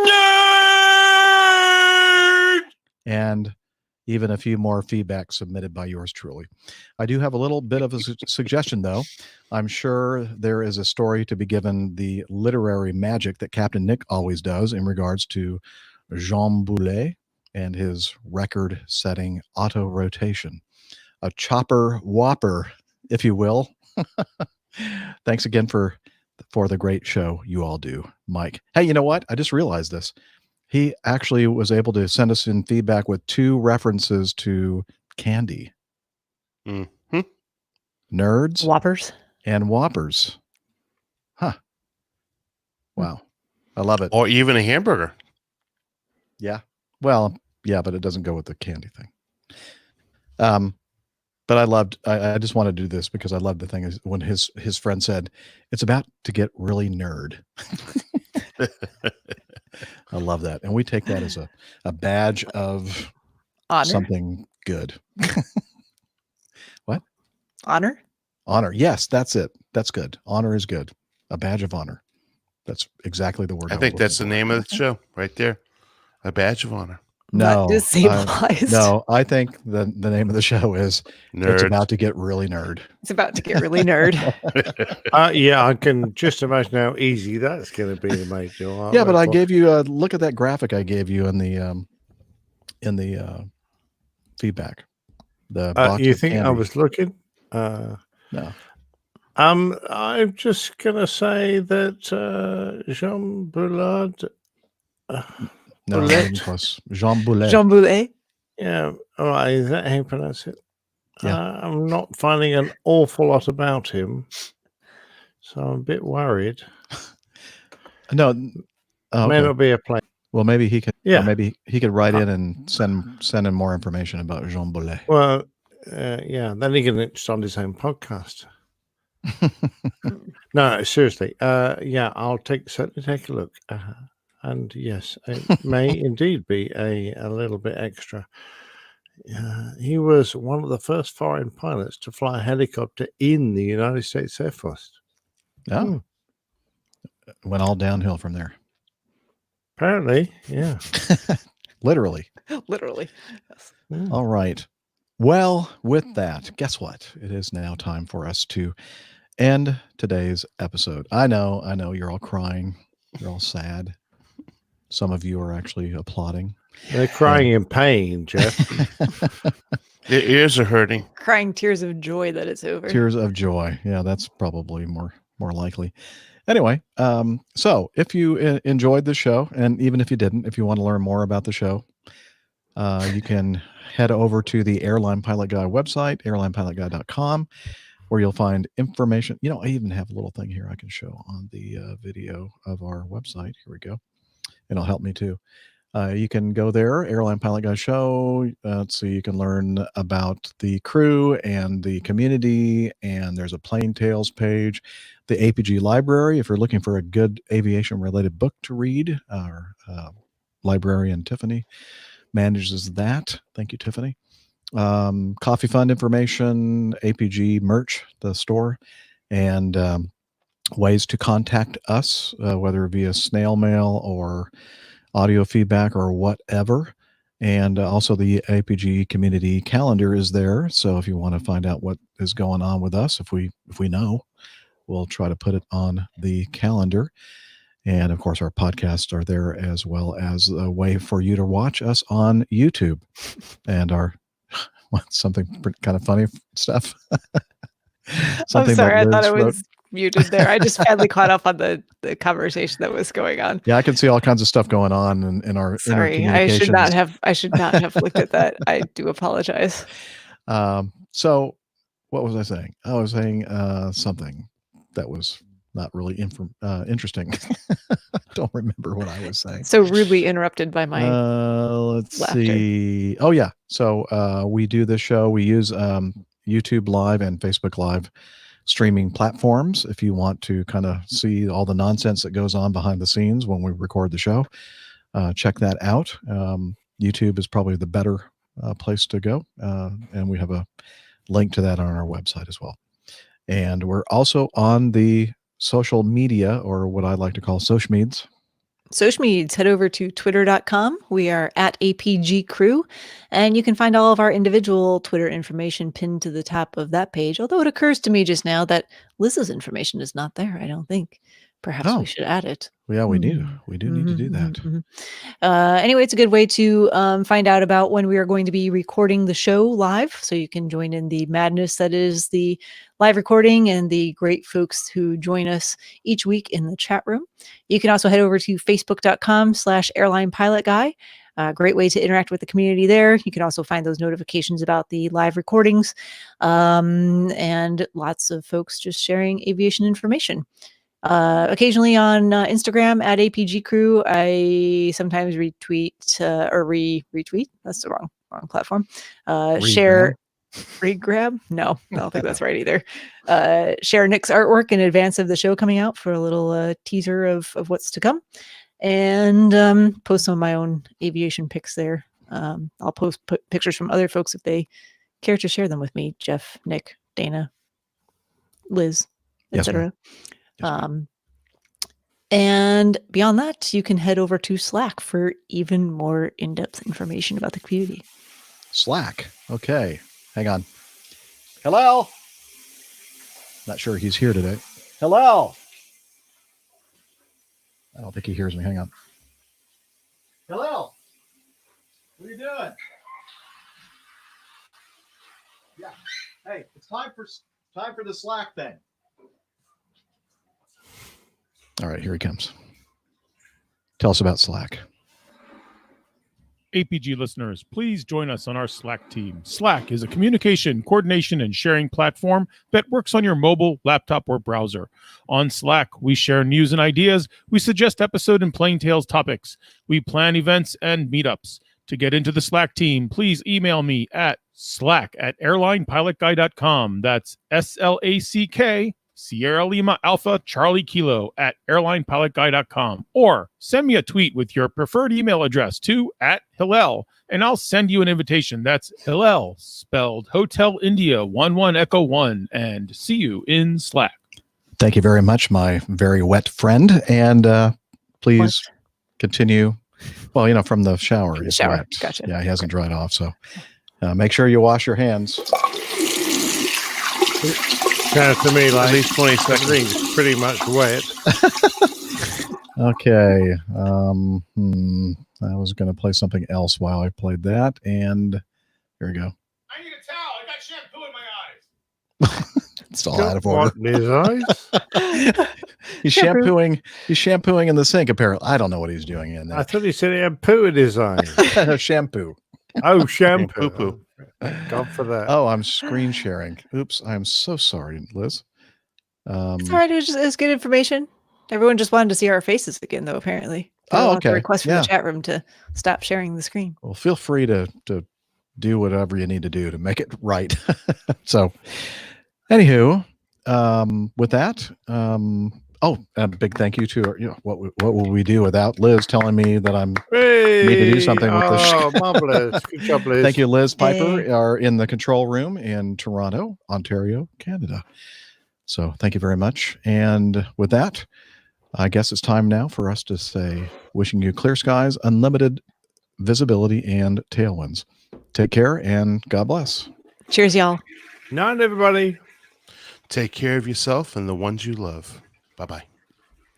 And even a few more feedback submitted by yours truly. I do have a little bit of a suggestion, though. I'm sure there is a story to be given the literary magic that Captain Nick always does in regards to Jean Boulet and his record-setting auto rotation. A chopper whopper, if you will. Thanks again for the great show you all do, Mike. Hey, you know what? I just realized this. He actually was able to send us in feedback with 2 references to candy. Mm-hmm. Nerds. Whoppers. And Whoppers. Huh. Wow. I love it. Or even a hamburger. Yeah. Well, yeah, but it doesn't go with the candy thing. But I just want to do this because I loved the thing is when his friend said, it's about to get really nerd. I love that. And we take that as a badge of Honor. something good. What? Honor? Honor. Yes, that's it. That's good. Honor is good. A badge of honor. That's exactly the word. I think that's the name of the show right there. A badge of honor. No, That destabilized. no, I think the name of the show is It's Nerd. About to Get Really Nerd. It's about to get really nerd. Yeah, I can just imagine how easy that's going to be to make. Yeah, but I gave you a look at that graphic I gave you in the feedback. The box you of think I candy. was looking? No. I'm just gonna say that Jean Boulard. No, not even close. Jean Boulet. Jean Boulet. Yeah, all right. Is that how you pronounce it? Yeah. I'm not finding an awful lot about him, so I'm a bit worried. No, oh, May okay. not be a play. Well, maybe he could. Yeah. Or maybe he could write in and send in more information about Jean Boulet. Well, yeah. Then he can start his own podcast. No, seriously. Yeah, I'll certainly take a look. And yes, it may indeed be a little bit extra. He was one of the first foreign pilots to fly a helicopter in the United States Air Force. Oh. Went all downhill from there. Apparently, yeah. Literally. Literally. Yes. All right. Well, with that, guess what? It is now time for us to end today's episode. I know, you're all crying. You're all sad. Some of you are actually applauding. They're crying in pain, Jeff. Their ears are hurting. Crying tears of joy that it's over. Tears of joy. Yeah, that's probably more likely. Anyway, so if you enjoyed the show, and even if you didn't, if you want to learn more about the show, you can head over to the Airline Pilot Guy website, airlinepilotguy.com, where you'll find information. You know, I even have a little thing here I can show on the video of our website. Here we go. It'll help me too. You can go there, Airline Pilot Guy Show, so you can learn about the crew and the community, and there's a Plain Tales page, the APG library, if you're looking for a good aviation-related book to read. Our librarian, Tiffany, manages that. Thank you, Tiffany. Coffee fund information, APG merch, the store, and ways to contact us, whether via snail mail or audio feedback or whatever. And also the APG community calendar is there. So if you want to find out what is going on with us, if we know, we'll try to put it on the calendar. And of course, our podcasts are there, as well as a way for you to watch us on YouTube and our something kind of funny stuff. I'm sorry, I thought I was muted there. I just finally caught up on the conversation that was going on. Yeah, I can see all kinds of stuff going on in our sorry, inner I should not communications. have looked at that. I do apologize. So what was I saying? I was saying something that was not really interesting. I don't remember what I was saying. So rudely interrupted by my let's laughter. see. Oh yeah. So we do this show. We use YouTube Live and Facebook Live streaming platforms. If you want to kind of see all the nonsense that goes on behind the scenes when we record the show, check that out. YouTube is probably the better place to go. And we have a link to that on our website as well. And we're also on the social media, or what I like to call social meds. Social medias, head over to twitter.com. We are at APG Crew, and you can find all of our individual Twitter information pinned to the top of that page. Although it occurs to me just now that Liz's information is not there, I don't think. Perhaps we should add it. Yeah, we need to. We do need to do that. Anyway, it's a good way to find out about when we are going to be recording the show live, so you can join in the madness that is the live recording and the great folks who join us each week in the chat room. You can also head over to facebook.com/airlinepilotguy. Great way to interact with the community there. You can also find those notifications about the live recordings, and lots of folks just sharing aviation information. Occasionally on Instagram at APG Crew, I sometimes retweet or retweet. That's the wrong platform. Share Free grab? No, I don't think that's right either. Share Nick's artwork in advance of the show coming out for a little teaser of what's to come. And post some of my own aviation pics there. I'll post pictures from other folks if they care to share them with me. Jeff, Nick, Dana, Liz, etc. And beyond that, you can head over to Slack for even more in-depth information about the community. Slack. Okay. Hang on. Hello. Not sure he's here today. Hello. I don't think he hears me. Hang on. Hello. What are you doing? Yeah. Hey, it's time for the Slack thing. All right, here he comes. Tell us about Slack. APG listeners, please join us on our Slack team. Slack is a communication, coordination, and sharing platform that works on your mobile, laptop, or browser. On Slack, we share news and ideas. We suggest episode and plain tales topics. We plan events and meetups. To get into the Slack team, please email me at slack@airlinepilotguy.com. That's SLACK, Sierra Lima Alpha Charlie Kilo @airlinepilotguy.com. Or send me a tweet with your preferred email address to @Hillel, and I'll send you an invitation. That's Hillel, spelled Hotel India 11 Echo 1, and see you in Slack. Thank you very much, my very wet friend. And please continue. Well, from the shower. The shower. Gotcha. Yeah, he hasn't dried off. So make sure you wash your hands. Sounds to me like at least 20 seconds. It's pretty much wet. Okay. I was going to play something else while I played that. And here we go. I need a towel. I got shampoo in my eyes. It's all out of order. In his eyes? He's shampooing in the sink, apparently. I don't know what he's doing in there. I thought he said he had poo in his eyes. Shampoo. Oh, shampoo. God for that. Oh, I'm screen sharing. Oops. I'm so sorry, Liz. It's all right. It's good information. Everyone just wanted to see our faces again, though, apparently. Okay. Request from the chat room to stop sharing the screen. Well, feel free to do whatever you need to do to make it right. So, anywho, with that, a big thank you to what will we do without Liz telling me that I'm need to do something with this? Oh, marvelous! Good job, Liz. Thank you, Liz Piper, are in the control room in Toronto, Ontario, Canada. So thank you very much. And with that, I guess it's time now for us to say, wishing you clear skies, unlimited visibility, and tailwinds. Take care and God bless. Cheers, y'all. Night, everybody. Take care of yourself and the ones you love. Bye-bye.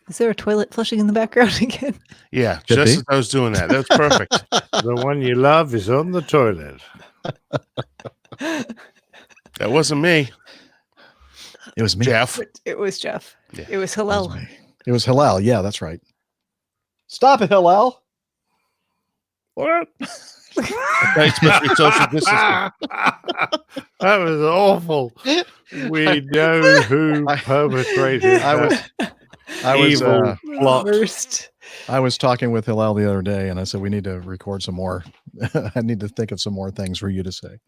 Is there a toilet flushing in the background again? Yeah, Could just be. as I was doing that. That's perfect. The one you love is on the toilet. That wasn't me. It was me. Jeff. It was Jeff. Yeah. It was Hillel. It was Hillel. Yeah, that's right. Stop it, Hillel. What? It's supposed to be social distancing. That was awful. We know who perpetrated I was evil plot. Worst. I was talking with Hillel the other day, and I said we need to record some more. I need to think of some more things for you to say.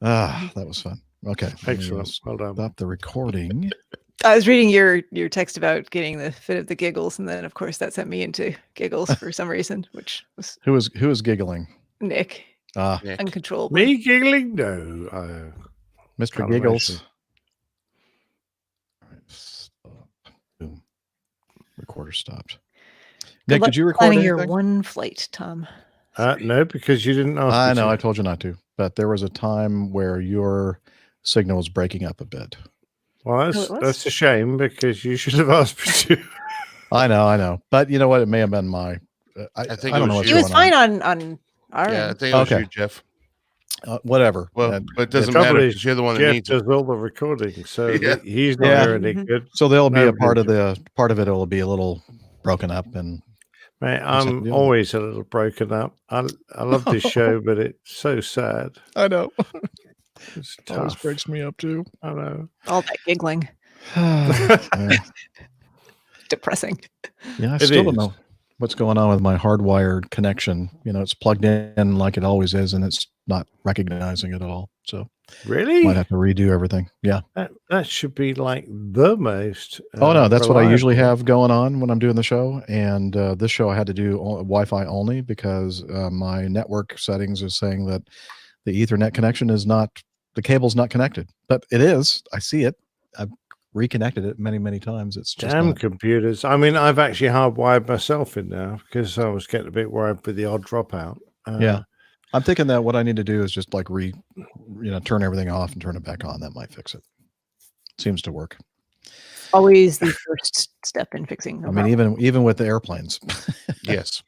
That was fun. Okay, Excellent. Well done. Stop the recording. I was reading your text about getting the fit of the giggles, and then of course that sent me into giggles for some reason, which was Who was giggling? Nick. Nick. Uncontrollable. Me giggling? No. Mr. Can't Giggles. imagine. All right, stop. Boom. Recorder stopped. Good Nick, luck did you record planning anything? your one flight, Tom? No, because you didn't ask. I me know. to. I told you not to, but there was a time where your signal was breaking up a bit. Well, that's a shame because you should have asked me to. I know. But you know what? It may have been my. I think I don't know what's He going was fine on our Yeah, I end. think it was Okay. you, Jeff. Whatever. Well, but it doesn't The trouble matter is, because you're the one that Jeff needs does it. all the recording, so Yeah. he's not Yeah. hearing it good. So there'll be No a part good. of it. It'll be a little broken up, and Mate, What's that I'm deal? always a little broken up. I love this show, but it's so sad. I know. It's It always tough. breaks me up too. I know. All that giggling. Yeah, Depressing. I It still don't is. know what's going on with my hardwired connection. It's plugged in like it always is, and it's not recognizing it at all. So Really? might have to redo everything. Yeah. That should be like the most. Oh no, that's what I usually reliable. have going on when I'm doing the show. And this show I had to do Wi-Fi only because my network settings is saying that the Ethernet connection is not, the cable's not connected, but it is. I see it. I've reconnected it many times. It's just Damn not. computers. I mean, I've actually hardwired myself in now because I was getting a bit worried with the odd dropout. Yeah. I'm thinking that what I need to do is just like turn everything off and turn it back on. That might fix it. Seems to work. Always the first step in fixing. I mean, even with the airplanes. Yes.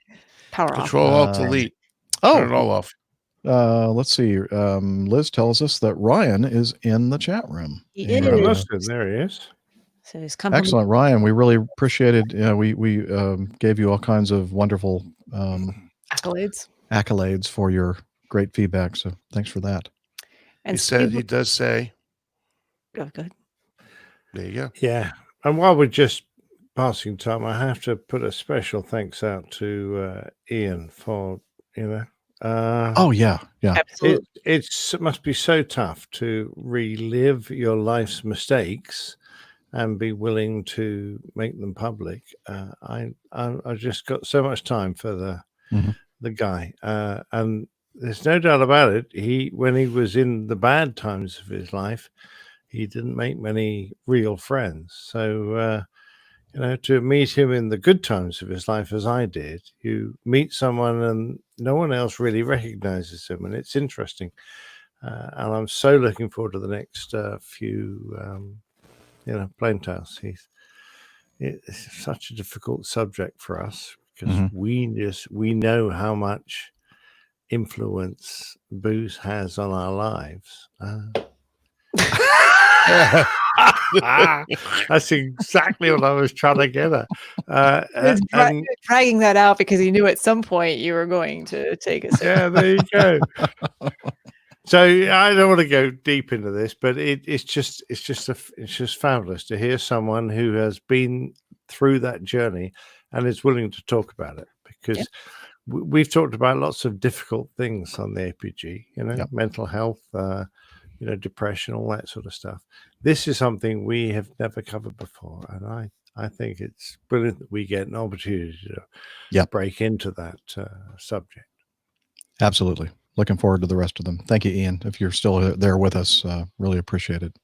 Power off. Control Alt Delete. Turn it all off. Let's see. Liz tells us that Ryan is in the chat room. He And, is. There he is. So he's complimenting. Excellent, Ryan. We really appreciated. We gave you all kinds of wonderful accolades for your great feedback. So thanks for that. And He does say. Go ahead. There you go. Yeah. And while we're just passing time, I have to put a special thanks out to Ian for, Oh yeah. Absolutely. It must be so tough to relive your life's mistakes and be willing to make them public. I just got so much time for the guy, and there's no doubt about it. When he was in the bad times of his life, he didn't make many real friends. So to meet him in the good times of his life, as I did, you meet someone and no one else really recognizes him, and it's interesting. And I'm so looking forward to the next few. Plain tales. It's such a difficult subject for us because we know how much influence booze has on our lives. That's exactly what I was trying to get at. He's dragging that out because he knew at some point you were going to take us. Yeah, there you go. So I don't want to go deep into this, but it's just fabulous to hear someone who has been through that journey and is willing to talk about it, because we've talked about lots of difficult things on the APG, mental health, depression, all that sort of stuff. This is something we have never covered before, and I think it's brilliant that we get an opportunity to break into that subject. Absolutely. Looking forward to the rest of them. Thank you, Ian. If you're still there with us, really appreciate it.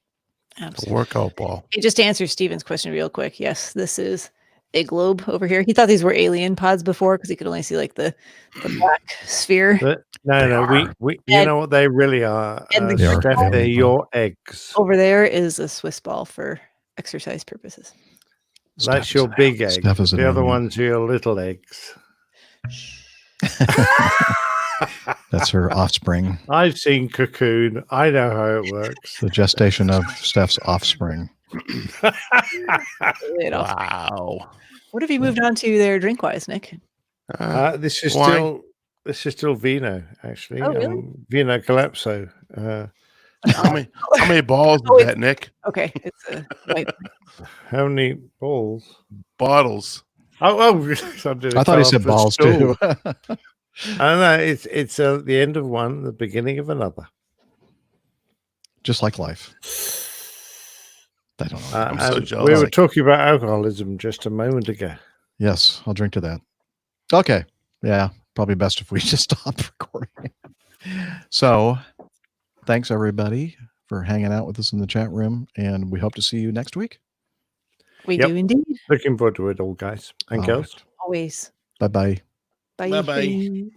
Absolutely. Workout ball. Hey, just to answer Steven's question real quick. Yes, this is a globe over here. He thought these were alien pods before because he could only see like the black sphere. No, we you know what they really are. And they're your eggs. Over there is a Swiss ball for exercise purposes. That's your big egg. The other ones are your little eggs. That's her offspring. I've seen Cocoon. I know how it works. The gestation of Steph's offspring. Wow. What have you moved on to there drink-wise, Nick? This is still Vino, actually. Oh, really? Vino Calypso. How many balls is that, Nick? Okay, it's a white. How many balls? Bottles. Oh! I thought he said balls too. I don't know. It's the end of one, the beginning of another. Just like life. I don't know. I'm so jealous. We were talking about alcoholism just a moment ago. Yes, I'll drink to that. Okay. Yeah, probably best if we just stop recording. So, thanks everybody for hanging out with us in the chat room, and we hope to see you next week. We do indeed. Looking forward to it all, guys and girls. Always. Bye-bye. Bye. Bye-bye.